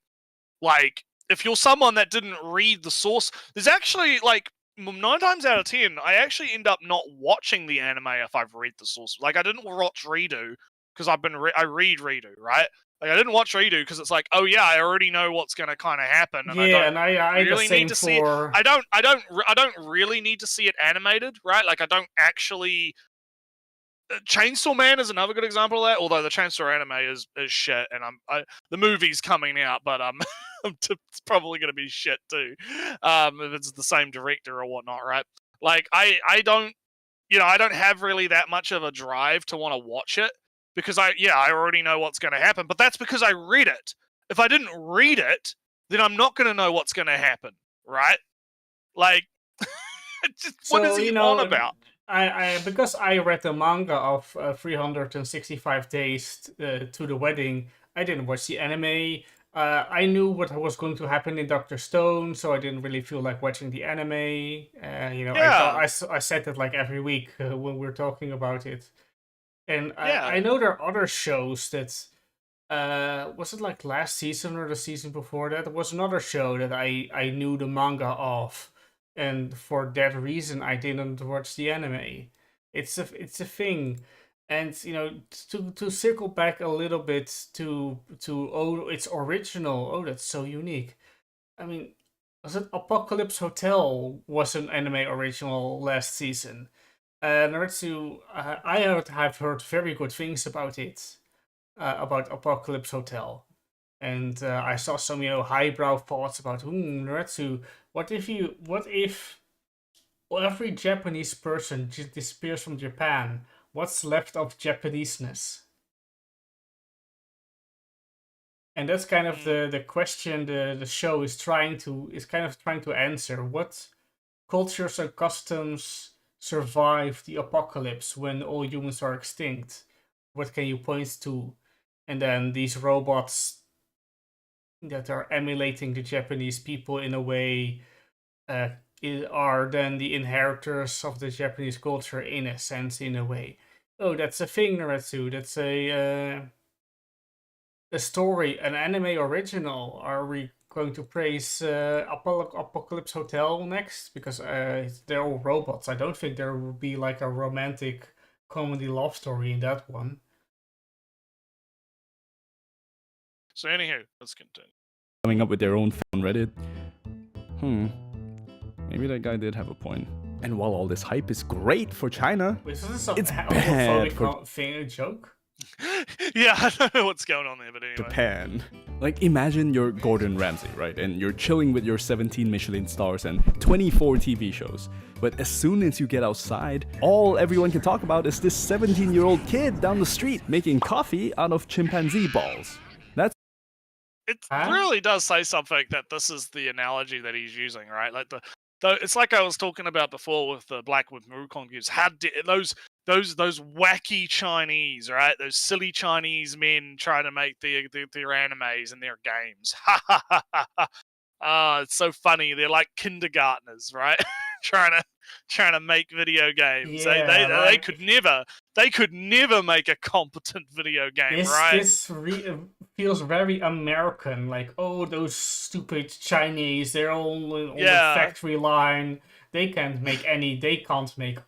Like, if you're someone that didn't read the source, there's actually, like, 9 times out of 10, I actually end up not watching the anime if I've read the source. Like, I didn't watch Redo, because I read Redo, right? Like, I didn't watch Redo because it's like, oh yeah, I already know what's going to kind of happen, and I really need to see it. I don't really need to see it animated, right? Like, I don't actually. Chainsaw Man is another good example of that. Although the Chainsaw anime is shit, and the movie's coming out, but it's probably going to be shit too, if it's the same director or whatnot, right? Like, I don't have really that much of a drive to want to watch it. Because I already know what's going to happen, but that's because I read it. If I didn't read it, then I'm not going to know what's going to happen, right? Like, what is he on about? Because I read the manga of 365 Days to the Wedding, I didn't watch the anime. I knew what was going to happen in Dr. Stone, so I didn't really feel like watching the anime. I said that like every week when we're talking about it. And I know there are other shows that was it like last season or the season before that? There was another show that I knew the manga of, and for that reason I didn't watch the anime. It's a thing, and to circle back a little bit to oh, it's original. Oh, that's so unique. I mean, was it Apocalypse Hotel was an anime original last season? Naruto, I have heard very good things about it, about Apocalypse Hotel, and I saw some highbrow thoughts about Naruto. What if every Japanese person just disappears from Japan? What's left of Japaneseness? And that's kind of the question the show is trying to answer. What cultures and customs survive the apocalypse when all humans are extinct? What can you point to? And then these robots that are emulating the Japanese people in a way are then the inheritors of the Japanese culture in a sense, in a way. Oh, that's a thing, Naruto. That's a story, an anime original. Are we going to praise Apocalypse Hotel next? Because they're all robots. I don't think there will be like a romantic comedy love story in that one. So anywho, let's continue. Coming up with their own on Reddit. Maybe that guy did have a point. And while all this hype is great for China, Is this some it's bad for thing joke? Yeah, I don't know what's going on there, but anyway. Japan. Like, imagine you're Gordon Ramsay, right? And you're chilling with your 17 Michelin stars and 24 TV shows. But as soon as you get outside, all everyone can talk about is this 17-year-old kid down the street making coffee out of chimpanzee balls. It really does say something that this is the analogy that he's using, right? Like it's like I was talking about before with the Black with Wukong views. How those wacky Chinese, right? Those silly Chinese men trying to make their animes and their games. Ha ha ha ha ha. It's so funny. They're like kindergartners, right? trying to make video games. Yeah, They like, could never make a competent video game, this right? this feels very American. Like, oh, those stupid Chinese, they're all on the Yeah. factory line. They can't make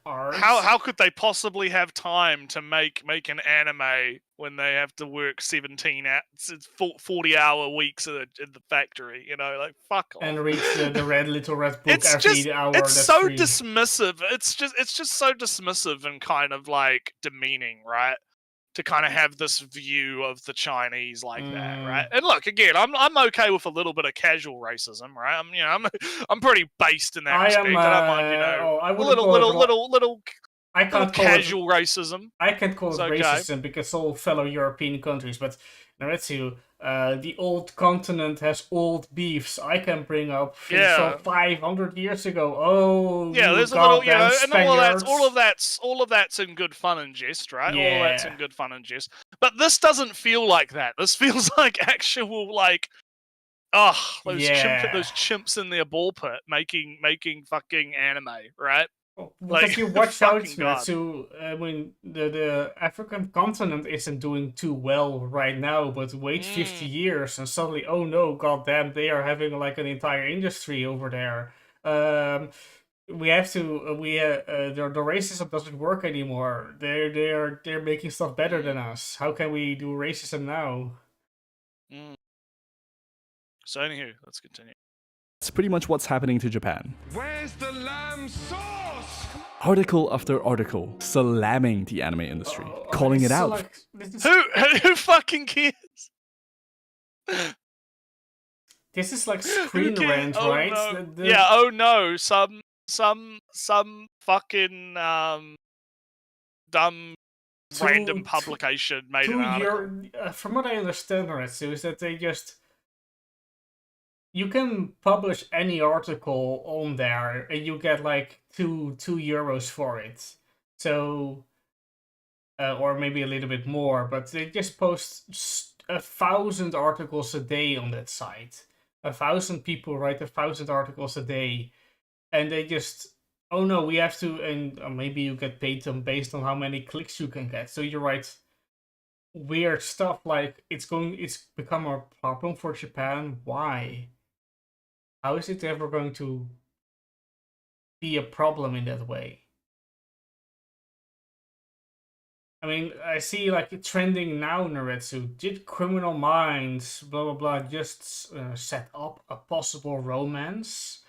art. How could they possibly have time to make an anime when they have to work 40-hour weeks in the factory? You know, like fuck off. And read the little red book It's every just hour. it's that's so free. dismissive. It's just so dismissive and kind of like demeaning, right? To kind of have this view of the Chinese like that, right? And look, again, I'm okay with a little bit of casual racism, right? I'm pretty based in that respect. I don't mind, I a wouldn't call little I can't call casual racism. I can't call it It's okay. racism because all fellow European countries, but Naretsu, the old continent has old beefs. I can bring up things from 500 years ago. Oh, yeah, there's a little, and all of that's in good fun and jest, right? Yeah. All of that's in good fun and jest. But this doesn't feel like that. This feels like actual like, those chimps in their ball pit making fucking anime, right? Because Like, you watch out, fucking God. Natsu, I mean, the African continent isn't doing too well right now, but wait 50 years and suddenly, oh no, goddamn, they are having like an entire industry over there. We have to, the racism doesn't work anymore. They're making stuff better than us. How can we do racism now? So anywho, let's continue. That's pretty much what's happening to Japan. Where's the lamb sauce? Article after article slamming the anime industry, calling it So, out. like, this is- Who fucking cares? This is like Who Screen cares? Rant, Oh, right? no. The- Yeah. Oh no. Some fucking dumb Two- random two- publication made an article. From what I understand, Naretsu, is that they just... You can publish any article on there, and you get like two euros for it. So... or maybe a little bit more, but they just post 1,000 articles a day on that site. 1,000 people write 1,000 articles a day, and they just, oh no, we have to, and maybe you get paid them based on how many clicks you can get. So you write weird stuff like it's become a problem for Japan. Why? How is it ever going to be a problem in that way? I mean, I see like trending now, Naretsu. Did Criminal Minds, blah blah blah, just set up a possible romance?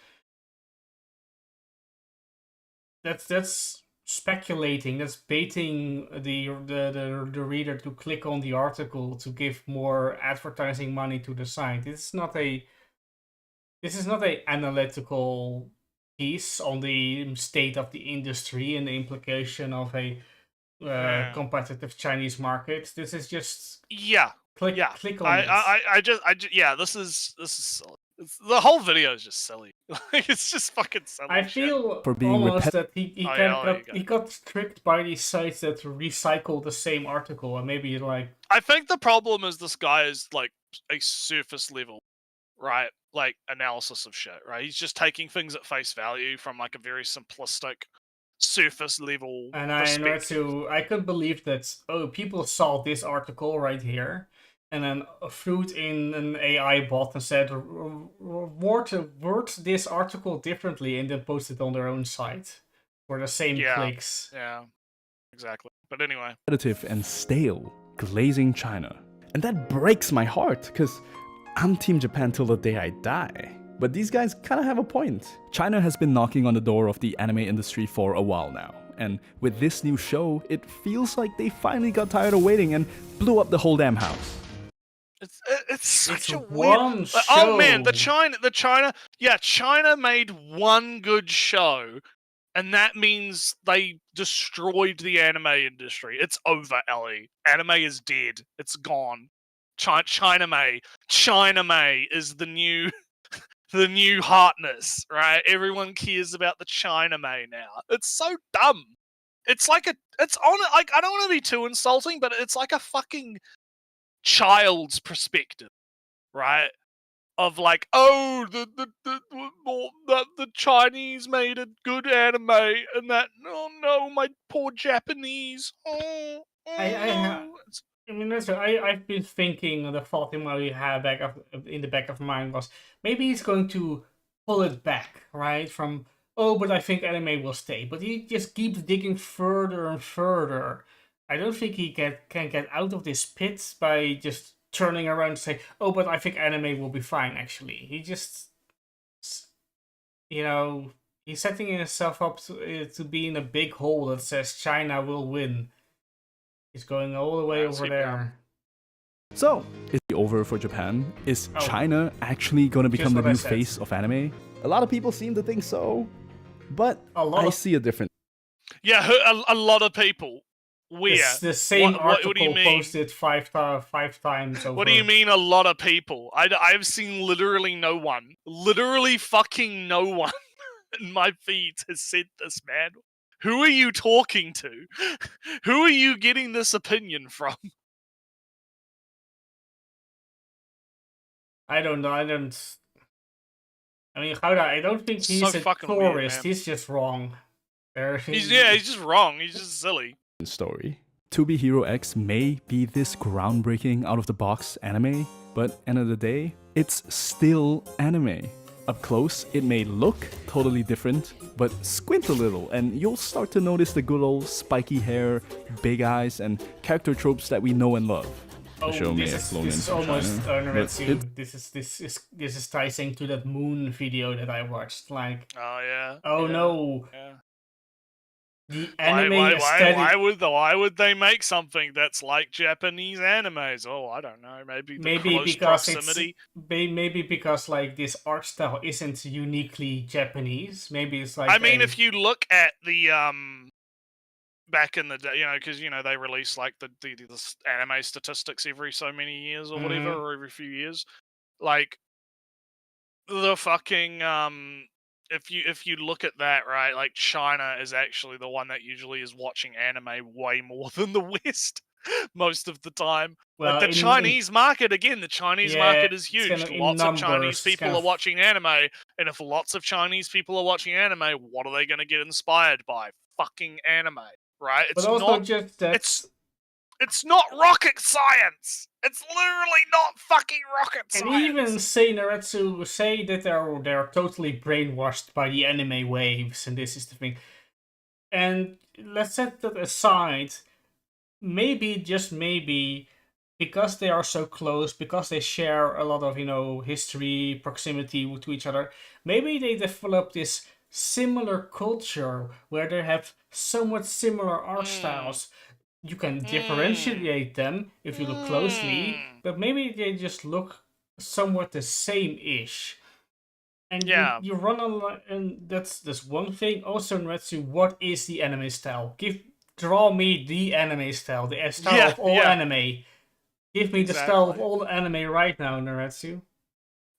That's speculating. That's baiting the reader to click on the article to give more advertising money to the site. This is not a analytical piece on the state of the industry and the implication of a competitive Chinese market. This is just click on it. This is silly. The whole video is just silly. It's just fucking silly. I feel For being almost that he you got tricked by these sites that recycle the same article, and maybe like I think the problem is this guy is like a surface level, right? Like analysis of shit, right? He's just taking things at face value from like a very simplistic surface level perspective. I couldn't believe that people saw this article right here and then threw it in an AI bot and said word this article differently and then posted it on their own site for the same clicks. Yeah, exactly. But anyway, Repetitive and stale, glazing China. And that breaks my heart, because I'm Team Japan till the day I die. But these guys kind of have a point. China has been knocking on the door of the anime industry for a while now. And with this new show, it feels like they finally got tired of waiting and blew up the whole damn house. it's such a one weird. show. Oh man, China made one good show, and that means they destroyed the anime industry. It's over, Ellie. Anime is dead. It's gone. China May is the new the new hotness, right? Everyone cares about the China May now. It's so dumb. It's like I don't want to be too insulting, but it's like a fucking child's perspective, right? of like, oh, the Chinese made a good anime, and that, oh no, my poor Japanese. Oh I no. mean, I've been thinking the thought in my head in the back of my mind was maybe he's going to pull it back, right? From, oh, but I think anime will stay. But he just keeps digging further and further. I don't think he can get out of this pit by just turning around and say, oh, but I think anime will be fine, actually. He just, he's setting himself up to be in a big hole that says China will win. He's going all the way over there. So, is it over for Japan? Is Oh. China actually going to become the what I new said. face of anime? A lot of people seem to think so, but A lot I of- see a different. Yeah, a lot of people. Where? It's the same What article do you mean? posted five times over. What do you mean a lot of people? I've seen literally no one. Literally fucking no one in my feeds has said this, man. Who are you talking to? Who are you getting this opinion from? I don't know. I mean, Gouda, I don't think It's he's so a fucking weird, tourist. man. He's just wrong. He's just wrong. He's just silly. Story. To Be Hero X may be this groundbreaking out-of-the-box anime, but end of the day, it's still anime. Up close, it may look totally different, but squint a little and you'll start to notice the good old spiky hair, big eyes, and character tropes that we know and love. The show may have flown this in is from almost China, but it- this is ties to that Moon video that I watched. Like, Oh yeah. oh yeah, no, Yeah. the anime aesthetic. Why would they make something that's like Japanese animes? Oh, I don't know. Maybe the Maybe close because proximity. maybe because like this art style isn't uniquely Japanese. Maybe it's like I mean, if you look at the back in the day, because they release like the anime statistics every so many years or whatever, Mhm. or every few years, like the fucking if you look at that, right, like China is actually the one that usually is watching anime way more than the West most of the time. well, Like the in- Chinese market, again, the Chinese Yeah, market is it's huge. kind of in Lots of Chinese numbers, it's people kind are of- watching anime, and if lots of Chinese people are watching anime, what are they going to get inspired by? Fucking anime, right? It's but also not. just that It's not rocket science. It's literally not fucking rocket and science. even say Naretsu say that they're totally brainwashed by the anime waves, and this is the thing. And let's set that aside. Maybe, just maybe, because they are so close, because they share a lot of history, proximity to each other, maybe they develop this similar culture where they have somewhat similar art styles. You can differentiate them if you look closely, but maybe they just look somewhat the same-ish. And Yeah. you run a lot, and that's one thing. Also, Naretsu, what is the anime style? Draw me the anime style, the style Yeah, of all yeah. anime. Give me the style of Exactly. all anime right now, Naretsu.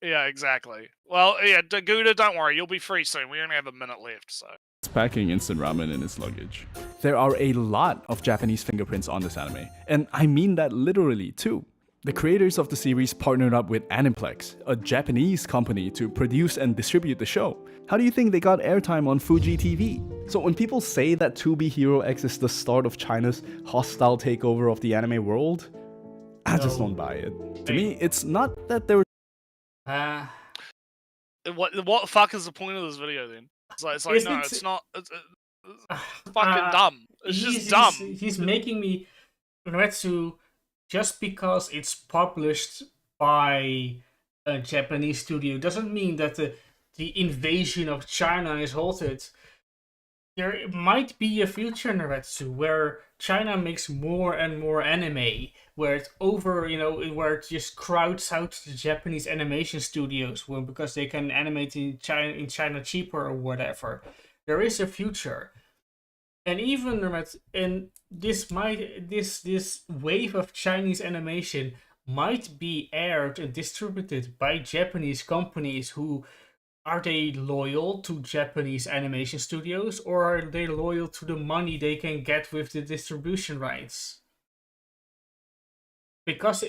Yeah, exactly. Well, yeah, Gouda, don't worry, you'll be free soon. We only have a minute left, so. It's packing instant ramen in its luggage. There are a lot of Japanese fingerprints on this anime, and I mean that literally too. The creators of the series partnered up with Aniplex, a Japanese company, to produce and distribute the show. How do you think they got airtime on Fuji TV? So when people say that To Be Hero X is the start of China's hostile takeover of the anime world, I just No. don't buy it. To me, it's not that there What the fuck is the point of this video then? It's like Isn't no, it- it's not. It's fucking dumb. It's just he's, dumb. He's making me Naretsu just because it's published by a Japanese studio doesn't mean that the invasion of China is halted. There might be a future, Naretsu, where China makes more and more anime, where it's where it just crowds out the Japanese animation studios, because they can animate in China cheaper or whatever. There is a future. And even this wave of Chinese animation might be aired and distributed by Japanese companies who are they loyal to Japanese animation studios, or are they loyal to the money they can get with the distribution rights? Because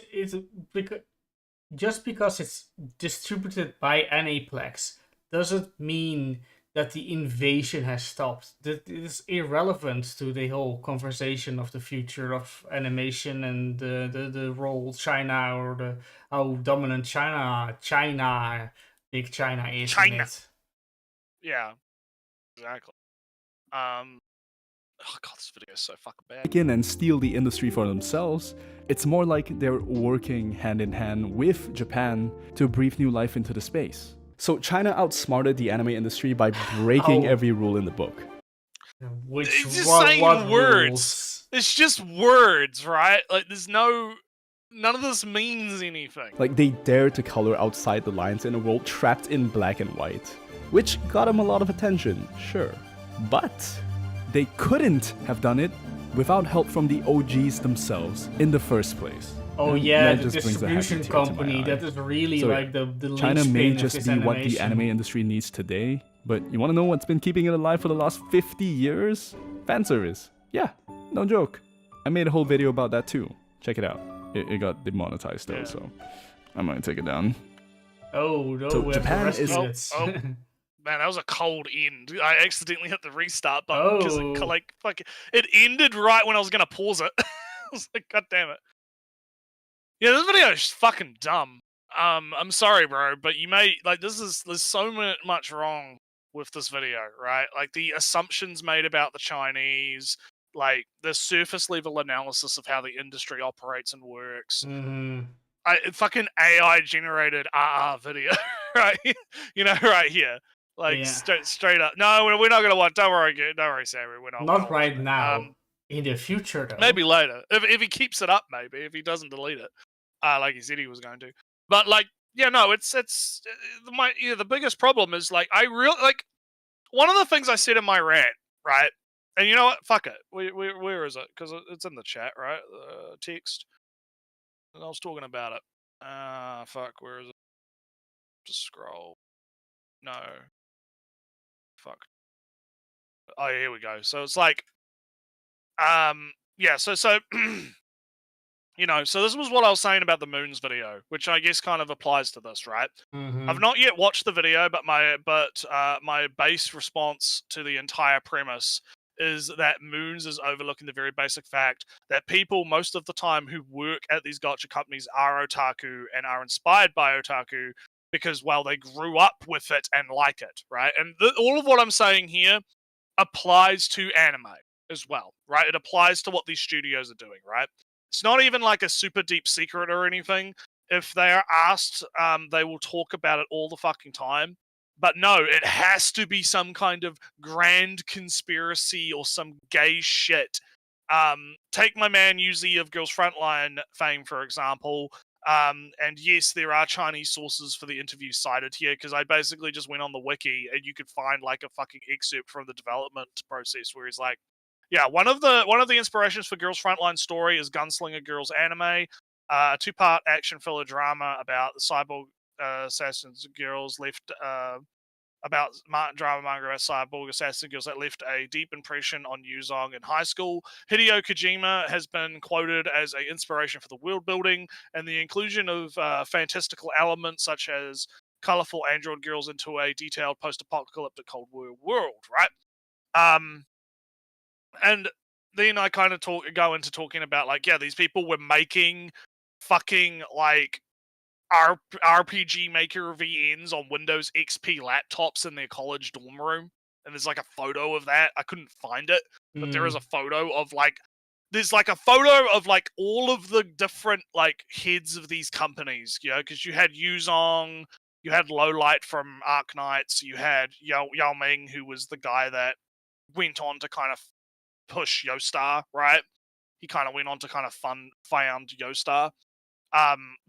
just because it's distributed by Aniplex doesn't mean that the invasion has stopped. That is irrelevant to the whole conversation of the future of animation and the role China or the how dominant big China is in China. it. Yeah, exactly. Oh god, this video is so fucking bad. break in and steal the industry for themselves. It's more like they're working hand in hand with Japan to breathe new life into the space. So China outsmarted the anime industry by breaking Oh. every rule in the book. Which It's just what, saying what words. rules? It's just words, right? Like there's none of this means anything. Like, they dare to color outside the lines in a world trapped in black and white, which got them a lot of attention, sure. But they couldn't have done it without help from the OGs themselves in the first place. Oh And yeah, that the just brings a happy distribution tear to my company eye. that is really So, like the China may linchpin of just this be what the animation. anime industry needs today, but you want to know what's been keeping it alive for the last 50 years? Fan service. Yeah, no joke. I made a whole video about that too. Check it out. It got demonetized though, Yeah. so I might take it down. Oh no, So we have to Japan rescue is- it. Man, that was a cold end. I accidentally hit the restart button because Oh. it ended right when I was gonna pause it. I was like, god damn it. Yeah, this video is fucking dumb. I'm sorry, bro, but you may like there's so much wrong with this video, right? Like the assumptions made about the Chinese, like the surface level analysis of how the industry operates and works. Mhm. Fucking AI generated video, right? You know, right here, like Yeah. straight up. No, we're not gonna watch. Don't worry, Sammy. We're not. we're Not not right watching it. now. In the future, though. Maybe later, if he keeps it up, maybe if he doesn't delete it, like he said he was going to. But like, yeah, no, it's the biggest problem is like one of the things I said in my rant, right? And you know what? Fuck it. Where is it? Because it's in the chat, right? Text. And I was talking about it. Fuck. Where is it? Just scroll. No. Fuck. Oh, here we go. So it's like, yeah. So, you know, so this was what I was saying about the Moons video, which I guess kind of applies to this, right? Mhm. I've not yet watched the video, but my base response to the entire premise is that Moons is overlooking the very basic fact that people most of the time who work at these gacha companies are otaku and are inspired by otaku because, well, they grew up with it and like it, right? And all of what I'm saying here applies to anime as well, right? It applies to what these studios are doing, right? It's not even like a super deep secret or anything. If they are asked, they will talk about it all the fucking time. But no, it has to be some kind of grand conspiracy or some gay shit. Take my man Yuzi of Girls Frontline fame, for example. And yes, there are Chinese sources for the interview cited here because I basically just went on the wiki and you could find like a fucking excerpt from the development process where he's like, yeah, one of the inspirations for Girls Frontline story is Gunslinger Girls anime, a 2-part action filler drama about the cyborg assassins girls left about drama manga about cyborg assassin girls that left a deep impression on Yuzong in high school. Hideo Kojima has been quoted as an inspiration for the world building and the inclusion of fantastical elements such as colorful android girls into a detailed post-apocalyptic Cold War world, right? And then I kind of go into talking about like, yeah, these people were making fucking like RPG Maker VNs on Windows XP laptops in their college dorm room. And there's like a photo of that. I couldn't find it, but there is a photo of like, there's like a photo of like all of the different like heads of these companies, you know, because you had Yuzong, you had Lowlight from Arknights, you had Yao Ming, who was the guy that went on to kind of push Yostar, right? He kind of went on to kind of found Yostar.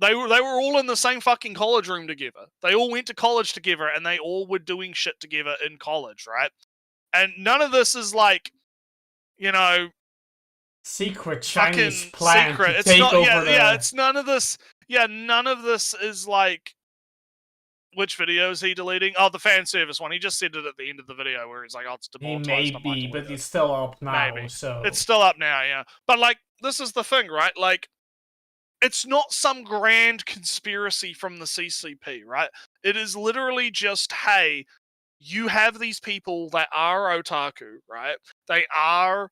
They were all in the same fucking college room together. They all went to college together, and they all were doing shit together in college, right? And none of this is like, you know, secret Chinese fucking plan secret. to It's take not. over Yeah, the... yeah. It's none of this. Yeah, none of this is like. Which video is he deleting? Oh, the fan service one. He just said it at the end of the video where he's like, "Oh, it's He demonetized." may I might be, delete but it. it's still up now, Maybe. so... It's still up now, yeah. But like, this is the thing, right? Like, it's not some grand conspiracy from the CCP, right? It is literally just, hey, you have these people that are otaku, right? They are,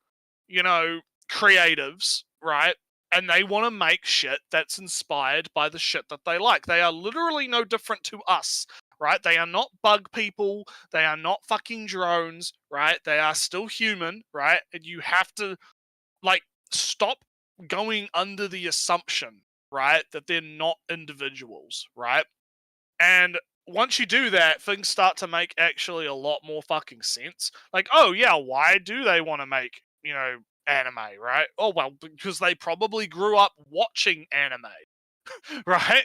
creatives, right? And they want to make shit that's inspired by the shit that they like. They are literally no different to us, right? They are not bug people. They are not fucking drones, right? They are still human, right? And you have to, stop going under the assumption, right, that they're not individuals, right? And once you do that, things start to make actually a lot more fucking sense. Like, oh yeah, why do they want to make, anime, right? Oh well, because they probably grew up watching anime, right?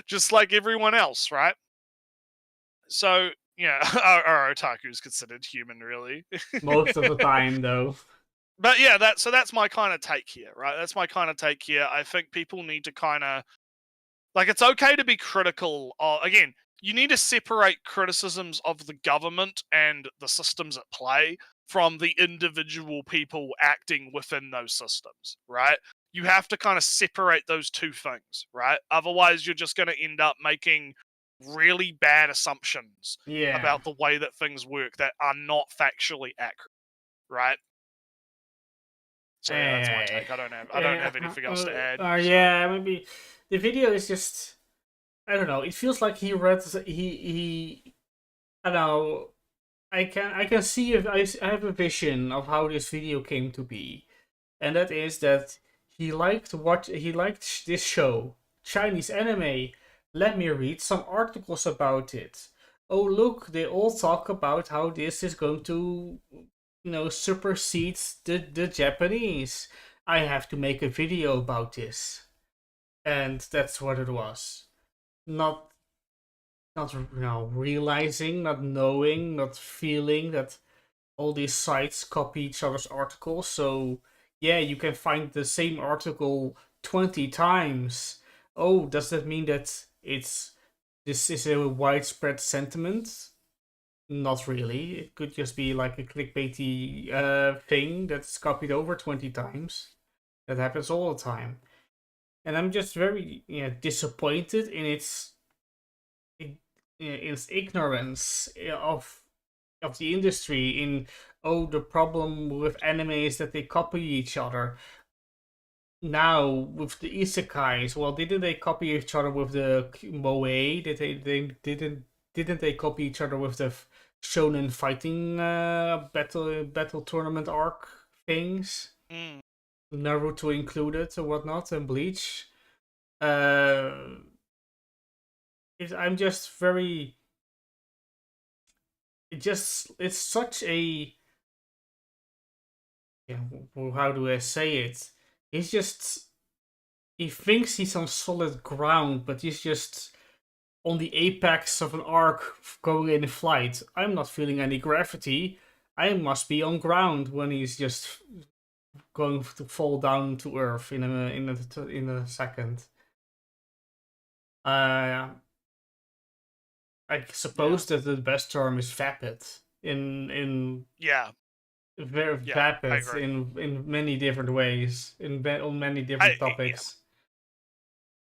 Just like everyone else, right? So, are otakus considered human, really? Most of the time, though. But yeah, that's my kind of take here, right? That's my kind of take here. I think people need to kind of, it's okay to be critical. Again, you need to separate criticisms of the government and the systems at play from the individual people acting within those systems, right? You have to kind of separate those two things, right? Otherwise, you're just going to end up making really bad assumptions about the way that things work that are not factually accurate, right? So yeah, that's my take. I don't have anything else to add. Yeah, maybe the video is just, I don't know. It feels like he read he I don't know. I can see if I have a vision of how this video came to be, and that is that he liked this show, Chinese anime. Let me read some articles about it. Oh look, they all talk about how this is going to, supersedes the Japanese. I have to make a video about this. And that's what it was. Not realizing, not knowing, not feeling that all these sites copy each other's articles. So yeah, you can find the same article 20 times. Oh, does that mean that this is a widespread sentiment? Not really. It could just be like a clickbaity thing that's copied over 20 times. That happens all the time. And I'm just very disappointed in its ignorance of the industry. The problem with anime is that they copy each other. Now with the isekais, well, didn't they copy each other with the moe? Didn't they copy each other with the shonen fighting battle tournament arc things? Naruto included or whatnot, and Bleach. I'm just very. It's such a. How do I say it? He thinks he's on solid ground, but he's just on the apex of an arc going in flight. I'm not feeling any gravity. I must be on ground when he's just going to fall down to earth in a second. I suppose that the best term is vapid very vapid in many different ways on many different topics.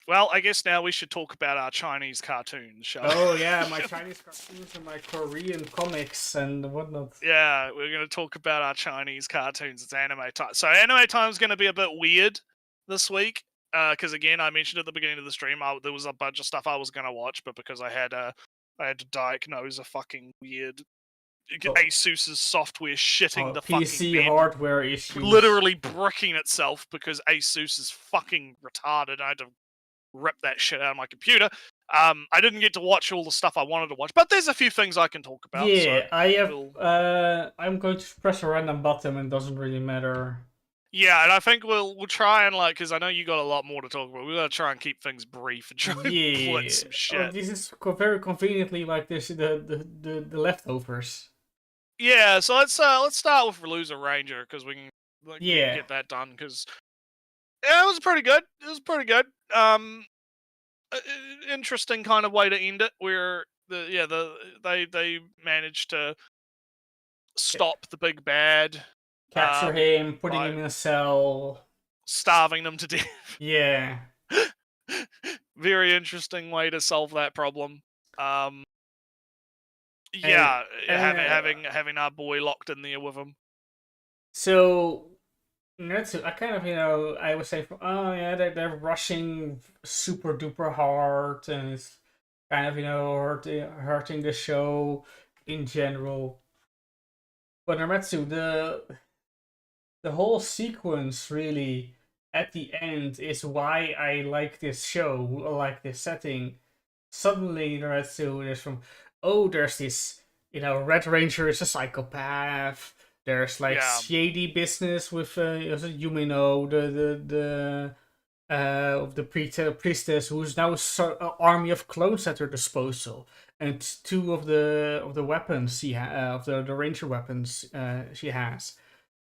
Well, I guess now we should talk about our Chinese cartoons, shall we? Oh yeah, my Chinese cartoons and my Korean comics and whatnot. Yeah, we're going to talk about our Chinese cartoons. It's anime time. So anime time is going to be a bit weird this week, because again, I mentioned at the beginning of the stream, there was a bunch of stuff I was going to watch, but because I had to diagnose a fucking weird ASUS's software shitting the PC fucking bed, hardware issues, literally bricking itself because ASUS is fucking retarded. I had to rip that shit out of my computer. I didn't get to watch all the stuff I wanted to watch, but there's a few things I can talk about. Yeah, so I have. I'm going to press a random button, and it doesn't really matter. Yeah, and I think we'll try and because I know you got a lot more to talk about. We're gonna try and keep things brief and try and put some shit. This is very conveniently like this the leftovers. Yeah, so let's start with Loser Ranger because we can get that done because it was pretty good. It was pretty good. Interesting kind of way to end it, where they managed to stop the big bad, capture him, putting him in a cell. starving them to death. Yeah. Very interesting way to solve that problem. And, Yeah, having our boy locked in there with him. So Natsu, I kind of, I would say, oh yeah, they're rushing super duper hard, and it's kind of, hurting the show in general. But Naretsu, the whole sequence really at the end is why I like this show, like this setting. Suddenly, Naretsu, there's this, Red Ranger is a psychopath. There's like shady business with Yumino, of the priestess, who's now an army of clones at her disposal, and two of the weapons of the ranger weapons she has,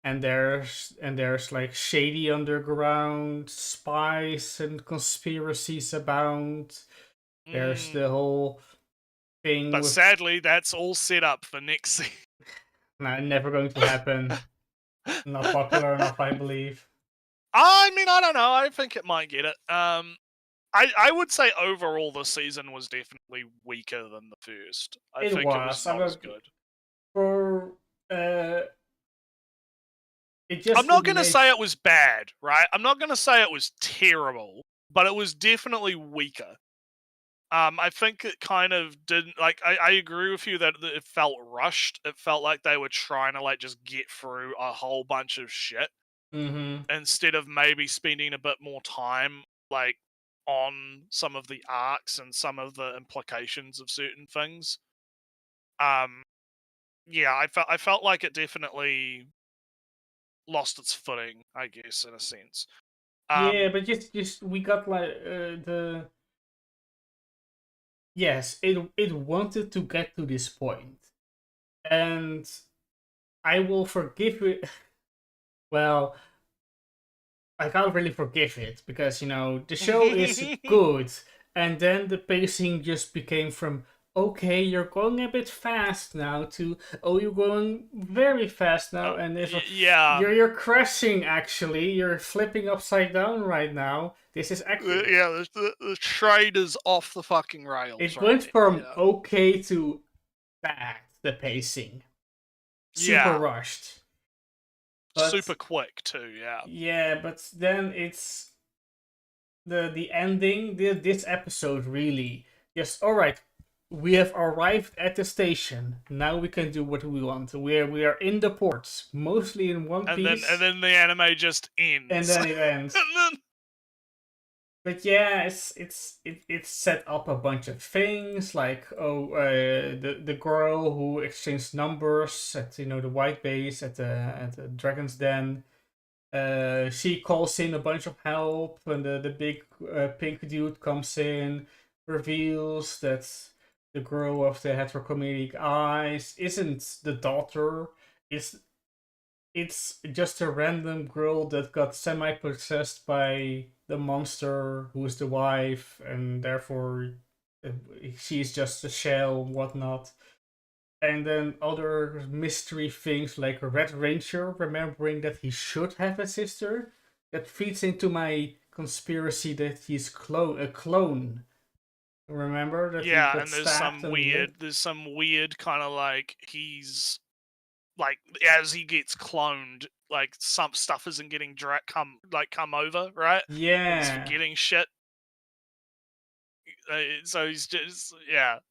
and there's like shady underground spies and conspiracies abound. There's the whole thing, but sadly, that's all set up for next season. Nah, never going to happen. Not popular enough, I believe. I mean, I don't know. I think it might get it. I would say overall the season was definitely weaker than the first. I think it was not as good. For I'm not going to say it was bad, right? I'm not going to say it was terrible, but it was definitely weaker. I think it kind of didn't, like, I agree with you that it felt rushed. It felt like they were trying to, like, just get through a whole bunch of shit. Instead of maybe spending a bit more time, like, on some of the arcs and some of the implications of certain things. Yeah, I felt like it definitely lost its footing, I guess, in a sense. Yeah, but just we got like yes, it wanted to get to this point, and I will forgive it. Well, I can't really forgive it because the show is good, and then the pacing just became from okay, you're going a bit fast now to oh, you're going very fast now, and there's you're crashing. Actually, you're flipping upside down right now. This is actually the train is off the fucking rails. It went from okay to bad. The pacing, super rushed, but super quick too. Yeah, but then it's the ending. This episode really just all right. We have arrived at the station. Now we can do what we want. We are in the ports, mostly in one piece. And then the anime just ends. And then it ends. But yeah, it's set up a bunch of things like the girl who exchanged numbers at the white base at the Dragon's Den. She calls in a bunch of help, and the big pink dude comes in, reveals that the girl of the heterochromtic eyes isn't the daughter. It's just a random girl that got semi-possessed by the monster who is the wife, and therefore she's just a shell and whatnot. And then other mystery things like Red Ranger remembering that he should have a sister. That feeds into my conspiracy that he's a clone. Remember that? Yeah, and there's some weird kind of like he's like as he gets cloned, like some stuff isn't getting come over, right? Yeah, he's forgetting shit. So he's just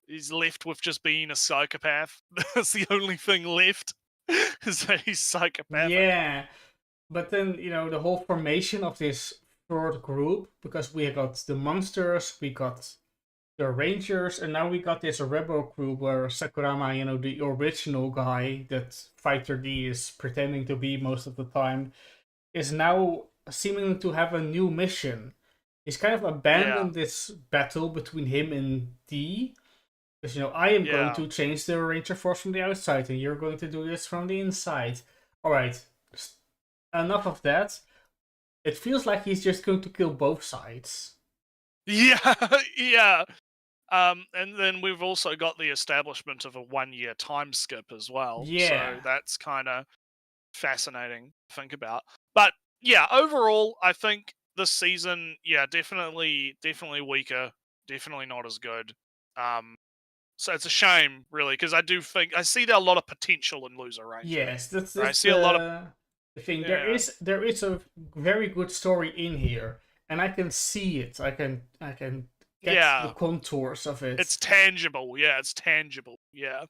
he's left with just being a psychopath. That's the only thing left. Is that he's psychopathic. Yeah, but then the whole formation of this third group, because we got the monsters, we got the Rangers, and now we got this rebel group where Sakurama, the original guy that Fighter D is pretending to be most of the time, is now seeming to have a new mission. He's kind of abandoned this battle between him and D. Because, I am going to change the Ranger Force from the outside, and you're going to do this from the inside. Alright, enough of that. It feels like he's just going to kill both sides. Yeah. And then we've also got the establishment of a 1-year time skip as well. Yeah. So that's kind of fascinating to think about. But yeah, overall, I think this season, definitely weaker, definitely not as good. So it's a shame, really, because I do think I see there a lot of potential in Loser Ranger. Yes, that's I see a lot of the thing. Yeah. There is a very good story in here, and I can see it. I can get the Yeah. contours of it. It's tangible. Yeah, it's tangible. Yeah.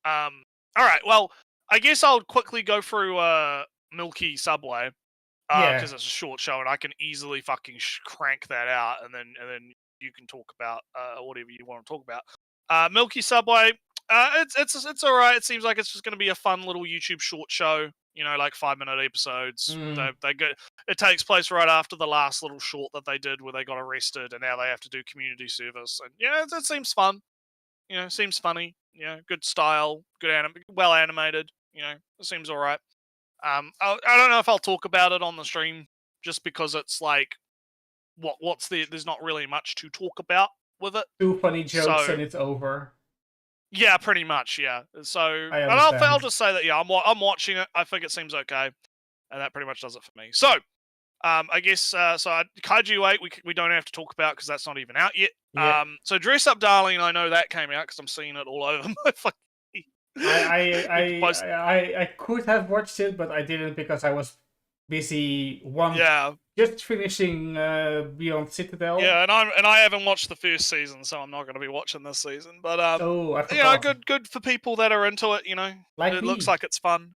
All right. Well, I guess I'll quickly go through Milky Subway. Yeah. Because it's a short show and I can easily fucking crank that out, and then you can talk about whatever you want to talk about. Milky Subway. It's all right. It seems like it's just going to be a fun little YouTube short show. You know, like 5-minute episodes. They go. It takes place right after the last little short that they did, where they got arrested, and now they have to do community service. And yeah, it seems fun. You know, seems funny. You know, good style, well animated. You know, it seems all right. I don't know if I'll talk about it on the stream, just because it's like, there's not really much to talk about with it. 2 funny jokes So, and it's over. Yeah, pretty much, yeah. So, I and understand. I'll just say that, yeah, I'm watching it. I think it seems okay, and that pretty much does it for me. So, I guess Kaiju 8 we don't have to talk about because that's not even out yet. Yeah. So Dress Up Darling, I know that came out because I'm seeing it all over my fucking. I could have watched it, but I didn't because I was busy just finishing Beyond Citadel. Yeah, and I haven't watched the first season, so I'm not going to be watching this season. But I forgot. good for people that are into it. You know, like it me. looks like it's fun.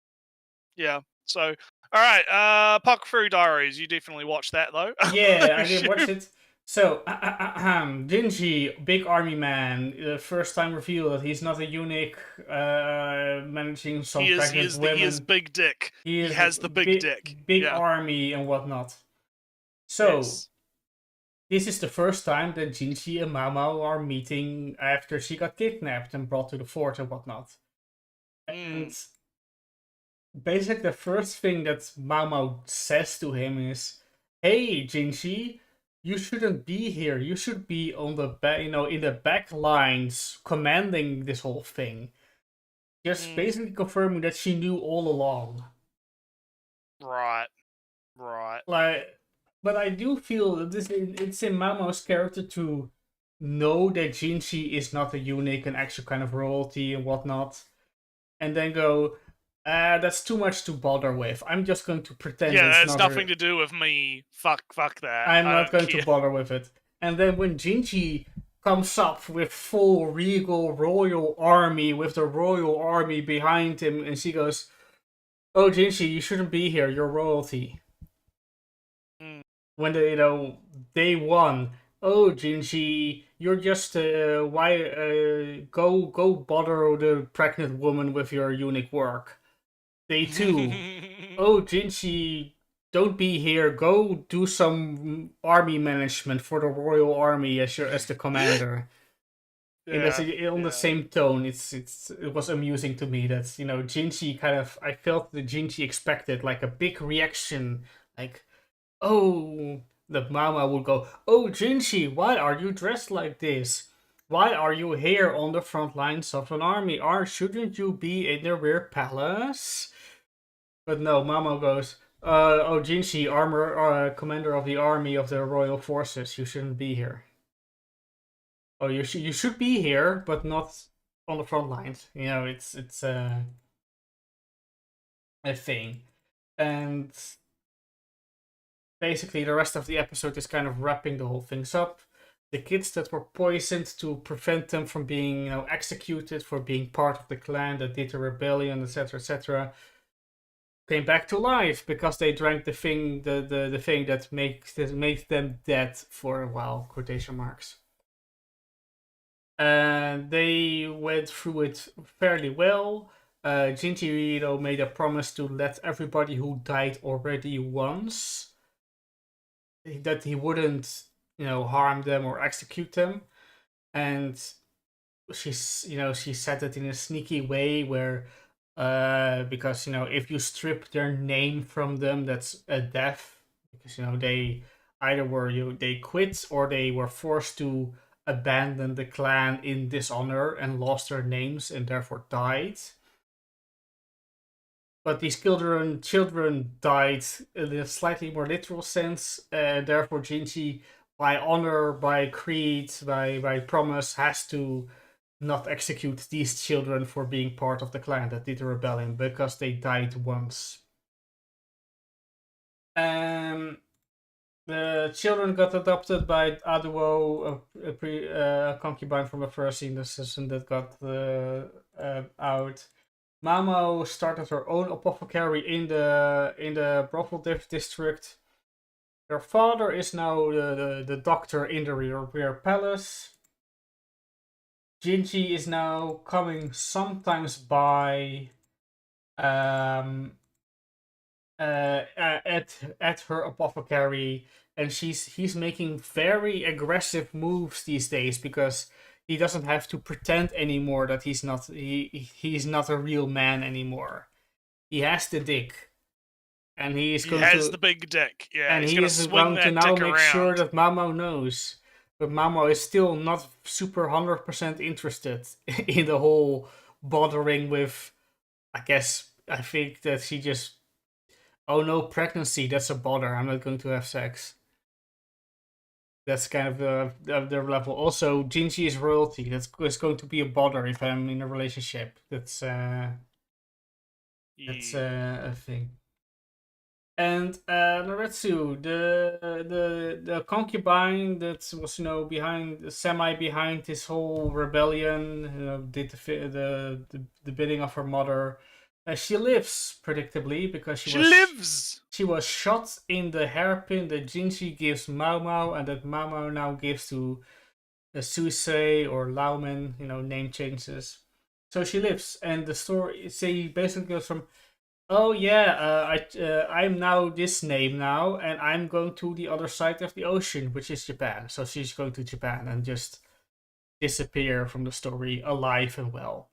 Yeah. So, all right, Puck Through Diaries. You definitely watched that though. Yeah, I did watch it. So, Jinji, big army man, first time revealed that he's not a eunuch managing some pregnant women. He is big dick. He has the big dick. Big army and whatnot. So, This is the first time that Jinji and Mao Mao are meeting after she got kidnapped and brought to the fort and whatnot. And basically the first thing that Mao Mao says to him is, "Hey, Jinji, you shouldn't be here. You should be on the in the back lines, commanding this whole thing." Just basically confirming that she knew all along. Right. But I do feel that it's in Mao Mao's character to know that Jinji is not a eunuch, an actual kind of royalty and whatnot, and then go, that's too much to bother with. I'm just going to pretend. Yeah, that's nothing to do with me. Fuck that. I'm not going to bother with it. And then when Jinji comes up with full regal royal army, with the royal army behind him, and she goes, "Oh, Jinji, you shouldn't be here. You're royalty." When day one, "Oh, Jinji, you're just go bother the pregnant woman with your eunuch work." Day two, "Oh, Jinji, don't be here. Go do some army management for the royal army as the commander." On the same tone, it was amusing to me that Jinji I felt that Jinji expected like a big reaction, like, "Oh," the Mama would go, "Oh, Jinji, why are you dressed like this? Why are you here on the front lines of an army? Shouldn't you be in the rear palace?" But no, Mama goes, "Oh, Jinji, commander of the army of the royal forces, you shouldn't be here. Oh, you should be here, but not on the front lines." It's a thing. And basically the rest of the episode is kind of wrapping the whole things up. The kids that were poisoned to prevent them from being executed for being part of the clan that did the rebellion, etc., came back to life because they drank the thing that makes them dead for a while, quotation marks. And they went through it fairly well. Jinji made a promise to let everybody who died already once, that he wouldn't harm them or execute them. And she said it in a sneaky way where because if you strip their name from them, that's a death, because they either they quit or they were forced to abandon the clan in dishonor and lost their names and therefore died. but these children died in a slightly more literal sense. Therefore, Jinji, by honor, by creed, by promise, has to not execute these children for being part of the clan that did the rebellion because they died once. The children got adopted by Aduo, a concubine from the first season that got out. Mamo started her own apothecary in the brothel district. Her father is now the doctor in the Rear Palace. Jinji is now coming sometimes by at her apothecary, and he's making very aggressive moves these days because he doesn't have to pretend anymore that he's not a real man anymore. He has the dick, and he has the big dick. Yeah, and he's he gonna is swing going that to now dick make around. sure that Mamo knows. But Mamo is still not super 100% interested in the whole bothering with. I think that she just. Oh no, pregnancy, that's a bother. I'm not going to have sex. That's kind of their level. Also, Jinji is royalty. That's going to be a bother if I'm in a relationship. That's a thing. And Naretsu, the concubine that was behind this whole rebellion, did the bidding of her mother. She lives predictably because she was shot in the hairpin that Jinji gives Mao and that Mao now gives to Suisei or Laumen, name changes. So she lives, and the story basically goes from, oh yeah, I'm now this name now, and I'm going to the other side of the ocean, which is Japan. So she's going to Japan and just disappear from the story, alive and well.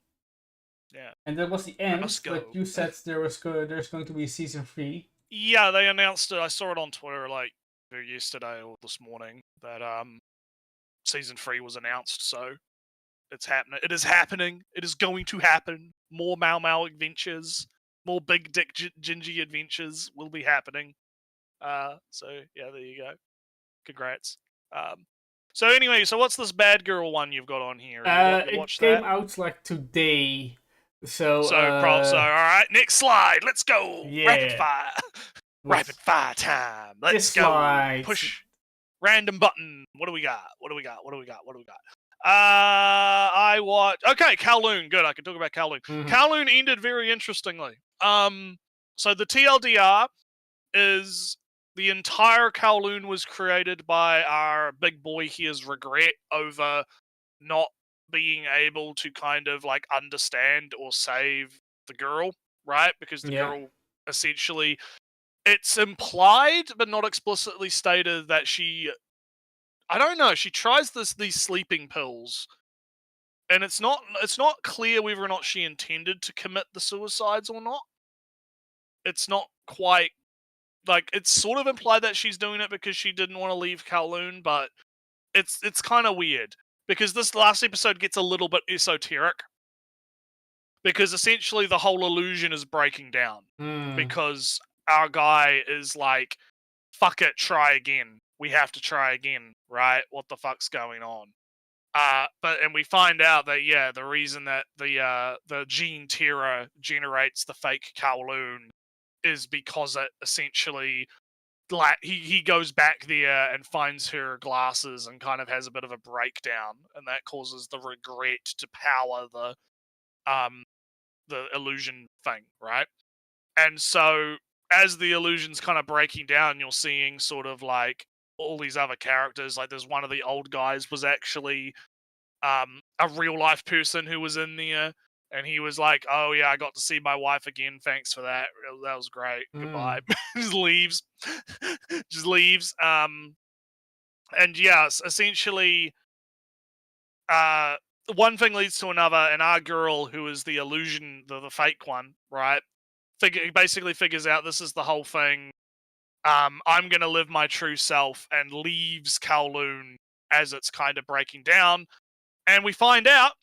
Yeah. And that was the end, but you said there's going to be season 3. Yeah, they announced it. I saw it on Twitter yesterday or this morning that season 3 was announced. So it's happening. It is happening. It is going to happen. More Mao adventures, more big dick Jinji adventures will be happening. So yeah, there you go. Congrats. So anyway, so what's this bad girl one you've got on here? It came out like today. So all right, next slide. Let's go. Yeah. Rapid fire. Rapid fire time. Let's go. Slide. Push random button. What do we got? I watched. Okay, Kowloon. Good. I can talk about Kowloon. Mhm. Kowloon ended very interestingly. So the TLDR is the entire Kowloon was created by our big boy here's regret over not being able to kind of like understand or save the girl, right? Because the girl essentially, it's implied but not explicitly stated that she, I don't know, she tries these sleeping pills, and it's not clear whether or not she intended to commit the suicides or not. It's not quite, like, it's sort of implied that she's doing it because she didn't want to leave Kowloon, but it's kind of weird. Because this last episode gets a little bit esoteric. Because essentially the whole illusion is breaking down. Because our guy is like, fuck it, try again. We have to try again, right? What the fuck's going on? And we find out that, yeah, the reason that the gene Terra generates the fake Kowloon is because it essentially, like, he goes back there and finds her glasses and kind of has a bit of a breakdown, and that causes the regret to power the illusion thing, right? And so as the illusion's kind of breaking down, you're seeing sort of like all these other characters. Like there's one of the old guys was actually a real life person who was in there, and he was like, oh yeah, I got to see my wife again, thanks for that, that was great, goodbye. Just leaves. And yes, essentially one thing leads to another, and our girl, who is the illusion, the fake one, right, basically figures out this is the whole thing. I'm gonna live my true self, and leaves Kowloon as it's kind of breaking down, and we find out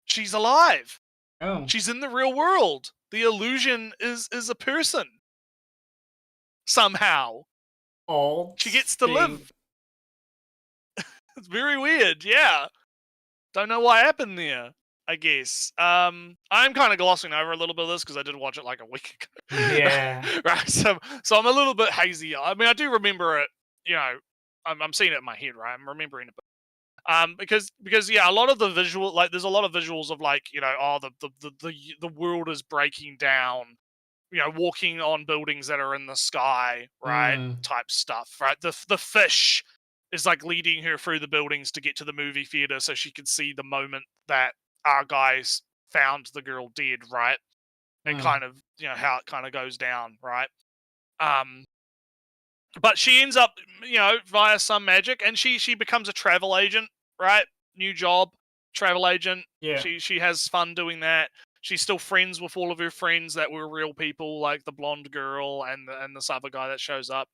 she's alive. Oh. She's in the real world. the illusion is a person somehow. Alt She gets to thing. live. It's very weird. Yeah. Don't know what happened there, I guess. I'm kind of glossing over a little bit of this because I did watch it like a week ago. Yeah. Right. So I'm a little bit hazy. I mean, I do remember it. You know, I'm seeing it in my head, right? I'm remembering it. Because yeah, a lot of the visual, like, there's a lot of visuals of, like, you know, oh, the world is breaking down. You know, walking on buildings that are in the sky, right? Type stuff, right? The fish is like leading her through the buildings to get to the movie theater so she can see the moment that our guys found the girl dead, right? And kind of, you know, how it kind of goes down, right? But she ends up, you know, via some magic, and she becomes a travel agent, right? New job, travel agent. Yeah. She has fun doing that. She's still friends with all of her friends that were real people, like the blonde girl and this other guy that shows up.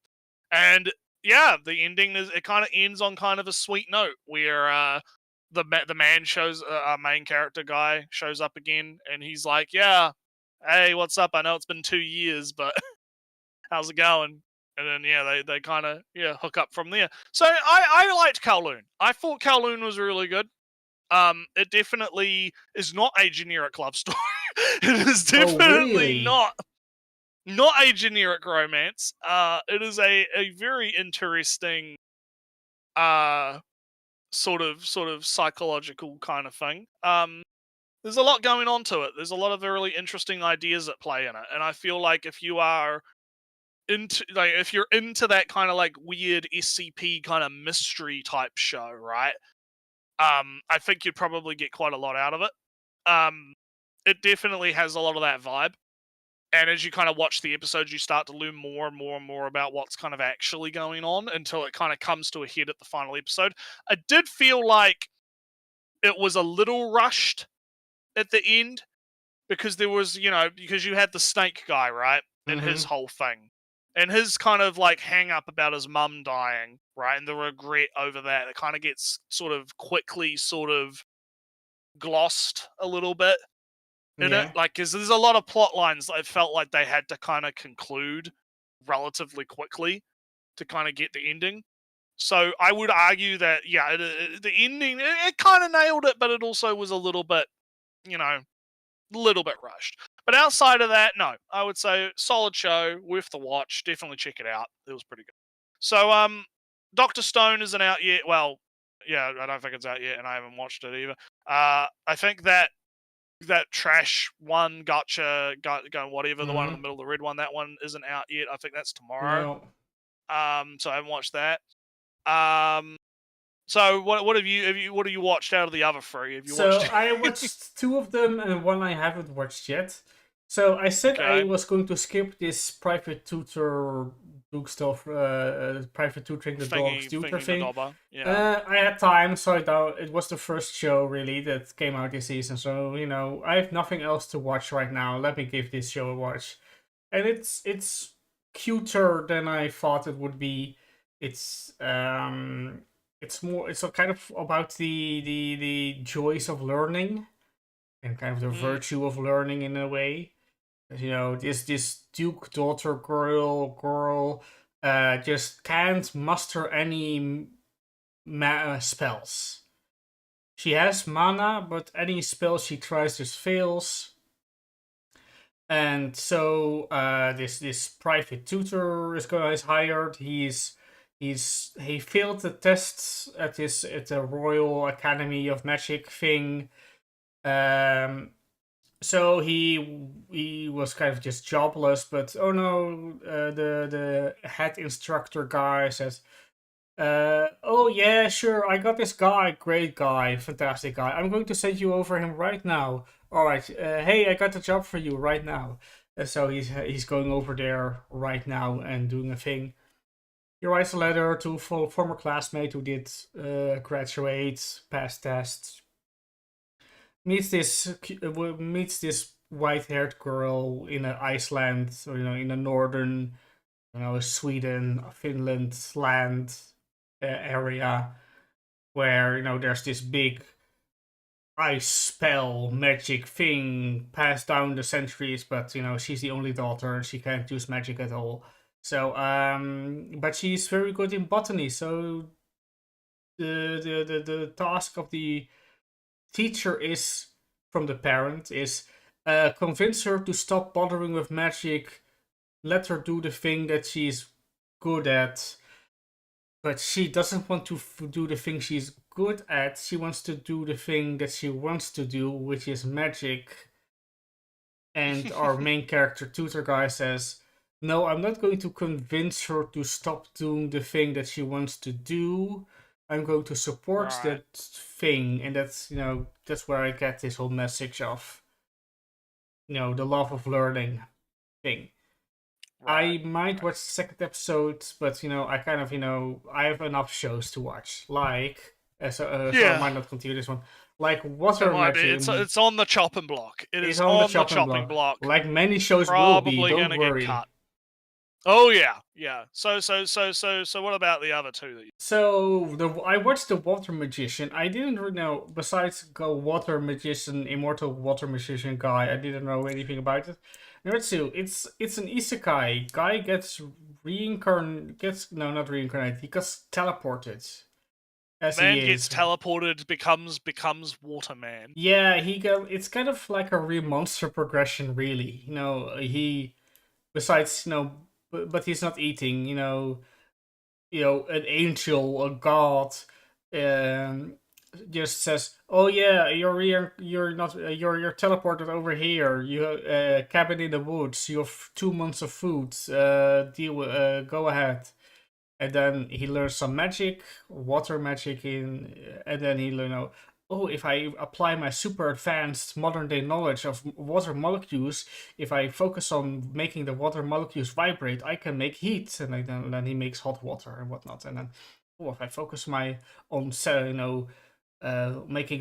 And yeah, the ending is, it kind of ends on kind of a sweet note where the man shows, our main character guy shows up again, and he's like, yeah, hey, what's up? I know it's been 2 years, but how's it going? And then yeah, they kind of hook up from there. So I liked Kowloon. I thought Kowloon was really good. It definitely is not a generic love story. It is definitely really? not a generic romance. It is a very interesting sort of psychological kind of thing. There's a lot going on to it. There's a lot of really interesting ideas at play in it, and I feel like if you are if you're into that kind of like weird SCP kind of mystery type show, right? I think you'd probably get quite a lot out of it. It definitely has a lot of that vibe. And as you kind of watch the episodes, you start to learn more and more and more about what's kind of actually going on until it kind of comes to a head at the final episode. I did feel like it was a little rushed at the end because there was, you know, because you had the snake guy, right? And his whole thing. And his kind of like hang up about his mum dying, right? And the regret over that, it kind of gets sort of quickly sort of glossed a little bit in it. Like, because there's a lot of plot lines that I felt like they had to kind of conclude relatively quickly to kind of get the ending. So I would argue that, yeah, the ending, it kind of nailed it, but it also was a little bit, you know, little bit rushed. But outside of that, no, I would say solid show, worth the watch. Definitely check it out. It was pretty good. So, Dr. Stone isn't out yet. Well, yeah, I don't think it's out yet, and I haven't watched it either. I think that trash one, gotcha, whatever, the one in the middle, the red one, that one isn't out yet. I think that's tomorrow. No. So I haven't watched that. So what have you watched out of the other three? Have you watched? I watched 2 of them and one I haven't watched yet. So I said I was going to skip this private tutor book stuff, private tutoring the dogs tutor thing. Yeah. I had time, so it was the first show really that came out this season. So you know, I have nothing else to watch right now. Let me give this show a watch, and it's cuter than I thought it would be. It's a kind of about the joys of learning and kind of the virtue of learning in a way. You know, this Duke daughter girl just can't muster any spells. She has mana, but any spell she tries just fails. And so this private tutor is hired. He failed the tests at the Royal Academy of Magic thing. So he was kind of just jobless, but oh no, the head instructor guy says, oh yeah, sure, I got this guy, great guy, fantastic guy. I'm going to send you over him right now. All right, hey, I got a job for you right now. So he's going over there right now and doing a thing. He writes a letter to a former classmate who did graduate, pass tests. Meets this white-haired girl in Iceland, or in a northern, Sweden, Finland land area, where there's this big ice spell magic thing passed down the centuries, but she's the only daughter. She can't use magic at all. So, but she's very good in botany. So the task of the teacher is from the parent is convince her to stop bothering with magic. Let her do the thing that she's good at. But she doesn't want to do the thing she's good at. She wants to do the thing that she wants to do, which is magic. And our main character, tutor guy, says, "No, I'm not going to convince her to stop doing the thing that she wants to do. I'm going to support Right. that thing." And that's, that's where I get this whole message of, the love of learning thing. I might watch the second episode, but I kind of I have enough shows to watch. Like so I might not continue this one. Like Water Magic. It's on the chopping block. It It's is on the chopping block. Like many shows Probably will be. Don't gonna worry. get cut. Oh yeah, yeah. So what about the other two that you... So I watched the Water Magician. I didn't really know. Besides go Water Magician, Immortal Water Magician guy, I didn't know anything about it. Naruto, it's an isekai. Guy gets not reincarnated. He gets teleported. Man gets teleported, becomes Waterman. Yeah, it's kind of like a real monster progression, really. He besides but he's not eating. An angel, a god, just says, "Oh yeah, you're teleported over here. You cabin in the woods. You have 2 months of food. Go ahead." And then he learns some magic, water magic and then he learn, "Oh, if I apply my super advanced modern day knowledge of water molecules, if I focus on making the water molecules vibrate, I can make heat." And then he makes hot water and whatnot. And then, if I focus making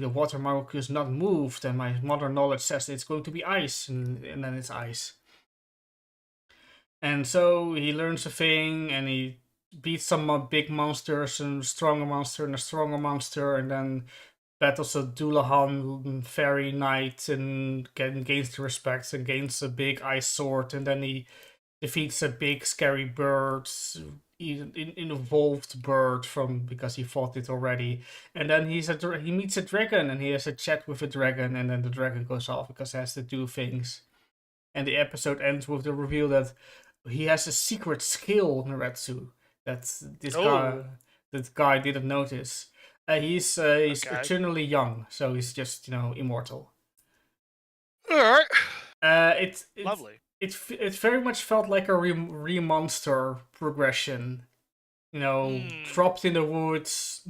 the water molecules not move, then my modern knowledge says it's going to be ice, and then it's ice. And so he learns a thing, and he beats some big monsters, and a stronger monster, and a stronger monster, and then battles a Dullahan fairy knight, and gains the respect, and gains a big ice sword, and then he defeats a big scary bird, an evolved bird because he fought it already, and then he meets a dragon, and he has a chat with a dragon, and then the dragon goes off because it has to do things, and the episode ends with the reveal that he has a secret skill, Naretsu, that this guy didn't notice. He's eternally young, so he's just immortal. All right. It's Lovely. It very much felt like a re-monster progression. Dropped in the woods,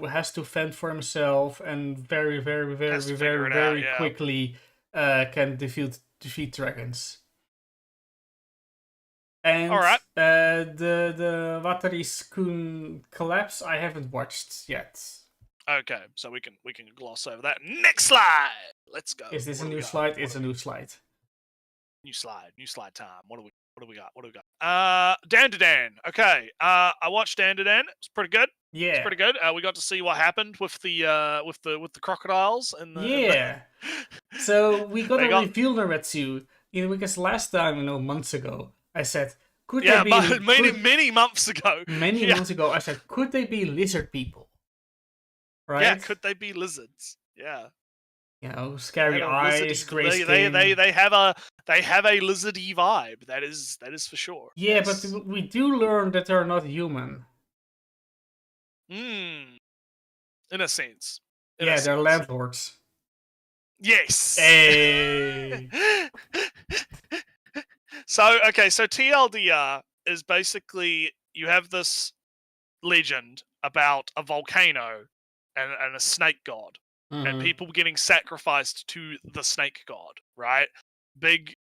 has to fend for himself, and very, very, very, very, very quickly can defeat dragons. And all right. The Wataris-kun collapse I haven't watched yet. Okay, so we can gloss over that. Next slide. Let's go. Is this a new slide? It's a new slide. New slide time. What do we got? Dan. Okay. I watched Dan. It's pretty good. Yeah. It's pretty good. We got to see what happened with the crocodiles and the So we got a reveal, Naretsu, because last time, months ago, I said, many months ago. Months ago, I said, could they be lizard people? Right? Yeah, could they be lizards? Yeah. Scary eyes, gray skin. They have a lizardy vibe. That is for sure. Yeah, yes. But we do learn that they're not human. In a sense. They're landlords. Yes. Hey. So TLDR is basically you have this legend about a volcano and a snake god. Mm-hmm. And people getting sacrificed to the snake god, right? Big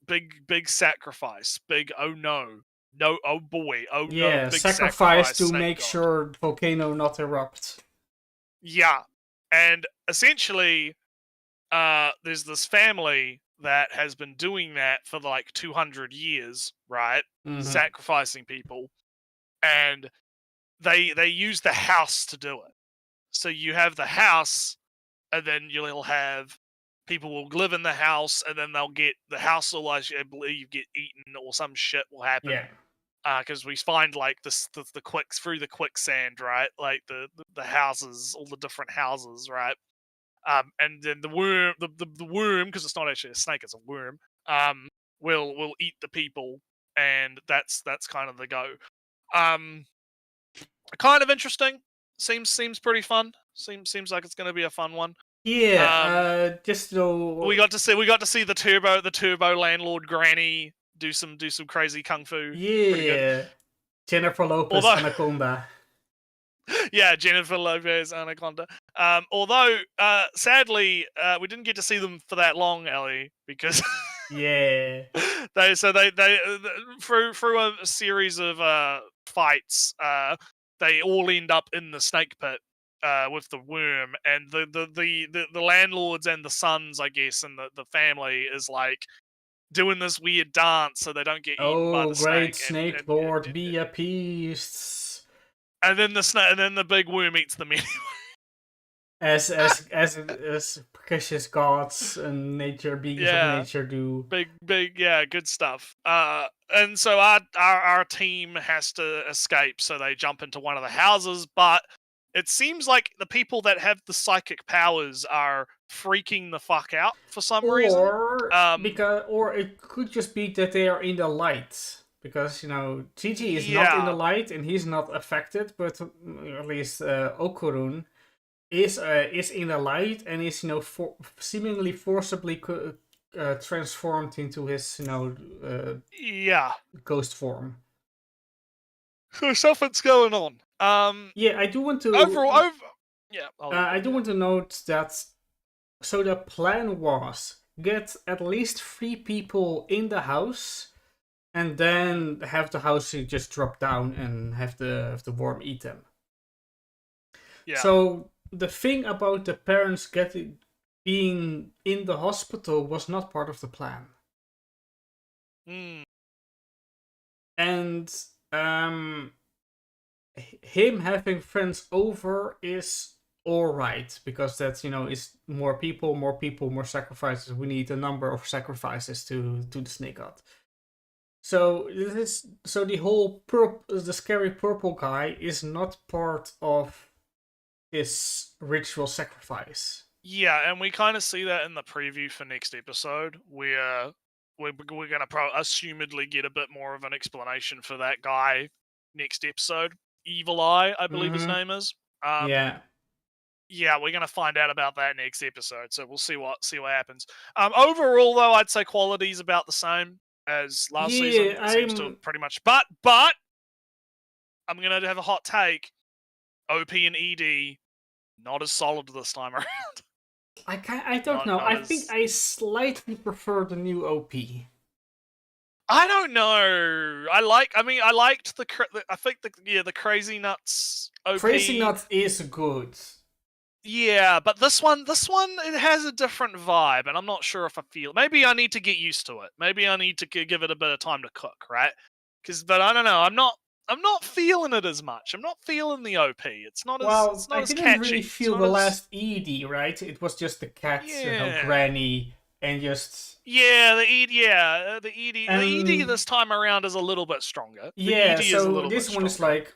sacrifice. Big, oh no, oh boy, oh no. Yeah, sacrifice to make sure volcano not erupt. Yeah, and essentially, there's this family that has been doing that for like 200 years, right? Mm-hmm. Sacrificing people, and they use the house to do it. So you have the house and then you'll have people will live in the house, and then the house will, I believe, get eaten or some shit will happen. Yeah. Because we find like the quicks through the quicksand, right? Like the houses, all the different houses, right? And then the worm, the worm, because it's not actually a snake, it's a worm. Will eat the people, and that's kind of the go. Kind of interesting. Seems pretty fun. Seems like it's going to be a fun one. Yeah. Just so We got to see the turbo landlord granny do some crazy kung fu. Pretty good. yeah, Jennifer Lopez Although- Anaconda. Yeah, Jennifer Lopez Anaconda. Although sadly we didn't get to see them for that long, Ellie, because Yeah. they through a series of fights, they all end up in the snake pit with the worm, and the landlords and the sons, I guess, and the family is like doing this weird dance so they don't get eaten by Oh, the great snake. Snake Lord, be appeased. And then the big worm eats them anyway. As precious gods and nature beings Yeah. of nature do. Big, yeah, good stuff. And so our team has to escape, so they jump into one of the houses, but it seems like the people that have the psychic powers are freaking the fuck out for some reason. Or it could just be that they are in the light. Because, Gigi is not in the light and he's not affected, but at least Okurun is in the light and is, seemingly forcibly transformed into his, Yeah. ghost form. So something's going on. Yeah, I do want to... I do want to note that... So the plan was get at least 3 people in the house, and then have the house just drop down and have the worm eat them. Yeah. So the thing about the parents being in the hospital was not part of the plan. Mm. And him having friends over is alright, because that's, is more people, more sacrifices. We need a number of sacrifices to the snake god. So the whole the scary purple guy is not part of this ritual sacrifice. Yeah, and we kind of see that in the preview for next episode, where we're going to assumedly get a bit more of an explanation for that guy next episode. Evil Eye, I believe his name is. Yeah, we're going to find out about that next episode, so we'll see what happens. Overall, though, I'd say quality's about the same as last season. It seems to pretty much, but I'm going to have a hot take. OP and ED not as solid this time around. I don't know. I think I slightly prefer the new OP. I don't know. I liked the Crazy Nuts OP. Crazy Nuts is good. Yeah, but this one, it has a different vibe, and I'm not sure if I feel. Maybe I need to get used to it. Maybe I need to give it a bit of time to cook, right? But I don't know. I'm not feeling it as much. I'm not feeling the OP. It's not as I as didn't catchy. really feel the last ED, right? It was just the cat, Granny, and just the ED. The ED this time around is a little bit stronger. This one is like,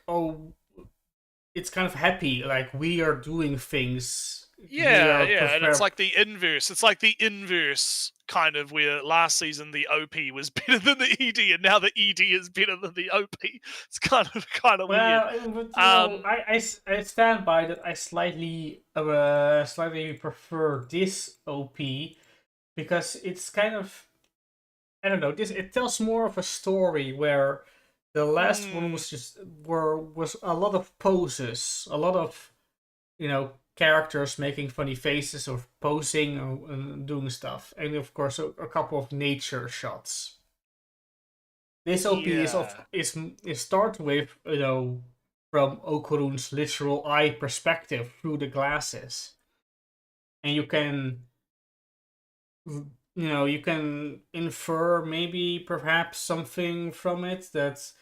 it's kind of happy, like we are doing things. And it's like the inverse. It's like the inverse kind of, where last season the OP was better than the ED, and now the ED is better than the OP. It's kind of weird. But, I stand by that. I slightly prefer this OP because it's kind of, I don't know. It tells more of a story, where the last one was a lot of poses, a lot of characters making funny faces or posing and doing stuff, and of course a couple of nature shots. This OP is start with from Okurun's literal eye perspective through the glasses, and you can infer maybe perhaps something from it, that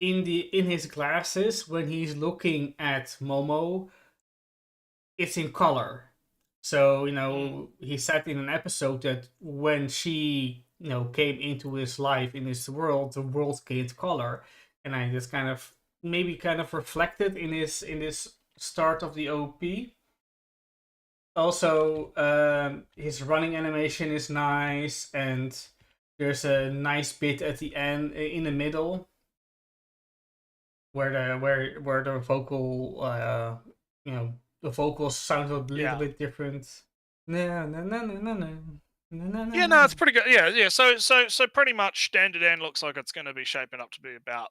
in his glasses when he's looking at Momo, it's in color. So, he said in an episode that when she, came into his life, in his world, the world gained color. And I just kind of reflected in his start of the OP. Also, his running animation is nice, and there's a nice bit at the end, in the middle, where the vocal, the vocals sound a little bit different. Yeah, no, it's pretty good. Yeah. So pretty much Dandadan looks like it's going to be shaping up to be about,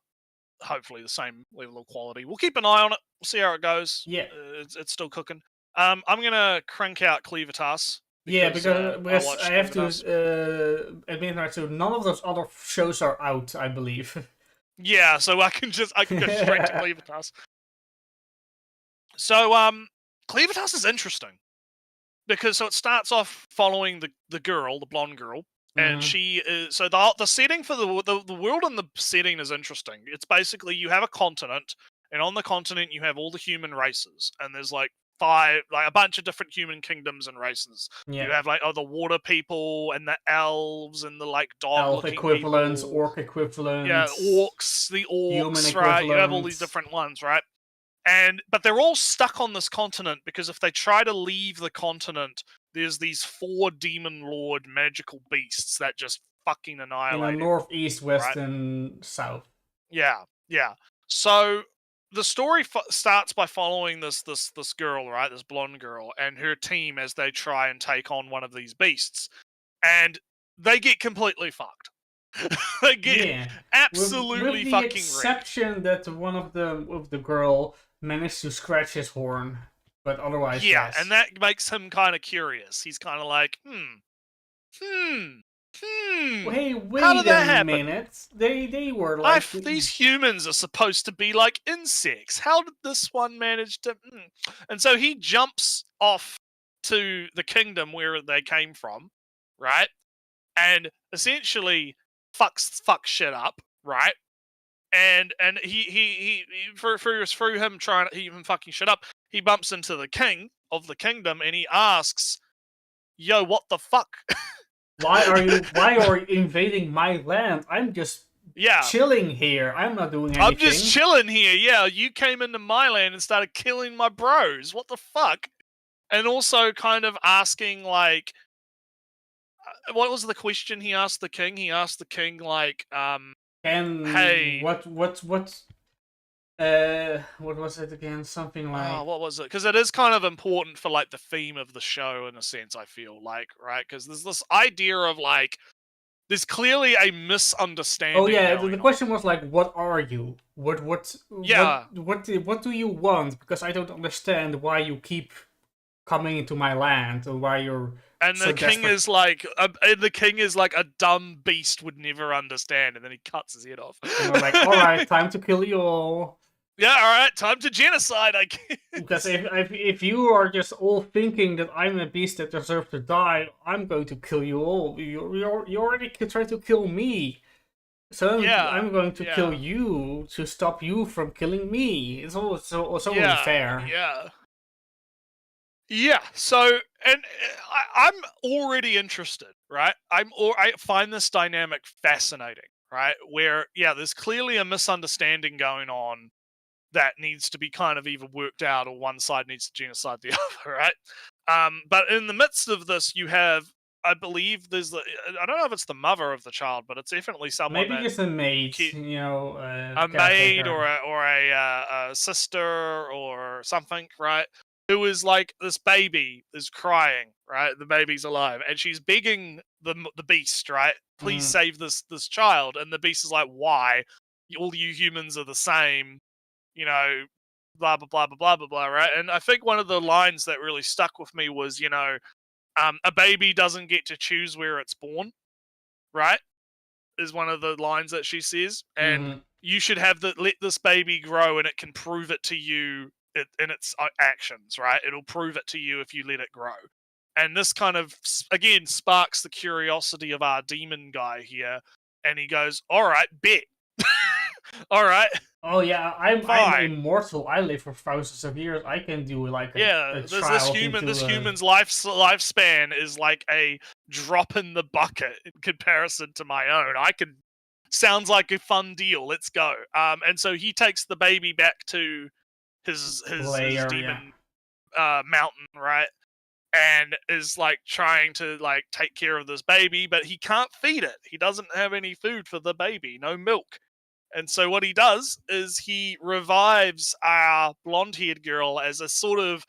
hopefully, the same level of quality. We'll keep an eye on it. We'll see how it goes. Yeah. It's still cooking. I'm gonna crank out Cleavitas. Yeah, because watched I have Cleavitas. to admit right, so none of those other shows are out, I believe. Yeah, so I can go straight to Cleavitas. So Cleavitas is interesting because it starts off following the girl, the blonde girl, and she is, so the setting for the world and the setting is interesting. It's basically you have a continent, and on the continent you have all the human races, and there's like a bunch of different human kingdoms and races. Yeah. You have like the water people and the elves and the like Elf dog equivalents, people. orc equivalents. Yeah, orcs, the human orcs, right? You have all these equivalents. different ones, right? But they're all stuck on this continent because if they try to leave the continent, there's these 4 demon lord magical beasts that just fucking annihilate In the it, north, east, west, right? and south. Yeah. So the story starts by following this girl, right? This blonde girl and her team as they try and take on one of these beasts, and they get completely fucked. They get absolutely with the fucking exception that one of the girl managed to scratch his horn, but otherwise, yes. And that makes him kind of curious. He's kind of like, Hey, wait how did that a happen? minute. They were like these humans are supposed to be like insects. How did this one manage to? And so he jumps off to the kingdom where they came from, right? And essentially fucks shit up, right? And he through him trying to even fucking shit up, he bumps into the king of the kingdom and he asks, "Yo, what the fuck?" Why are you invading my land? I'm just chilling here. I'm not doing anything. I'm just chilling here. Yeah, you came into my land and started killing my bros. What the fuck? And also kind of asking like, what was the question he asked the king? He asked the king like, hey, what was it again? Something like, what was it? Because it is kind of important for like the theme of the show in a sense. I feel like, right? Because there's this idea of like, there's clearly a misunderstanding. Oh yeah, the question was like, what are you? What do you want? Because I don't understand why you keep coming into my land, or why you're. And the king is like, a dumb beast would never understand, and then he cuts his head off. And we're like, all right, time to kill you all. Yeah, all right, time to genocide, I guess. Because if you are just all thinking that I'm a beast that deserves to die, I'm going to kill you all. You already tried to kill me, so I'm going to kill you to stop you from killing me. It's all so unfair. Yeah. So, and I'm already interested, right? I find this dynamic fascinating, right? Where there's clearly a misunderstanding going on that needs to be kind of either worked out, or one side needs to genocide the other, right? But in the midst of this, you have, I believe, I don't know if it's the mother of the child, but it's definitely someone. Maybe just a maid, a maid or a sister or something, right? Who is like, this baby is crying, right? The baby's alive, and she's begging the beast, right? Please save this child, and the beast is like, why? All you humans are the same. Blah, blah, blah, blah, blah, blah, blah, right? And I think one of the lines that really stuck with me was, a baby doesn't get to choose where it's born, right? Is one of the lines that she says. And you should let this baby grow, and it can prove it to you in its actions, right? It'll prove it to you if you let it grow. And this kind of, again, sparks the curiosity of our demon guy here. And he goes, all right, bet. All right. Oh yeah, I'm Fine. immortal. I live for thousands of years. I can do like a, Yeah, a this child human, into this a... human's lifespan is like a drop in the bucket in comparison to my own. Sounds like a fun deal. Let's go. And so he takes the baby back to his Layer, demon mountain, right? And is like trying to like take care of this baby, but he can't feed it. He doesn't have any food for the baby, no milk. And so what he does is he revives our blonde-haired girl as a sort of,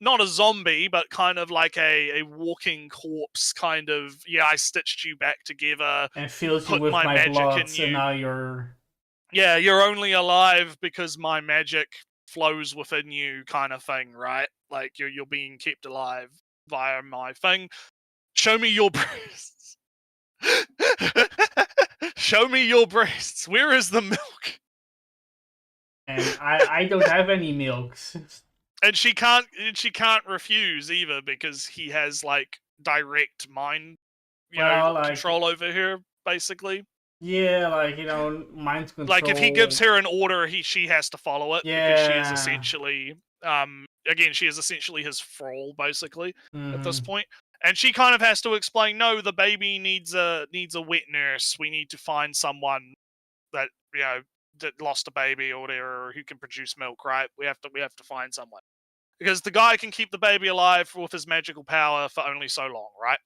not a zombie, but kind of like a walking corpse, kind of, yeah, I stitched you back together, and fills you put with my my magic blood, in so you. now you're... Yeah, you're only alive because my magic flows within you, kind of thing, right? Like you're being kept alive via my thing. Show me your breasts. Show me your breasts. Where is the milk? And I don't have any milks. And she can't refuse either because he has like direct mind, control over her, basically. Yeah, like, mind control. Like if he gives her an order, she has to follow it because she is Yeah. essentially again, she is essentially his thrall basically at this Mhm. point. And she kind of has to explain, no, the baby needs a wet nurse. We need to find someone that, that lost a baby or whatever, who can produce milk, right? We have to find someone. Because the guy can keep the baby alive with his magical power for only so long, right?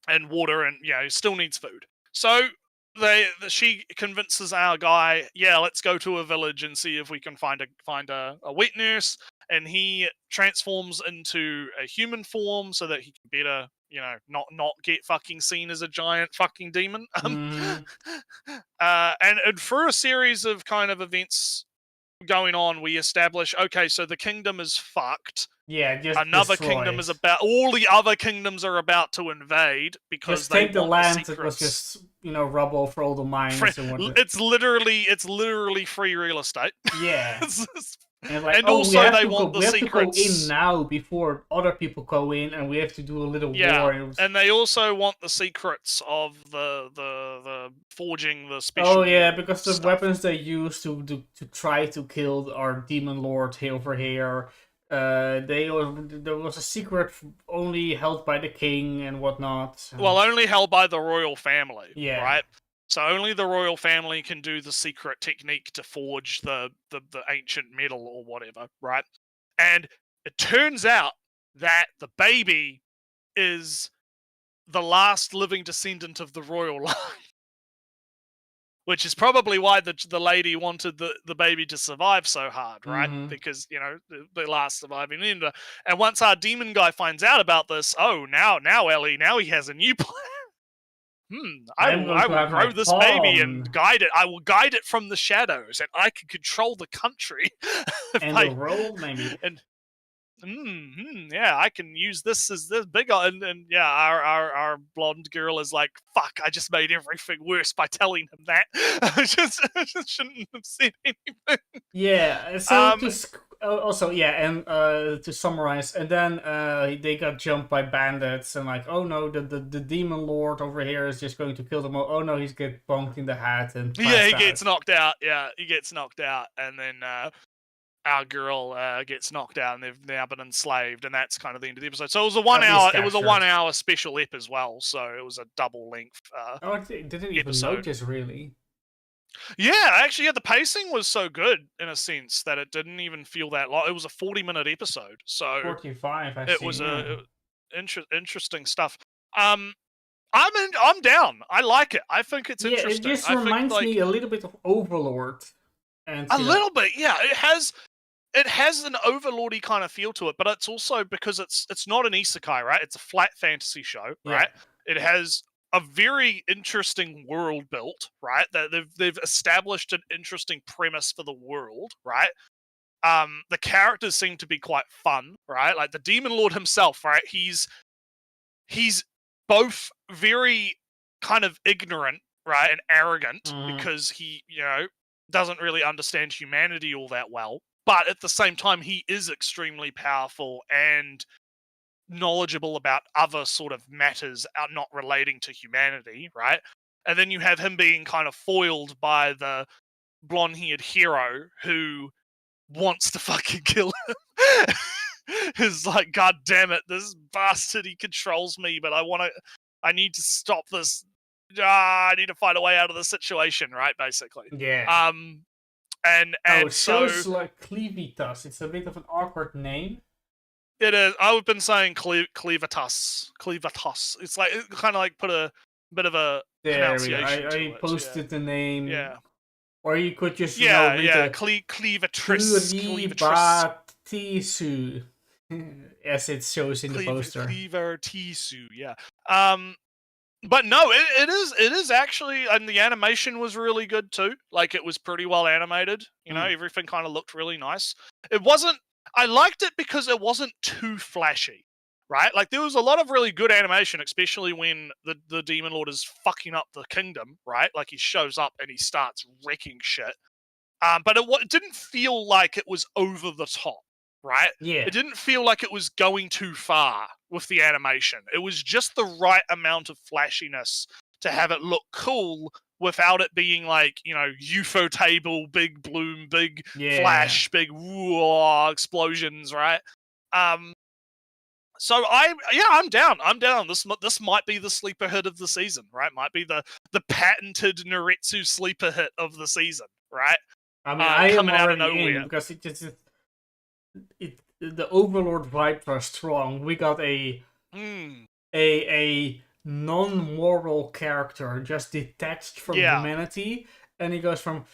And water, and he still needs food. So she convinces our guy, yeah, let's go to a village and see if we can find a wet nurse. And he transforms into a human form so that he can better, not get fucking seen as a giant fucking demon. Mhm. And through a series of kind of events going on, we establish, okay, so the kingdom is fucked. Yeah, just Another destroy kingdom it. is all the other kingdoms are about to invade because Just they take the want land the that was secrets. just, rubble for all the mines and whatnot. It's literally free real estate. Yeah. It's- And like, and oh, also we have they to want go, the we have to go secrets. in now before other people go in, and we have to do a little Yeah, war. It was... and they also want the secrets of the forging the special. Oh yeah, because the stuff. weapons they use to try to kill our demon lord over here, there was a secret only held by the king and whatnot. Well, only held by the royal family. Yeah. Right. So only the royal family can do the secret technique to forge the ancient metal or whatever, right? And it turns out that the baby is the last living descendant of the royal line. Which is probably why the lady wanted the baby to survive so hard, right? Mhm. Because, the last surviving member. And once our demon guy finds out about this, oh, now Ellie, now he has a new plan. I will grow this baby and guide it. I will guide it from the shadows, and I can control the country. And the world, maybe. And yeah, I can use this as this big, and yeah, our blonde girl is like, fuck, I just made everything worse by telling him that. I just shouldn't have said anything. Yeah, so also, yeah, and to summarize, and then they got jumped by bandits, and like, oh no, the demon lord over here is just going to kill them all. Oh no, he's get bonked in the head and yeah, he gets knocked out. Yeah, he gets knocked out, and then our girl gets knocked out, and they've now been enslaved, and that's kind of the end of the episode. So it was a 1 hour. It was a 1 hour special ep as well, so it was a double length. I didn't even episode. notice really. Yeah, actually, the pacing was so good in a sense that it didn't even feel that long. It was a 40-minute episode, so 45. it was interesting stuff. I'm down. I like it. I think it's interesting. It just reminds me a little bit of Overlord. And a little bit, yeah. It has an Overlordy kind of feel to it, but it's also because it's not an isekai, right? It's a flat fantasy show, right? It has a very interesting world built, right? That they've established an interesting premise for the world, right? The characters seem to be quite fun, right? Like the Demon Lord himself, right? He's both very kind of ignorant, right, and arrogant because he, doesn't really understand humanity all that well. But at the same time, he is extremely powerful and knowledgeable about other sort of matters not relating to humanity, right? and then you have him being kind of foiled by the blonde-haired hero who wants to fucking kill him. Who's like, God damn it, this bastard, he controls me, but I need to stop this. I need to find a way out of the situation, right? Basically. Yeah. And it so shows like Clevitas. It's a bit of an awkward name. it is. I've been saying Clevitas. It's like it kind of like put a bit of a pronunciation to I it. posted the name. Yeah. Or you could just Yeah, read yeah. the Cleavatris. Cleavatisu, as it shows in the poster. Cleavertisu, yeah. But no, it is actually, and the animation was really good too. Like, it was pretty well animated. You know, everything kind of looked really nice. I liked it because it wasn't too flashy, right? Like, there was a lot of really good animation, especially when the Demon Lord is fucking up the kingdom, right? Like, he shows up and he starts wrecking shit. But it didn't feel like it was over the top, right? Yeah. It didn't feel like it was going too far with the animation. It was just the right amount of flashiness to have it look cool without it being like, you know, UFO table, big bloom, big flash, big whoa, explosions, right? So I'm down. I'm down. This might be the sleeper hit of the season, right? Might be the patented Naretsu sleeper hit of the season, right? I mean, I am coming out of already nowhere in because the Overlord vibes are strong. We got a non-moral character just detached from humanity, and he goes from,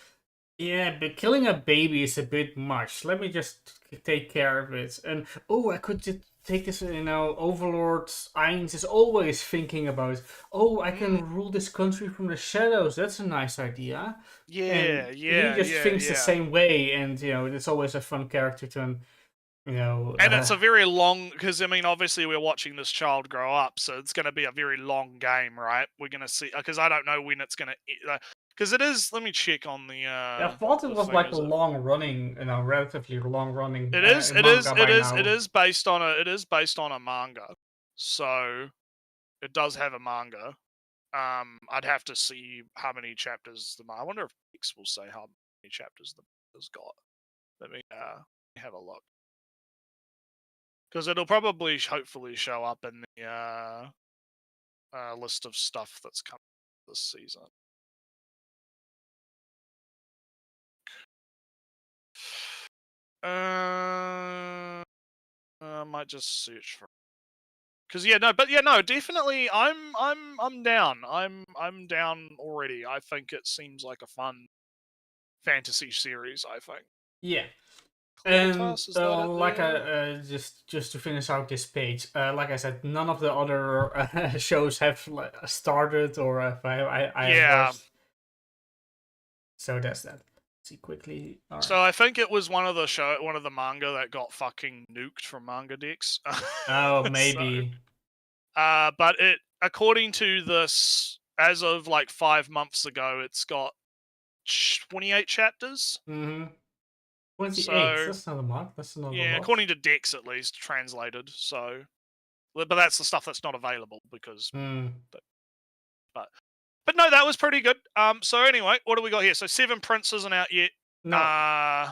but killing a baby is a bit much. Let me just take care of it. And I could just take this, you know, Overlord Ainz is always thinking about, I can rule this country from the shadows. That's a nice idea. Yeah, He just thinks the same way, and, you know, it's always a fun character to, you know. And it's a very long, because, I mean, obviously we're watching this child grow up, so it's going to be a very long game, right? We're going to see, because I don't know when it's going to, because it is, let me check on the, I thought it was like a long-running, you know, relatively long-running. It is based on a manga, so it does have a manga. I'd have to see how many chapters I wonder if X will say how many chapters the manga's got. Let me have a look, because it'll probably hopefully show up in the list of stuff that's coming this season. I might just search for, because definitely I'm down. I'm down already. I think it seems like a fun fantasy series. I think. Yeah. And Clevitas, just to finish out this page, like I said, none of the other shows have started or have I watched. So that's that. See quickly. Right. So I think it was one of the manga that got fucking nuked from Manga Dex. Oh, maybe. But according to this, as of like 5 months ago, it's got 28 chapters. 28. That's not a month. That's another. Yeah, month. According to Dex, at least translated. So, but that's the stuff that's not available because. But no, that was pretty good. So anyway, what do we got here? So Seven Prince isn't out yet. No.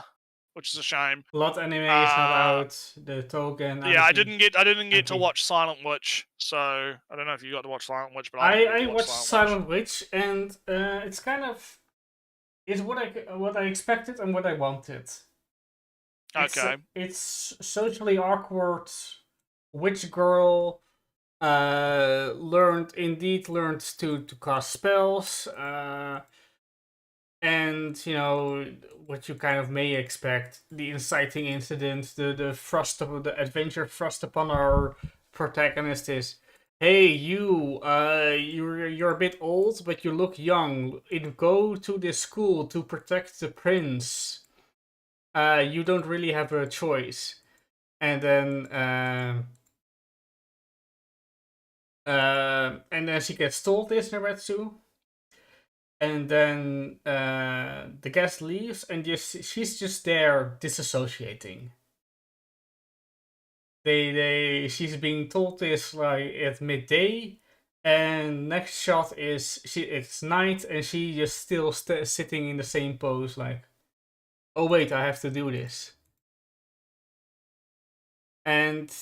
Which is a shame. Lot Anime is not out. The token. Yeah, I didn't get to watch Silent Witch, so I don't know if you got to watch Silent Witch, but I watched Silent Witch, and it's kind of what I expected and what I wanted. Okay. It's socially awkward. Witch girl learned to cast spells, and you know what you kind of may expect: the inciting incident, the adventure thrust upon our protagonist is, hey, you're a bit old, but you look young. Go to this school to protect the prince. You don't really have a choice. And then she gets told this, Naretsu. And then the guest leaves, and she's just there disassociating. She's being told this like at midday, And next shot is it's night, and she just still sitting in the same pose, like, oh wait, I have to do this. And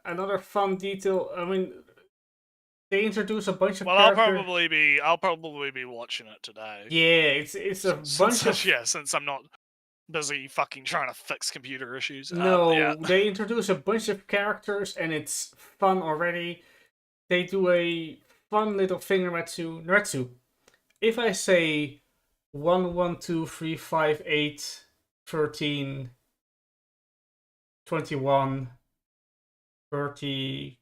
another fun detail. I mean, they introduce a bunch of Well, characters. I'll probably be watching it today. Yeah, it's a bunch of Since I'm not busy fucking trying to fix computer issues. No, Yeah. they introduce a bunch of characters and it's fun already. They do a fun little thing, Naretsu. If I say 1, 1, 2, 3, 5, 8, 13, 21, 30,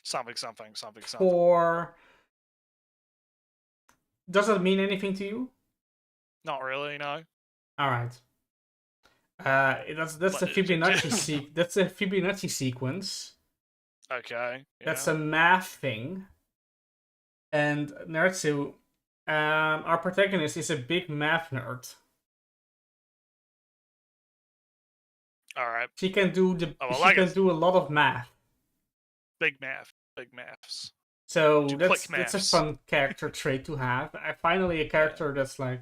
Something. 4, does that mean anything to you? Not really, no. All right. That's the Fibonacci that's a Fibonacci sequence. Okay. Yeah. That's a math thing. And Naretsu, our protagonist, is a big math nerd. All right. She can do do a lot of math. Big maths. So Do that's quick a maths. fun character trait to have. Finally, a character that's like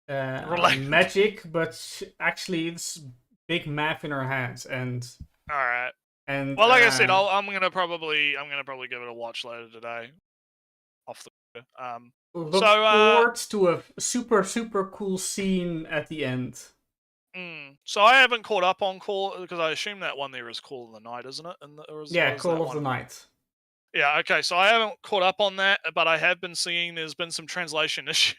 Relatable. magic, but actually it's big math in her hands. And All right. and Well, like I said, I'm gonna probably give it a watch later today. Off the look so, forward to a super cool scene at the end. So I haven't caught up on Call because I assume that one there is Call of the Night, isn't it? Yeah, Call of the Night. Yeah, okay, so I haven't caught up on that, but I have been seeing there's been some translation issue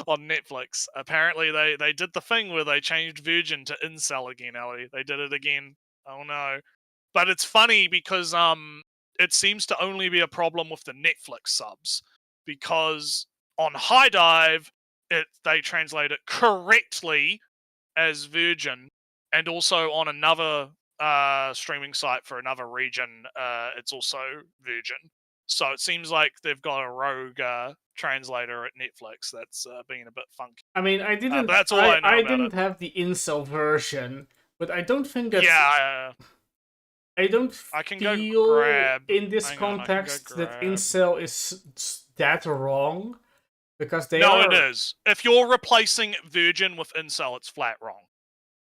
on Netflix. Apparently they did the thing where they changed Virgin to Incel again, Ellie. They did it again. Oh no. But it's funny because it seems to only be a problem with the Netflix subs. Because on High Dive, they translate it correctly as Virgin, and also on another streaming site for another region, it's also Virgin. So it seems like they've got a rogue translator at Netflix that's being a bit funky. I mean, I didn't. But that's all I know about didn't it. have the incel version, but I don't think that's. Yeah, I don't I can go feel grab. in this Hang on, I can go context that grab. incel is that wrong, because they No, are. it is. If you're replacing Virgin with Incel, it's flat wrong.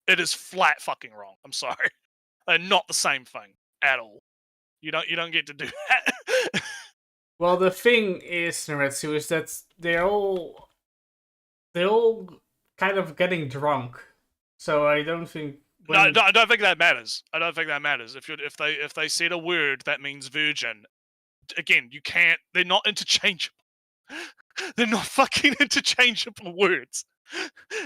It is flat fucking wrong. I'm sorry. They're not the same thing at all. You don't get to do that. Well, the thing is, Naretsu, is that they're all kind of getting drunk. So I don't think. No, I don't think that matters. I don't think that matters. If they said a word that means Virgin, again, you can't. They're not interchangeable. They're not fucking interchangeable words.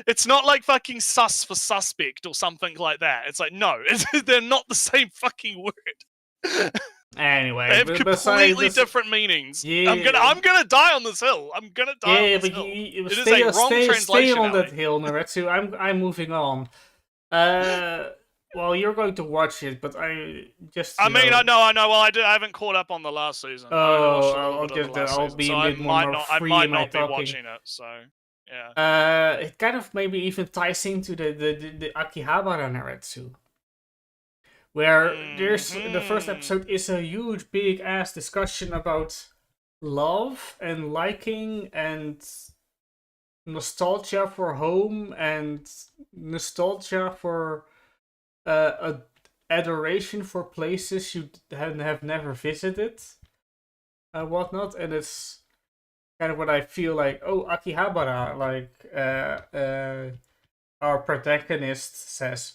It's not like fucking sus for suspect or something like that. It's like, no, they're not the same fucking word. Anyway, They have completely different meanings. Yeah. I'm gonna die on this hill. I'm gonna die on this hill. It is a wrong stay translation, on that Ellie. hill, Naretsu. I'm moving on. Well, you're going to watch it, but I just. I mean, I know. Well, I haven't caught up on the last season. I'll be a bit more I free might in my not be talking. watching it. So, yeah. It kind of maybe even ties into the Akihabara Naretsu, where there's the first episode is a huge, big ass discussion about love and liking and nostalgia for home and nostalgia for adoration for places you have never visited, whatnot, and it's kind of what I feel like. Oh, Akihabara, like our protagonist says,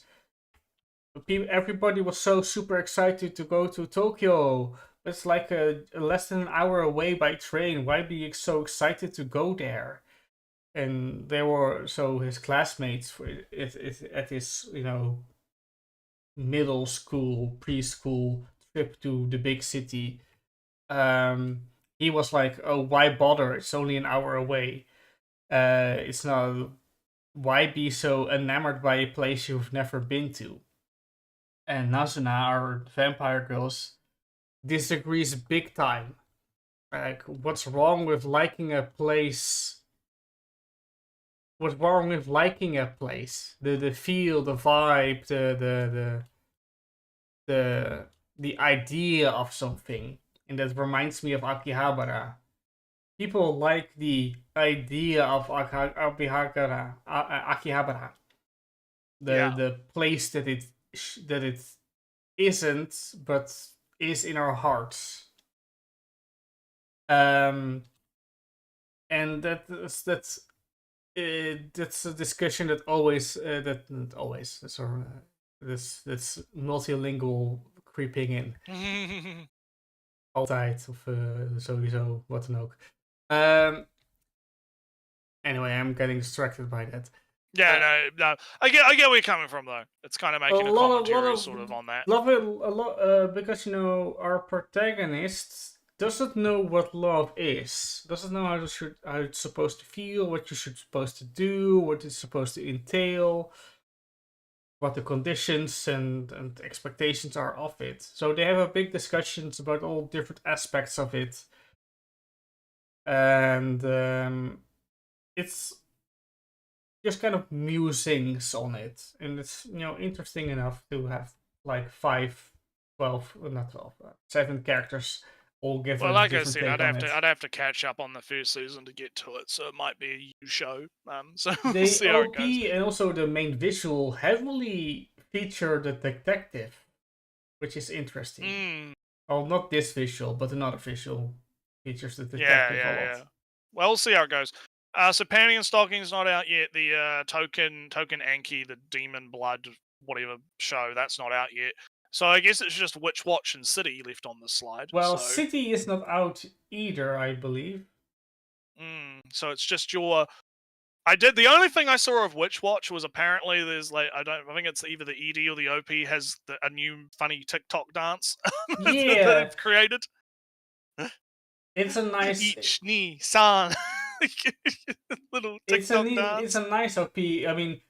everybody was so super excited to go to Tokyo. It's like less than an hour away by train. Why be so excited to go there? And they were his classmates at his middle school, preschool trip to the big city. He was like, "Oh, why bother? It's only an hour away. It's not. Why be so enamored by a place you've never been to?" And Nazuna, our vampire girls, disagrees big time. Like, what's wrong with liking a place? What's wrong with liking a place? The feel, the vibe, the the idea of something, and that reminds me of Akihabara. People like the idea of Akihabara, the place that it isn't, but is in our hearts. And that's a discussion that always that's multilingual creeping in. Altijd of sowieso wat dan ook. Anyway, I'm getting distracted by that. Yeah, no. I get where you're coming from though. It's kind of making a commentary sort of on that. Love it a lot because our protagonist doesn't know what love is. Doesn't know how it's supposed to feel, what you're supposed to do, what it's supposed to entail, what the conditions and expectations are of it. So they have a big discussions about all different aspects of it, and it's just kind of musings on it, and it's interesting enough to have like 7 characters all given. Well, like I said, I'd have to catch up on the first season to get to it, so it might be a new show. So we'll see how it goes. And also the main visual heavily feature the detective, which is interesting. Well, not this visual, but another visual features the detective a lot. Yeah. Well, we'll see how it goes. So Panty and Stocking's not out yet. The Token Anki, the Demon Blood, whatever show, that's not out yet. So I guess it's just Witch Watch and City left on the slide. Well, City is not out either, I believe. So it's just your. The only thing I saw of Witch Watch was apparently there's like I think it's either the ED or the OP has a new funny TikTok dance that they've created. It's a nice each knee san little TikTok dance. It's a nice OP. I mean,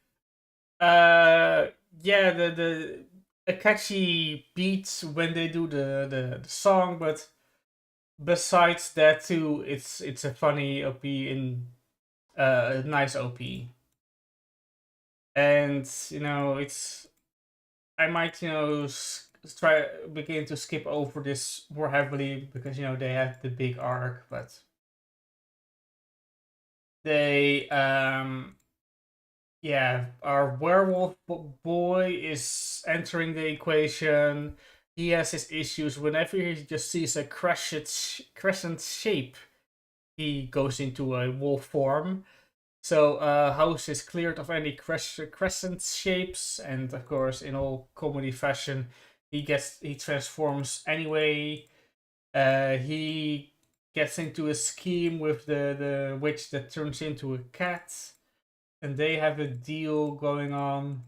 the a catchy beat when they do the song, but besides that too, it's a funny OP in a nice OP, and it's I might begin to skip over this more heavily because they have the big arc, but they our werewolf boy is entering the equation. He has his issues. Whenever he just sees a crescent shape, he goes into a wolf form. So house is cleared of any crescent shapes, and of course, in all comedy fashion, he transforms anyway. He gets into a scheme with the witch that turns into a cat, and they have a deal going on.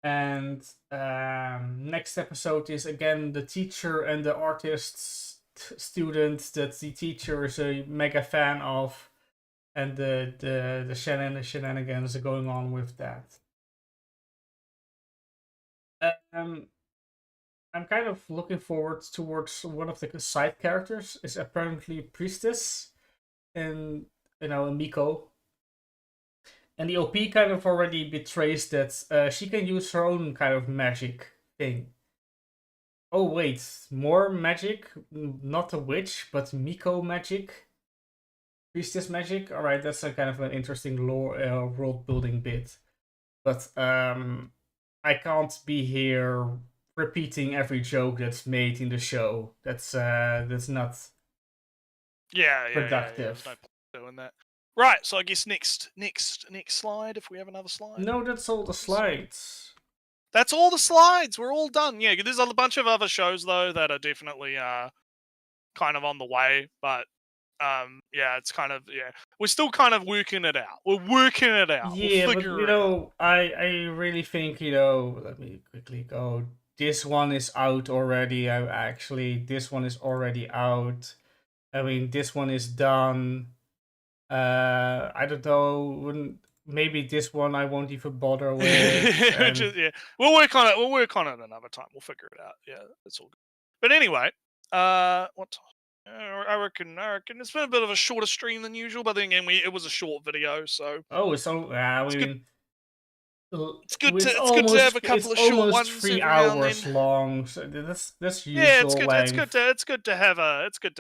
And next episode is again the teacher and the artist student that the teacher is a mega fan of, and the shenanigans are going on with that. I'm kind of looking forward towards one of the side characters is apparently Priestess, and Miko. And the OP kind of already betrays that she can use her own kind of magic thing. Oh wait, more magic? Not a witch, but Miko magic? Priestess magic? Alright, that's a kind of an interesting lore world building bit. But I can't be here repeating every joke that's made in the show. That's not productive. There's no point doing that. Right, so I guess next slide, if we have another slide. No, that's all the slides. That's all the slides. We're all done. Yeah, there's a bunch of other shows though that are definitely kind of on the way, but it's kind of we're still kind of working it out. We're working it out. Yeah, but I really think let me quickly go. This one is out already. This one is already out. I mean, this one is done. I don't know. Maybe this one I won't even bother with. We'll work on it. We'll work on it another time. We'll figure it out. Yeah, that's all good. But anyway, what time? I reckon it's been a bit of a shorter stream than usual, but then again, it was a short video, so. Oh, so It's good to have a couple of short ones It's almost 3 every now and hours then. long. So that's usual Yeah, it's good. length. It's good to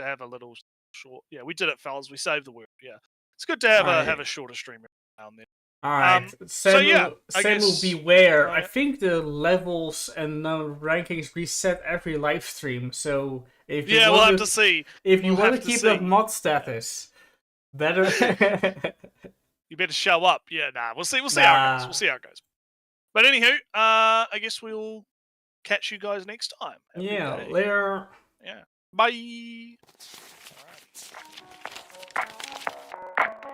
have a little short. Yeah, we did it, fellas. We saved the word. Yeah, it's good to have Alright. a shorter stream every now and then. Alright, So yeah, I Samu, guess- beware. I yeah. think the levels and rankings reset every live stream. So if you Yeah, we'll want have to see. if you We'll want have to to keep that see. mod status, better. You better show up. Yeah, nah. We'll see. We'll see how it goes. Nah. We'll see how it goes. But anywho, I guess we'll catch you guys next time. Have a good Yeah, day. later. Yeah. Bye. Alright.